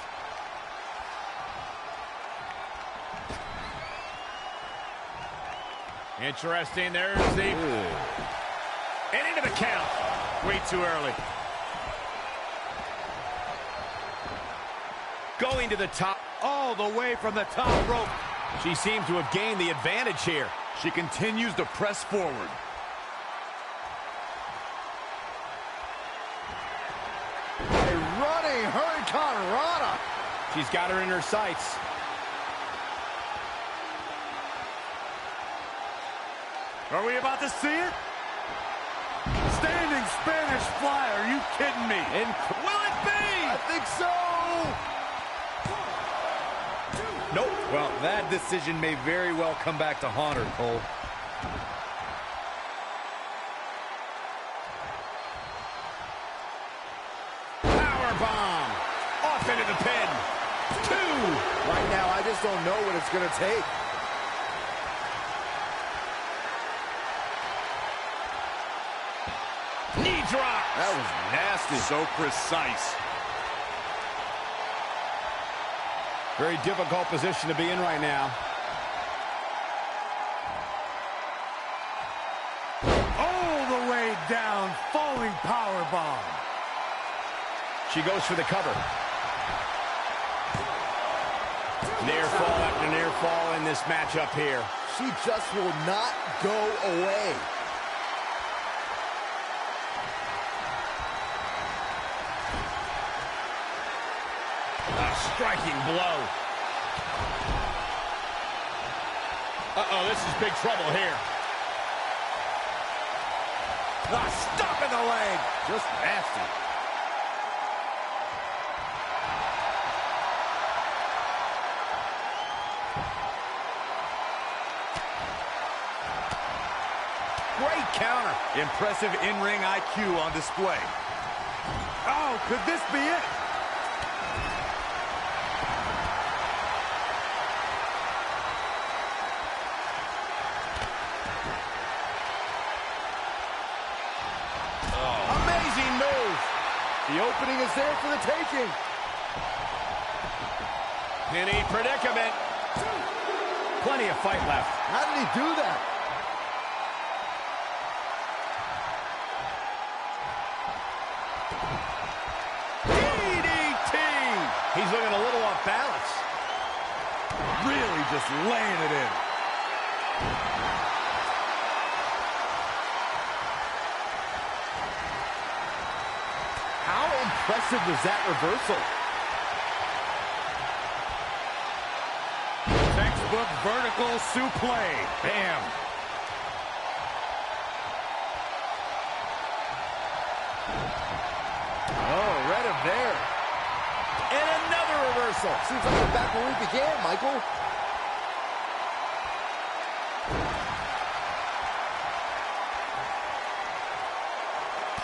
Interesting. There's the... And into the count. Way too early. Going to the top, all the way from the top rope. She seems to have gained the advantage here. She continues to press forward. A running Hurricane Rana. She's got her in her sights. Are we about to see it? Standing Spanish fly, are you kidding me? Will it be? I think so. Nope. Well, that decision may very well come back to haunt her, Cole. Powerbomb. Off into the pin. 2. Right now, I just don't know what it's going to take. Knee drop. That was nasty. So precise. Very difficult position to be in right now. All the way down, falling powerbomb. She goes for the cover. Near fall after near fall in this matchup here. She just will not go away. A striking blow. Uh-oh, this is big trouble here. Stop in the leg. Just nasty. Great counter. Impressive in-ring IQ on display. Oh, could this be it? Amazing move. The opening is there for the taking. Penny predicament. Plenty of fight left. How did he do that? DDT! He's looking a little off balance. Really just laying it in. How impressive was that reversal? Textbook vertical suplex. Bam. Oh, read him there. And another reversal. Seems like we're back where we began, Michael.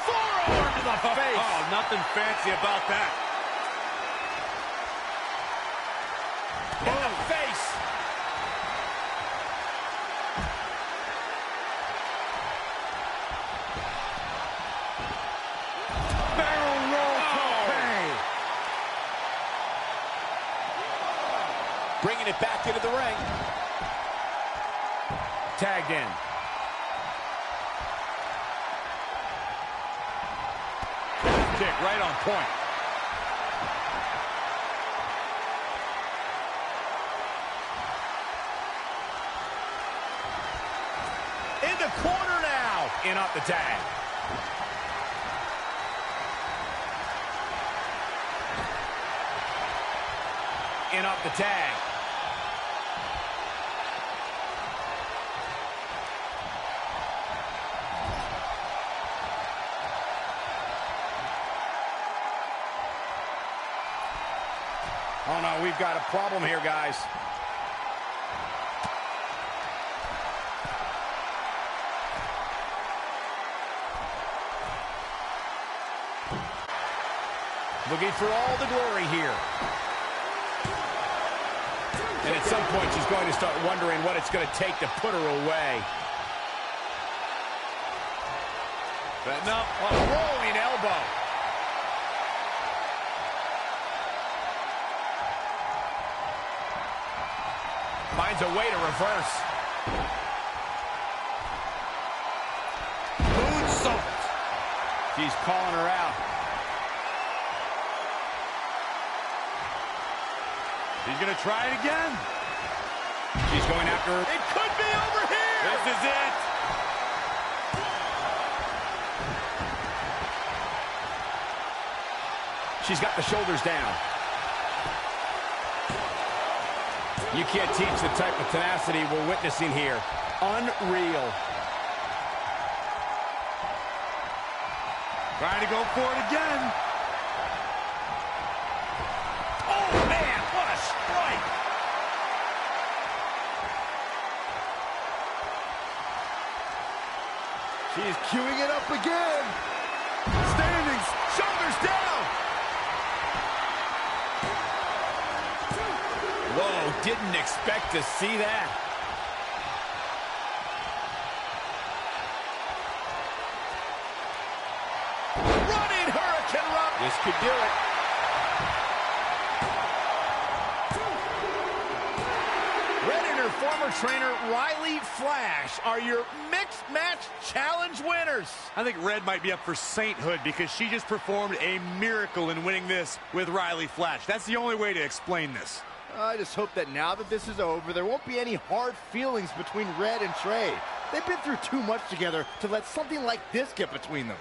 Forearm to the face. Oh, nothing fancy about that. In the face. Barrel roll tope. Bringing it back into the ring. Tagged in. Kick right on point. In the corner now. In off the tag. In off the tag. Oh no, we've got a problem here, guys. Looking for all the glory here. And at some point, she's going to start wondering what it's going to take to put her away. But no, A rolling elbow. Finds a way to reverse. moonsault. She's calling her out. She's going to try it again. She's going after her. It could be over here. This is it. She's got the shoulders down. You can't teach the type of tenacity we're witnessing here. Unreal. Trying to go for it again. Oh, man, what a strike. She's queuing it up again. Standings, shoulders down. Whoa, didn't expect to see that. Running Hurricane Run. This could do it. Red and her former trainer, Riley Flash, are your mixed match challenge winners. I think Red might be up for sainthood because she just performed a miracle in winning this with Riley Flash. That's the only way to explain this. I just hope that now that this is over, there won't be any hard feelings between Red and Trey. They've been through too much together to let something like this get between them.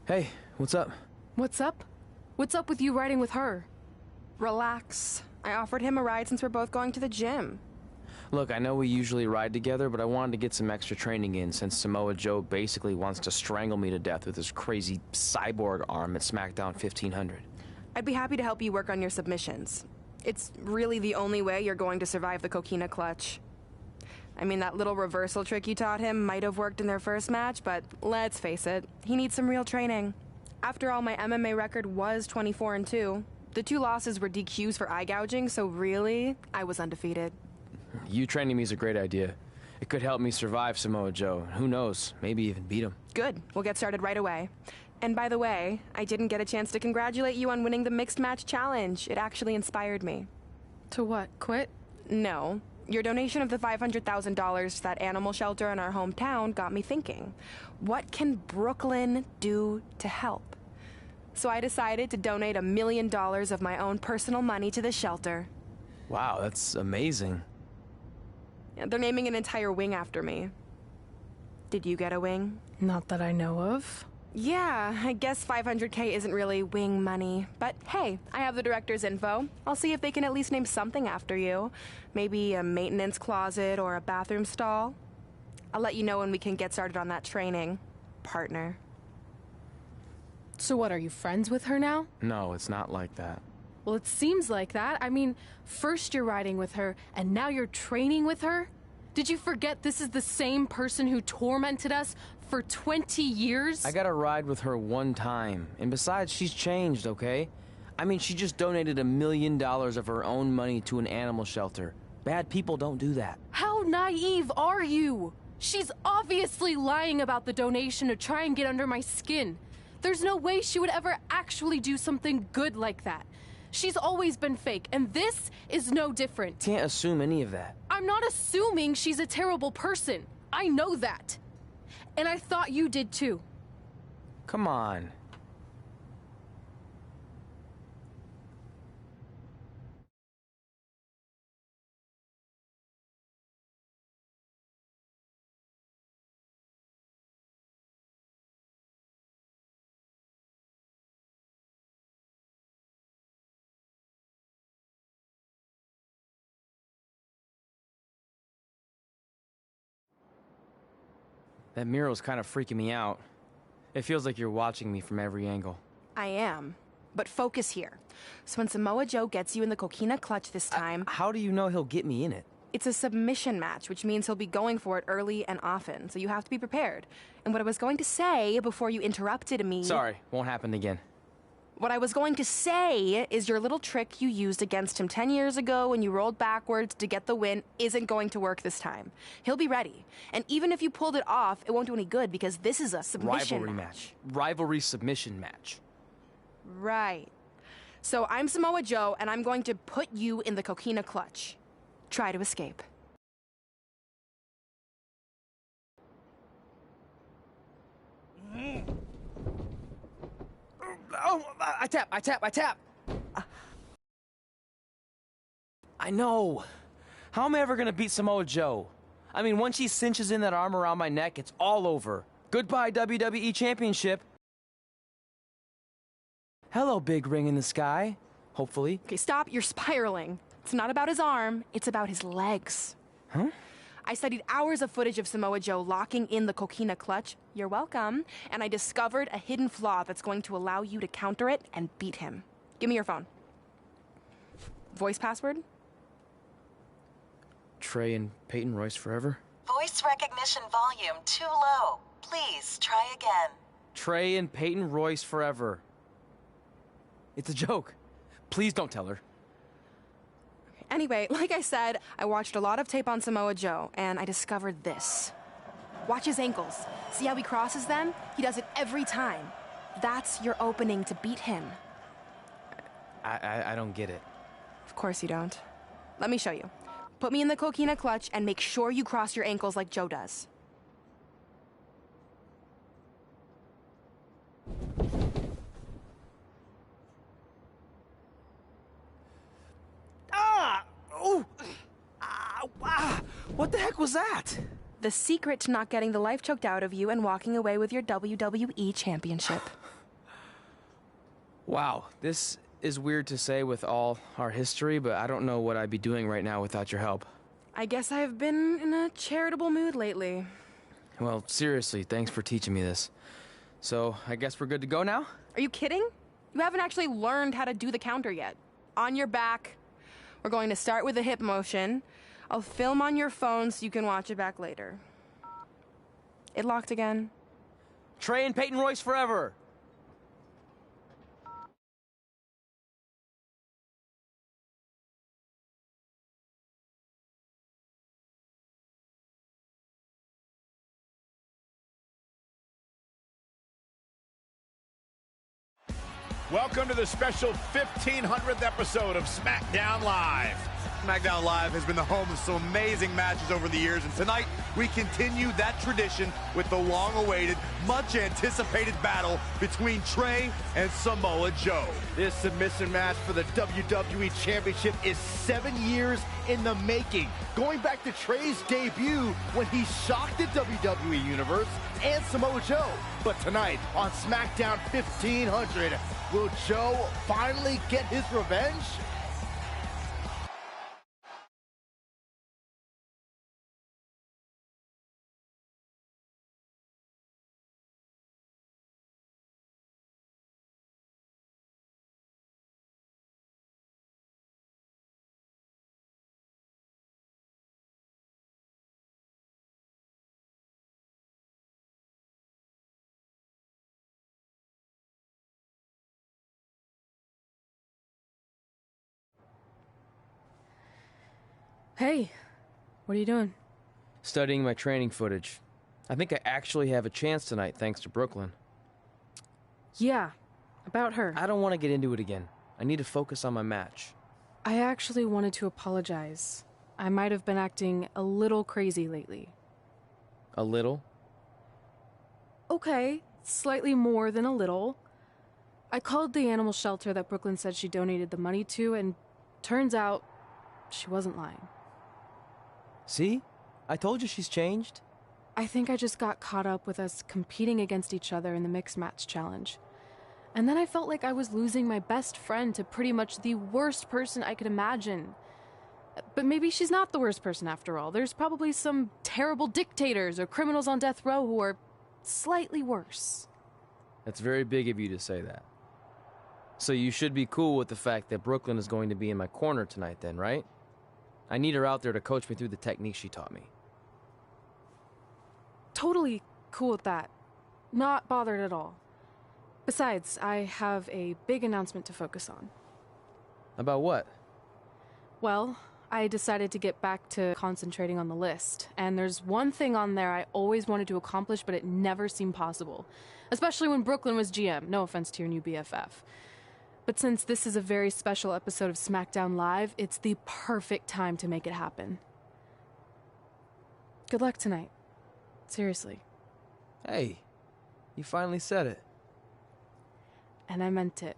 Hey, what's up? What's up? What's up with you riding with her? Relax. I offered him a ride since we're both going to the gym. Look, I know we usually ride together, but I wanted to get some extra training in since Samoa Joe basically wants to strangle me to death with his crazy cyborg arm at SmackDown 1500. I'd be happy to help you work on your submissions. It's really the only way you're going to survive the coquina clutch. I mean, that little reversal trick you taught him might have worked in their first match, but let's face it, he needs some real training. After all, my MMA record was 24-2. The 2 losses were DQs for eye gouging, so really, I was undefeated. You training me is a great idea. It could help me survive Samoa Joe. Who knows, maybe even beat him. Good. We'll get started right away. And by the way, I didn't get a chance to congratulate you on winning the Mixed Match Challenge. It actually inspired me. To what, quit? No. Your donation of the $500,000 to that animal shelter in our hometown got me thinking. What can Brooklyn do to help? So I decided to donate $1 million of my own personal money to the shelter. Wow, that's amazing. They're naming an entire wing after me. Did you get a wing? Not that I know of. Yeah, I guess $500K isn't really wing money. But hey, I have the director's info. I'll see if they can at least name something after you. Maybe a maintenance closet or a bathroom stall. I'll let you know when we can get started on that training, partner. So what, are you friends with her now? No, it's not like that. Well, it seems like that. I mean, first you're riding with her, and now you're training with her? Did you forget this is the same person who tormented us for 20 years? I got a ride with her one time, and besides, she's changed, okay? I mean, she just donated $1 million of her own money to an animal shelter. Bad people don't do that. How naive are you? She's obviously lying about the donation to try and get under my skin. There's no way she would ever actually do something good like that. She's always been fake, and this is no different. Can't assume any of that. I'm not assuming she's a terrible person. I know that. And I thought you did too. Come on. That mural's kind of freaking me out. It feels like you're watching me from every angle. I am. But focus here. So when Samoa Joe gets you in the coquina clutch this time... How do you know he'll get me in it? It's a submission match, which means he'll be going for it early and often, so you have to be prepared. And what I was going to say before you interrupted me... Sorry, won't happen again. What I was going to say is your little trick you used against him 10 years ago when you rolled backwards to get the win isn't going to work this time. He'll be ready. And even if you pulled it off, it won't do any good because this is a submission Rivalry match. Rivalry submission match. Right. So I'm Samoa Joe, and I'm going to put you in the coquina clutch. Try to escape. Oh, I tap. I know. How am I ever gonna beat Samoa Joe? I mean, once she cinches in that arm around my neck, it's all over. Goodbye, WWE Championship. Hello, big ring in the sky. Hopefully. Okay, stop. You're spiraling. It's not about his arm. It's about his legs. Huh? I studied hours of footage of Samoa Joe locking in the coquina clutch. You're welcome. And I discovered a hidden flaw that's going to allow you to counter it and beat him. Give me your phone. Voice password? Trey and Peyton Royce forever? Voice recognition volume too low. Please try again. Trey and Peyton Royce forever. It's a joke. Please don't tell her. Anyway, like I said, I watched a lot of tape on Samoa Joe, and I discovered this. Watch his ankles. See how he crosses them? He does it every time. That's your opening to beat him. I don't get it. Of course you don't. Let me show you. Put me in the coquina clutch and make sure you cross your ankles like Joe does. What the heck was that? The secret to not getting the life choked out of you and walking away with your WWE championship. Wow, this is weird to say with all our history, but I don't know what I'd be doing right now without your help. I guess I've been in a charitable mood lately. Well, seriously, thanks for teaching me this. So, I guess we're good to go now? Are you kidding? You haven't actually learned how to do the counter yet. On your back. We're going to start with a hip motion. I'll film on your phone so you can watch it back later. It locked again. Trey and Peyton Royce forever! Welcome to the special 1500th episode of SmackDown Live. SmackDown Live has been the home of some amazing matches over the years, and tonight we continue that tradition with the long-awaited, much-anticipated battle between Trey and Samoa Joe. This submission match for the WWE Championship is 7 years in the making, going back to Trey's debut when he shocked the WWE Universe and Samoa Joe. But tonight on SmackDown 1500, will Joe finally get his revenge? Hey, what are you doing? Studying my training footage. I think I actually have a chance tonight thanks to Brooklyn. Yeah, about her. I don't want to get into it again. I need to focus on my match. I actually wanted to apologize. I might have been acting a little crazy lately. A little? Okay, slightly more than a little. I called the animal shelter that Brooklyn said she donated the money to, and turns out she wasn't lying. See? I told you she's changed. I think I just got caught up with us competing against each other in the mixed match challenge. And then I felt like I was losing my best friend to pretty much the worst person I could imagine. But maybe she's not the worst person after all. There's probably some terrible dictators or criminals on death row who are slightly worse. That's very big of you to say that. So you should be cool with the fact that Brooklyn is going to be in my corner tonight then, right? I need her out there to coach me through the technique she taught me. Totally cool with that. Not bothered at all. Besides, I have a big announcement to focus on. About what? Well, I decided to get back to concentrating on the list, and there's one thing on there I always wanted to accomplish, but it never seemed possible. Especially when Brooklyn was GM. No offense to your new BFF. But since this is a very special episode of SmackDown Live, it's the perfect time to make it happen. Good luck tonight. Seriously. Hey, you finally said it. And I meant it.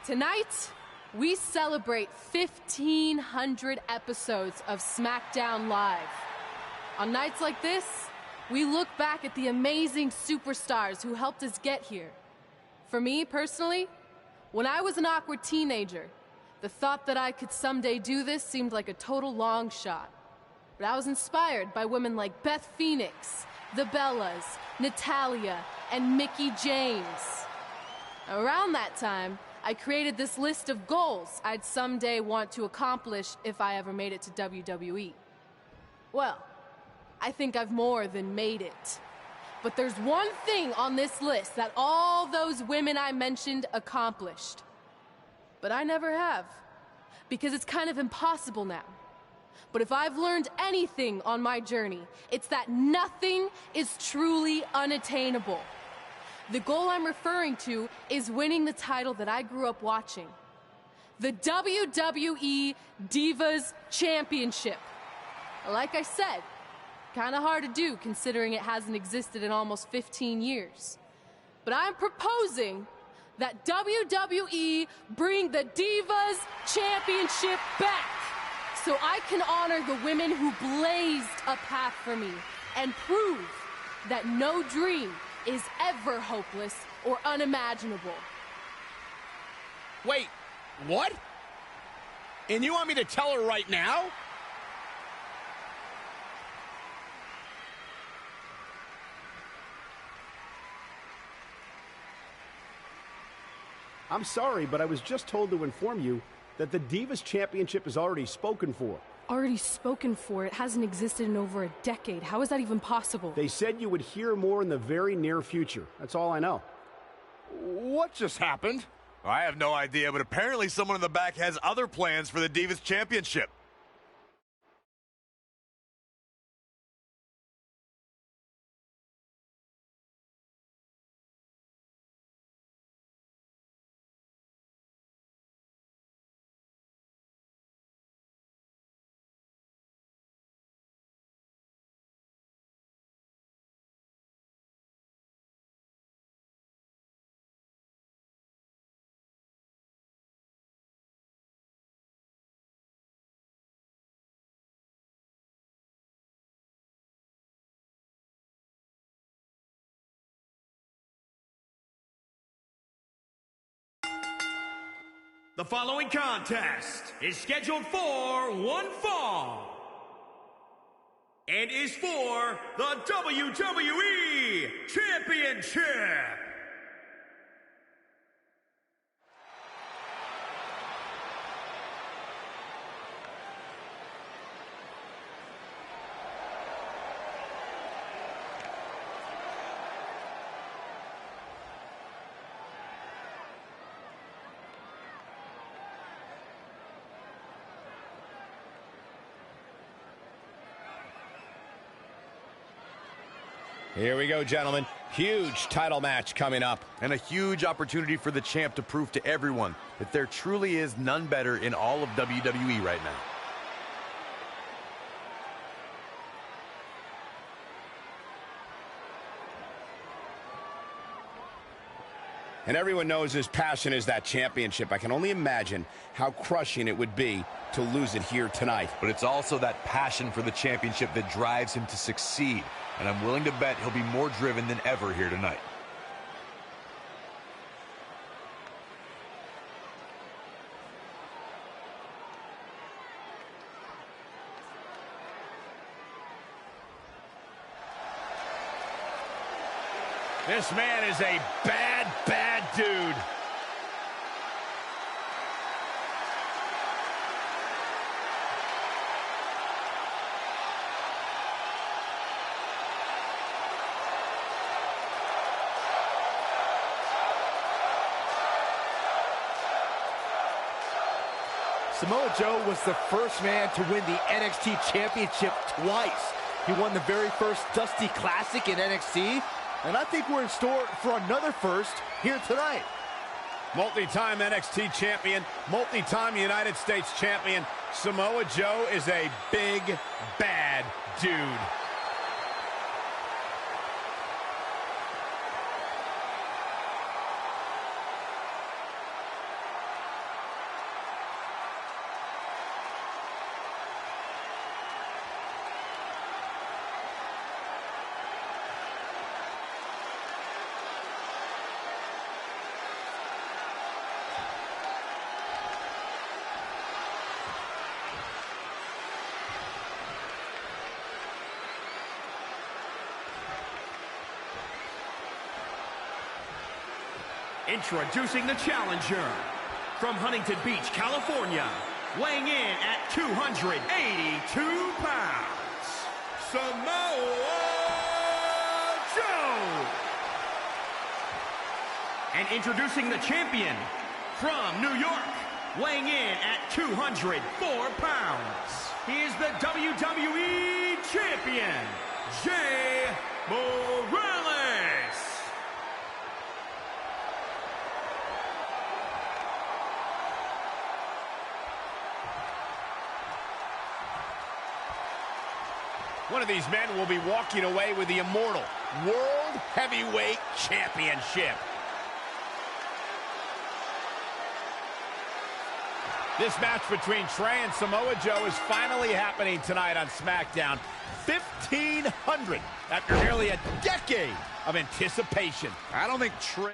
Tonight, we celebrate 1,500 episodes of SmackDown Live. On nights like this, we look back at the amazing superstars who helped us get here. For me, personally, when I was an awkward teenager, the thought that I could someday do this seemed like a total long shot. But I was inspired by women like Beth Phoenix, the Bellas, Natalia, and Mickie James. Around that time, I created this list of goals I'd someday want to accomplish if I ever made it to WWE. Well, I think I've more than made it. But there's one thing on this list that all those women I mentioned accomplished. But I never have, because it's kind of impossible now. But if I've learned anything on my journey, it's that nothing is truly unattainable. The goal I'm referring to is winning the title that I grew up watching. the WWE Divas Championship. Like I said, kind of hard to do considering it hasn't existed in almost 15 years. But I'm proposing that WWE bring the Divas Championship back so I can honor the women who blazed a path for me and prove that no dream is ever hopeless or unimaginable. Wait, what? And you want me to tell her right now? I'm sorry, but I was just told to inform you that the Divas Championship is already spoken for. Already spoken for? It hasn't existed in over a decade. How is that even possible? They said you would hear more in the very near future. That's all I know. What just happened? I have no idea, but apparently someone in the back has other plans for the Divas Championship. The following contest is scheduled for one fall and is for the WWE Championship. Here we go, gentlemen. Huge title match coming up. And a huge opportunity for the champ to prove to everyone that there truly is none better in all of WWE right now. And everyone knows his passion is that championship. I can only imagine how crushing it would be to lose it here tonight. But it's also that passion for the championship that drives him to succeed. And I'm willing to bet he'll be more driven than ever here tonight. This man is a bad, bad dude. Samoa Joe was the first man to win the NXT Championship twice. He won the very first Dusty Classic in NXT, and I think we're in store for another first here tonight. Multi-time NXT champion, multi-time United States champion, Samoa Joe is a big, bad dude. Introducing the challenger from Huntington Beach, California, weighing in at 282 pounds, Samoa Joe. And introducing the champion from New York, weighing in at 204 pounds, he is the WWE Champion, Jay Morales. One of these men will be walking away with the immortal World Heavyweight Championship. This match between Trey and Samoa Joe is finally happening tonight on SmackDown. 1,500 after nearly a decade of anticipation. I don't think Trey...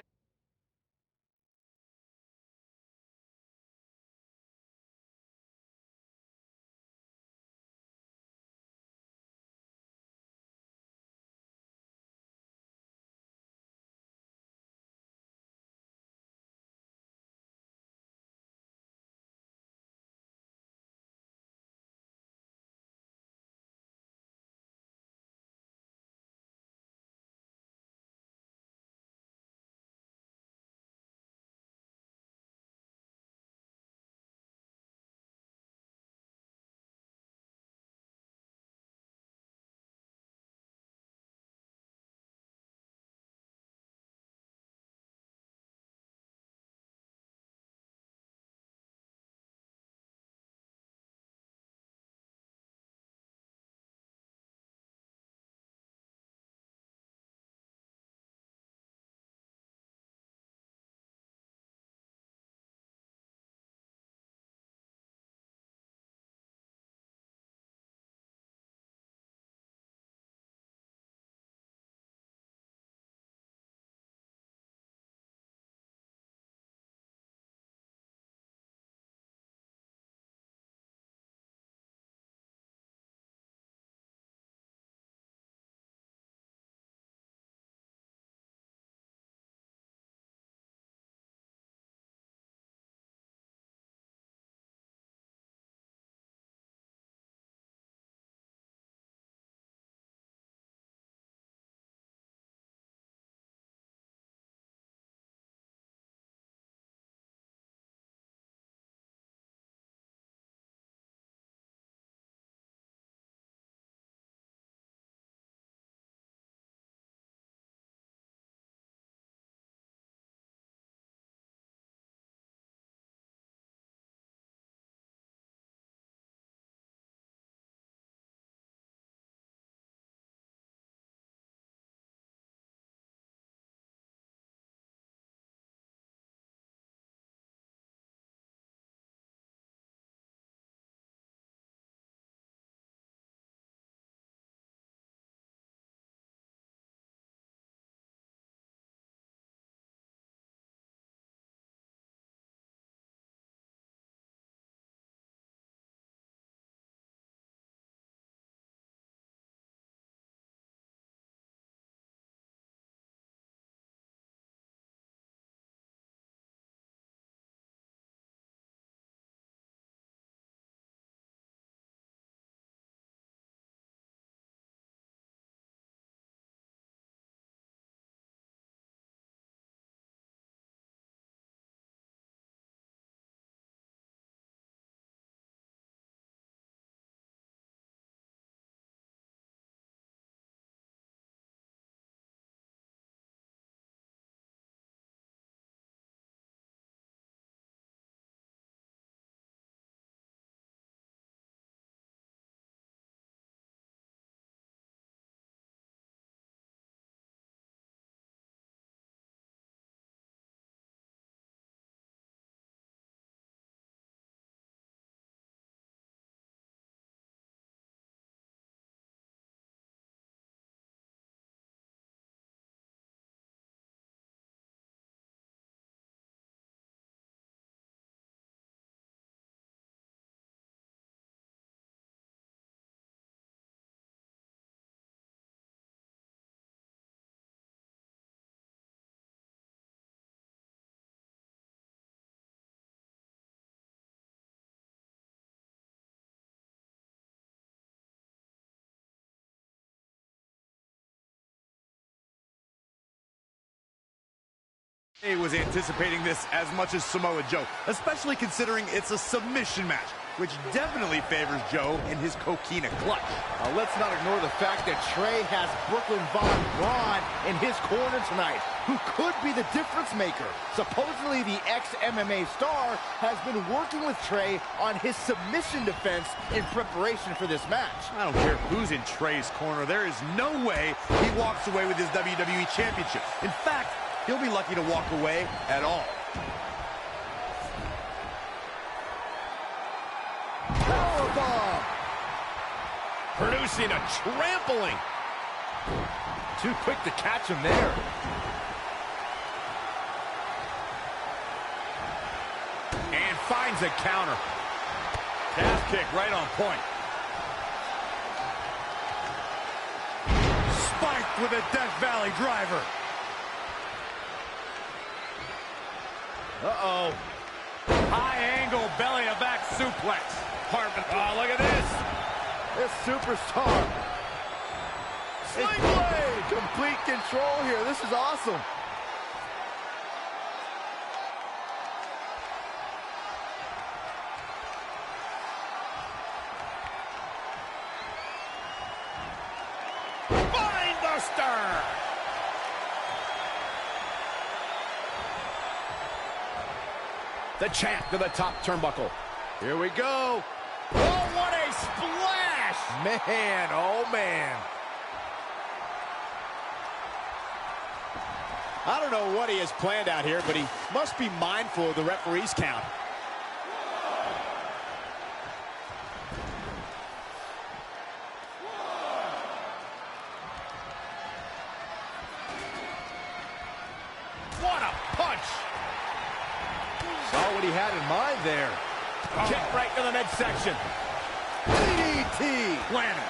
He was anticipating this as much as Samoa Joe, especially considering it's a submission match. which definitely favors Joe and his coquina clutch. Let's not ignore the fact that Trey has Brooklyn Von Braun in his corner tonight, who could be the difference maker. Supposedly, the ex-MMA star has been working with Trey on his submission defense in preparation for this match. I don't care who's in Trey's corner. There is no way he walks away with his WWE Championship. In fact, he'll be lucky to walk away at all. Powerbomb! Producing a trampling. Too quick to catch him there. And finds a counter. Calf kick right on point. Spiked with a Death Valley driver. Uh-oh. High angle belly-to-back suplex. Hartman. Oh, look at this. This superstar. Sling blade. Complete control here. This is awesome. Spinebuster. The champ to the top turnbuckle. Here we go. Oh, what a splash! Man, oh man. I don't know what he has planned out here, but he must be mindful of the referee's count. What a punch! Saw what he had in mind there. Kick right to the midsection. DDT. Landed.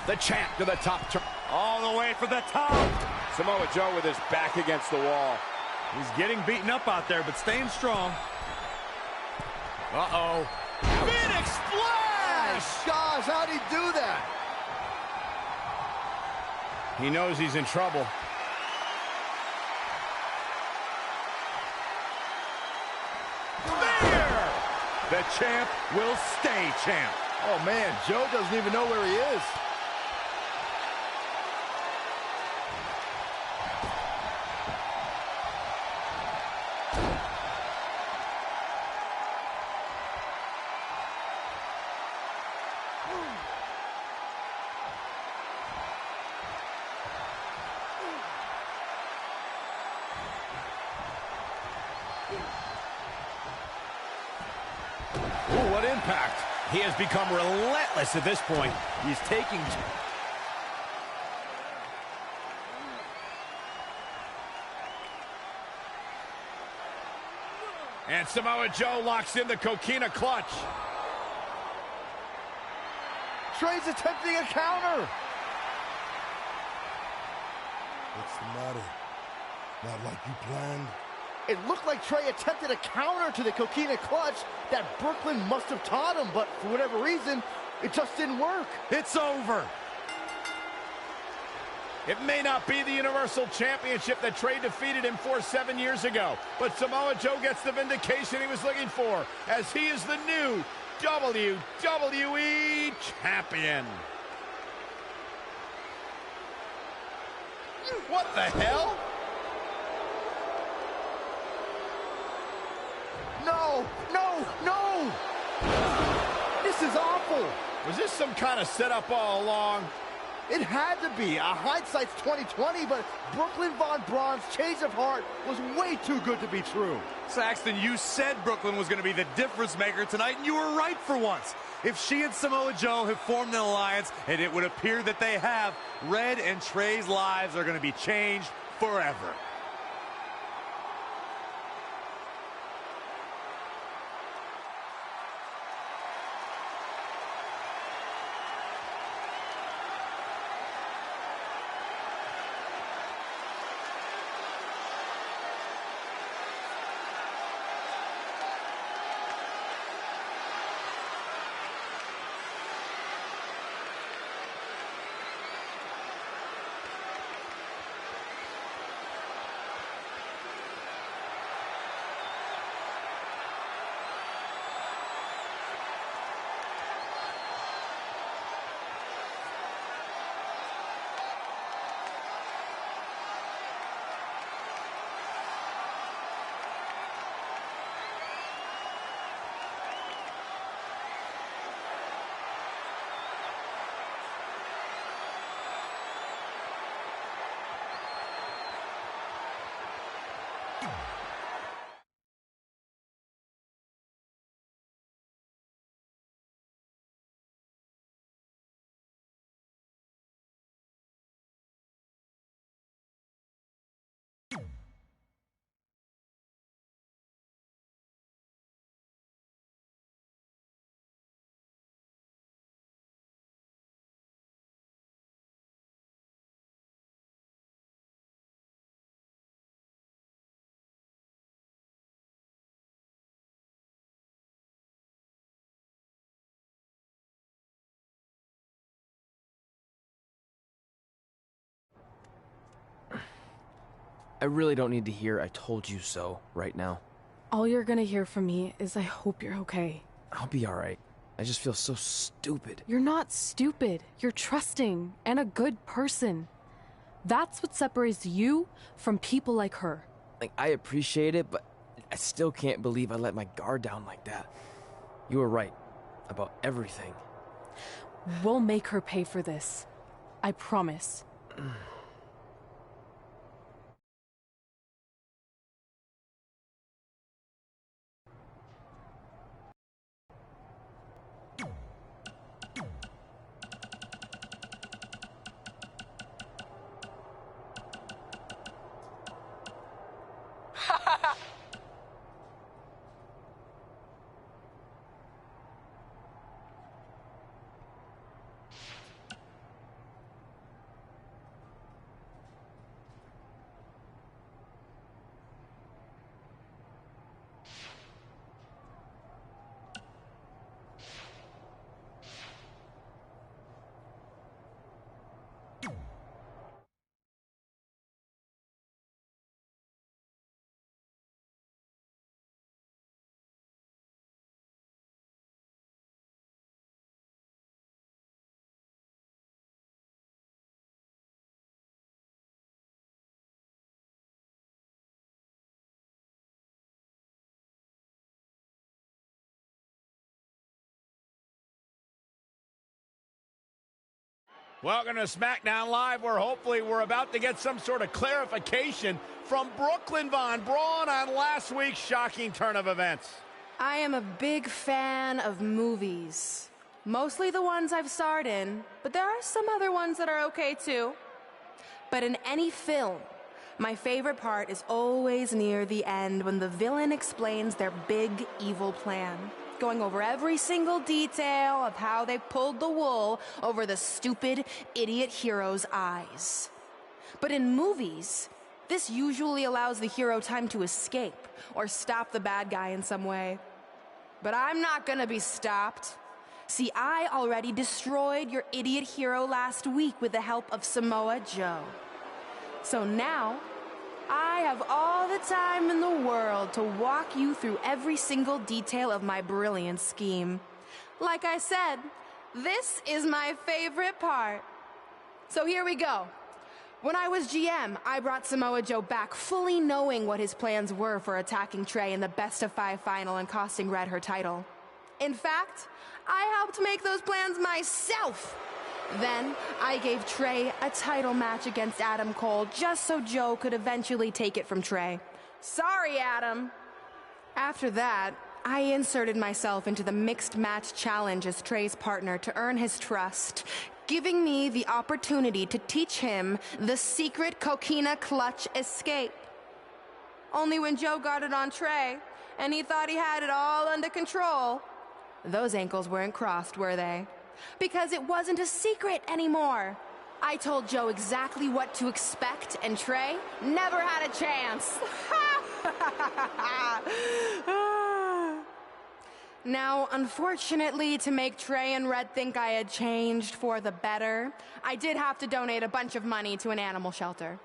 The champ to the top turn. All the way for the top. Samoa Joe with his back against the wall. He's getting beaten up out there, but staying strong. Uh-oh. Phoenix Splash! Gosh, how'd he do that? He knows he's in trouble. There! The champ will stay champ. Oh man, Joe doesn't even know where he is. Ooh, what impact. He has become relentless at this point. He's taking... And Samoa Joe locks in the coquina clutch. Trey's attempting a counter. What's the matter? Not like you planned? It looked like Trey attempted a counter to the coquina clutch that Brooklyn must have taught him, but for whatever reason, it just didn't work. It's over. It may not be the Universal Championship that Trey defeated him for 7 years ago, but Samoa Joe gets the vindication he was looking for, as he is the new WWE Champion. What the hell? No, no, no! This is awful. Was this some kind of setup all along? It had to be. Hindsight's 20/20, but Brooklyn Von Braun's change of heart was way too good to be true. Saxton, you said Brooklyn was going to be the difference maker tonight, and you were right for once. If she and Samoa Joe have formed an alliance, and it would appear that they have, Red and Trey's lives are going to be changed forever. I really don't need to hear "I told you so" right now. All you're gonna hear from me is I hope you're okay. I'll be alright. I just feel so stupid. You're not stupid. You're trusting and a good person. That's what separates you from people like her. Like, I appreciate it, but I still can't believe I let my guard down like that. You were right about everything. We'll make her pay for this. I promise. Welcome to SmackDown Live, where hopefully we're about to get some sort of clarification from Brooklyn Von Braun on last week's shocking turn of events. I am a big fan of movies. Mostly the ones I've starred in, but there are some other ones that are okay too. But in any film, my favorite part is always near the end when the villain explains their big evil plan, going over every single detail of how they pulled the wool over the stupid idiot hero's eyes. But in movies, this usually allows the hero time to escape or stop the bad guy in some way. But I'm not gonna be stopped. See, I already destroyed your idiot hero last week with the help of Samoa Joe. So now, I have all the time in the world to walk you through every single detail of my brilliant scheme. Like I said, this is my favorite part. So here we go. When I was GM, I brought Samoa Joe back fully knowing what his plans were for attacking Trey in the best-of-5 final and costing Red her title. In fact, I helped make those plans myself. Then, I gave Trey a title match against Adam Cole just so Joe could eventually take it from Trey. Sorry, Adam. After that, I inserted myself into the mixed match challenge as Trey's partner to earn his trust, giving me the opportunity to teach him the secret coquina clutch escape. Only when Joe got it on Trey, and he thought he had it all under control, those ankles weren't crossed, were they? Because it wasn't a secret anymore. I told Joe exactly what to expect, and Trey never had a chance. Now, unfortunately, to make Trey and Red think I had changed for the better, I did have to donate a bunch of money to an animal shelter.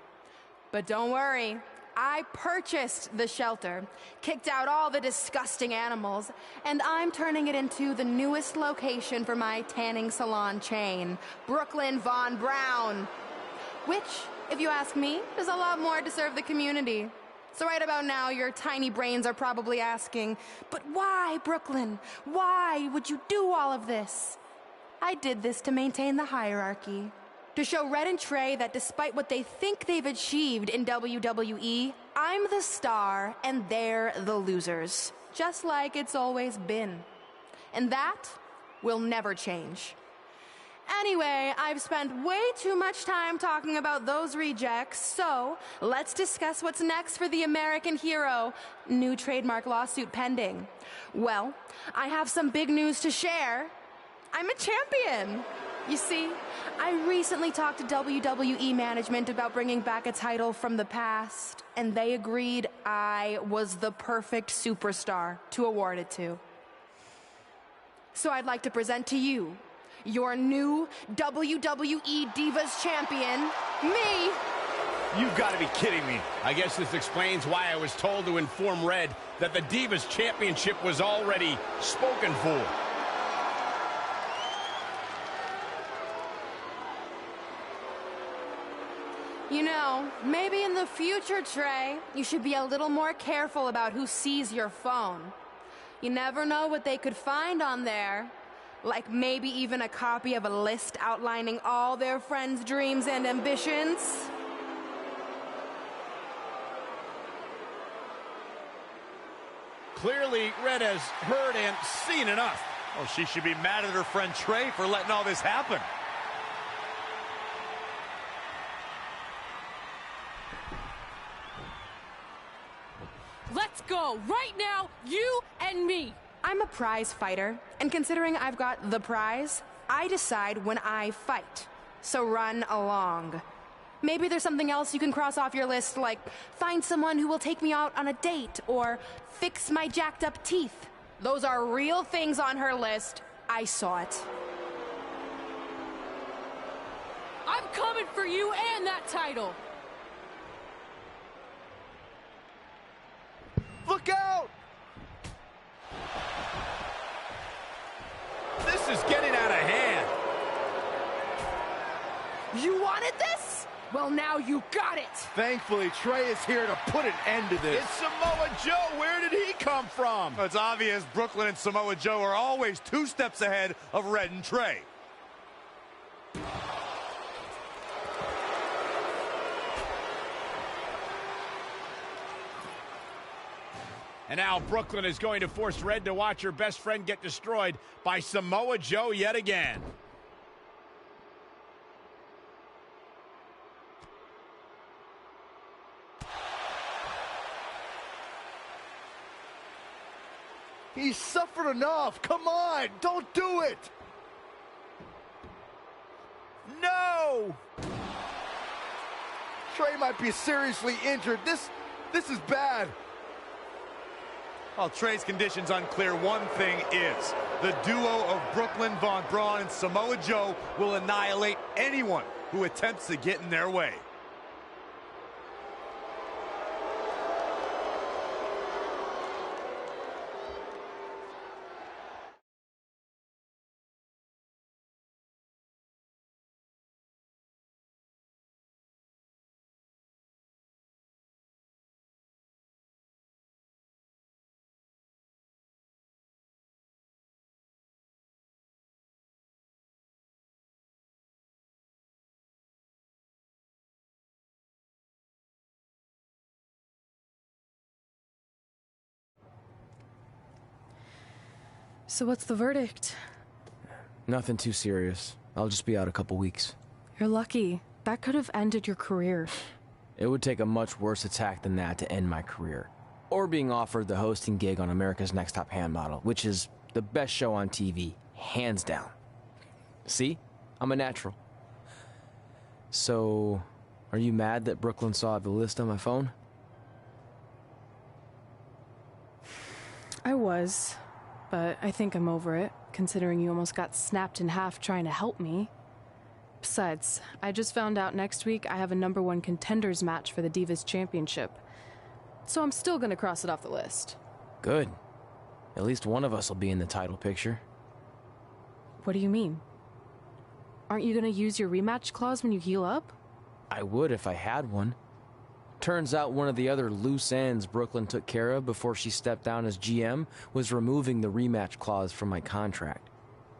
But don't worry, I purchased the shelter, kicked out all the disgusting animals, and I'm turning it into the newest location for my tanning salon chain, Brooklyn Von Braun. Which, if you ask me, is a lot more to serve the community. So right about now, your tiny brains are probably asking, but why, Brooklyn? Why would you do all of this? I did this to maintain the hierarchy. To show Red and Trey that despite what they think they've achieved in WWE, I'm the star and they're the losers. Just like it's always been. And that will never change. Anyway, I've spent way too much time talking about those rejects, so let's discuss what's next for the American hero. New trademark lawsuit pending. Well, I have some big news to share. I'm a champion. You see, I recently talked to WWE management about bringing back a title from the past, and they agreed I was the perfect superstar to award it to. So I'd like to present to you your new WWE Divas champion, me, You've got to be kidding me. I guess this explains why I was told to inform Red that the Divas Championship was already spoken for. You know, maybe in the future, Trey, you should be a little more careful about who sees your phone. You never know what they could find on there. Like maybe even a copy of a list outlining all their friends' dreams and ambitions. Clearly, Red has heard and seen enough. Oh, she should be mad at her friend Trey for letting all this happen. Let's go, right now, you and me. I'm a prize fighter, and considering I've got the prize, I decide when I fight. So run along. Maybe there's something else you can cross off your list, like find someone who will take me out on a date, or fix my jacked up teeth. Those are real things on her list. I saw it. I'm coming for you and that title. Look out! This is getting out of hand. You wanted this? Well, now you got it! Thankfully, Trey is here to put an end to this. It's Samoa Joe. Where did he come from? It's obvious Brooklyn and Samoa Joe are always 2 steps ahead of Red and Trey. And now Brooklyn is going to force Red to watch her best friend get destroyed by Samoa Joe yet again. He's suffered enough. Come on, don't do it. No! Trey might be seriously injured. This is bad. While Trey's condition's unclear, one thing is, the duo of Brooklyn, Von Braun, and Samoa Joe will annihilate anyone who attempts to get in their way. So what's the verdict? Nothing too serious. I'll just be out a couple weeks. You're lucky. That could have ended your career. It would take a much worse attack than that to end my career. Or being offered the hosting gig on America's Next Top Hand Model, which is the best show on TV, hands down. See? I'm a natural. So, are you mad that Brooklyn saw the list on my phone? I was, but I think I'm over it, considering you almost got snapped in half trying to help me. Besides, I just found out next week I have a #1 contenders match for the Divas Championship. So I'm still gonna cross it off the list. Good. At least one of us will be in the title picture. What do you mean? Aren't you gonna use your rematch clause when you heal up? I would if I had one. Turns out one of the other loose ends Brooklyn took care of before she stepped down as GM was removing the rematch clause from my contract.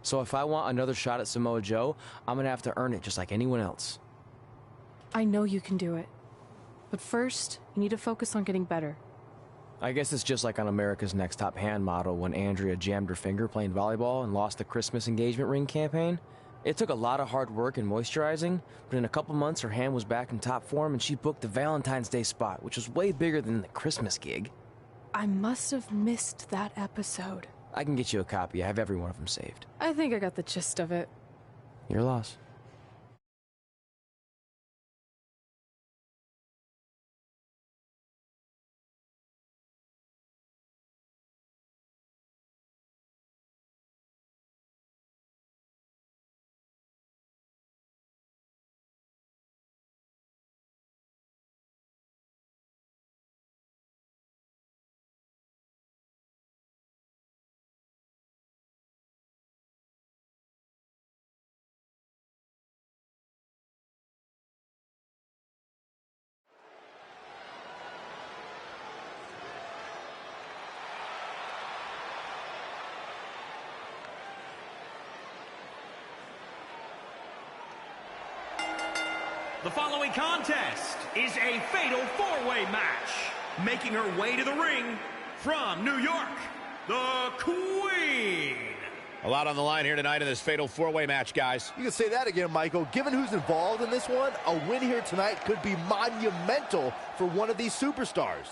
So if I want another shot at Samoa Joe, I'm gonna have to earn it just like anyone else. I know you can do it. But first, you need to focus on getting better. I guess it's just like on America's Next Top Hand Model when Andrea jammed her finger playing volleyball and lost the Christmas engagement ring campaign. It took a lot of hard work and moisturizing, but in a couple months her hand was back in top form and she booked the Valentine's Day spot, which was way bigger than the Christmas gig. I must have missed that episode. I can get you a copy. I have every one of them saved. I think I got the gist of it. Your loss. The following contest is a fatal four-way match. Making her way to the ring from New York, the Queen. A lot on the line here tonight in this fatal four-way match, guys. You can say that again, Michael. Given who's involved in this one, a win here tonight could be monumental for one of these superstars.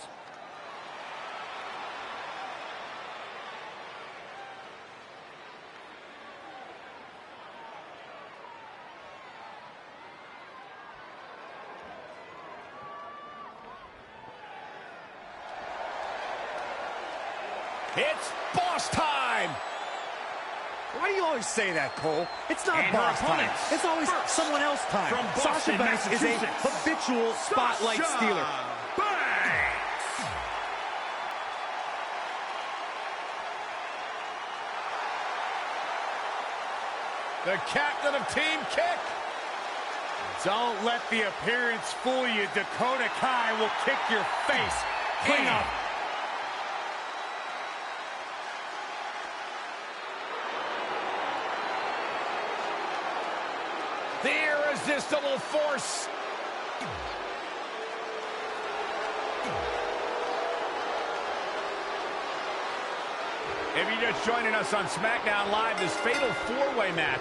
It's boss time! Why do you always say that, Cole? It's not boss time. It's always someone else time. Sasha Banks is a habitual spotlight stealer. The captain of Team Kick. Don't let the appearance fool you. Dakota Kai will kick your face clean up. The irresistible force. If you're just joining us on SmackDown Live, this fatal four-way match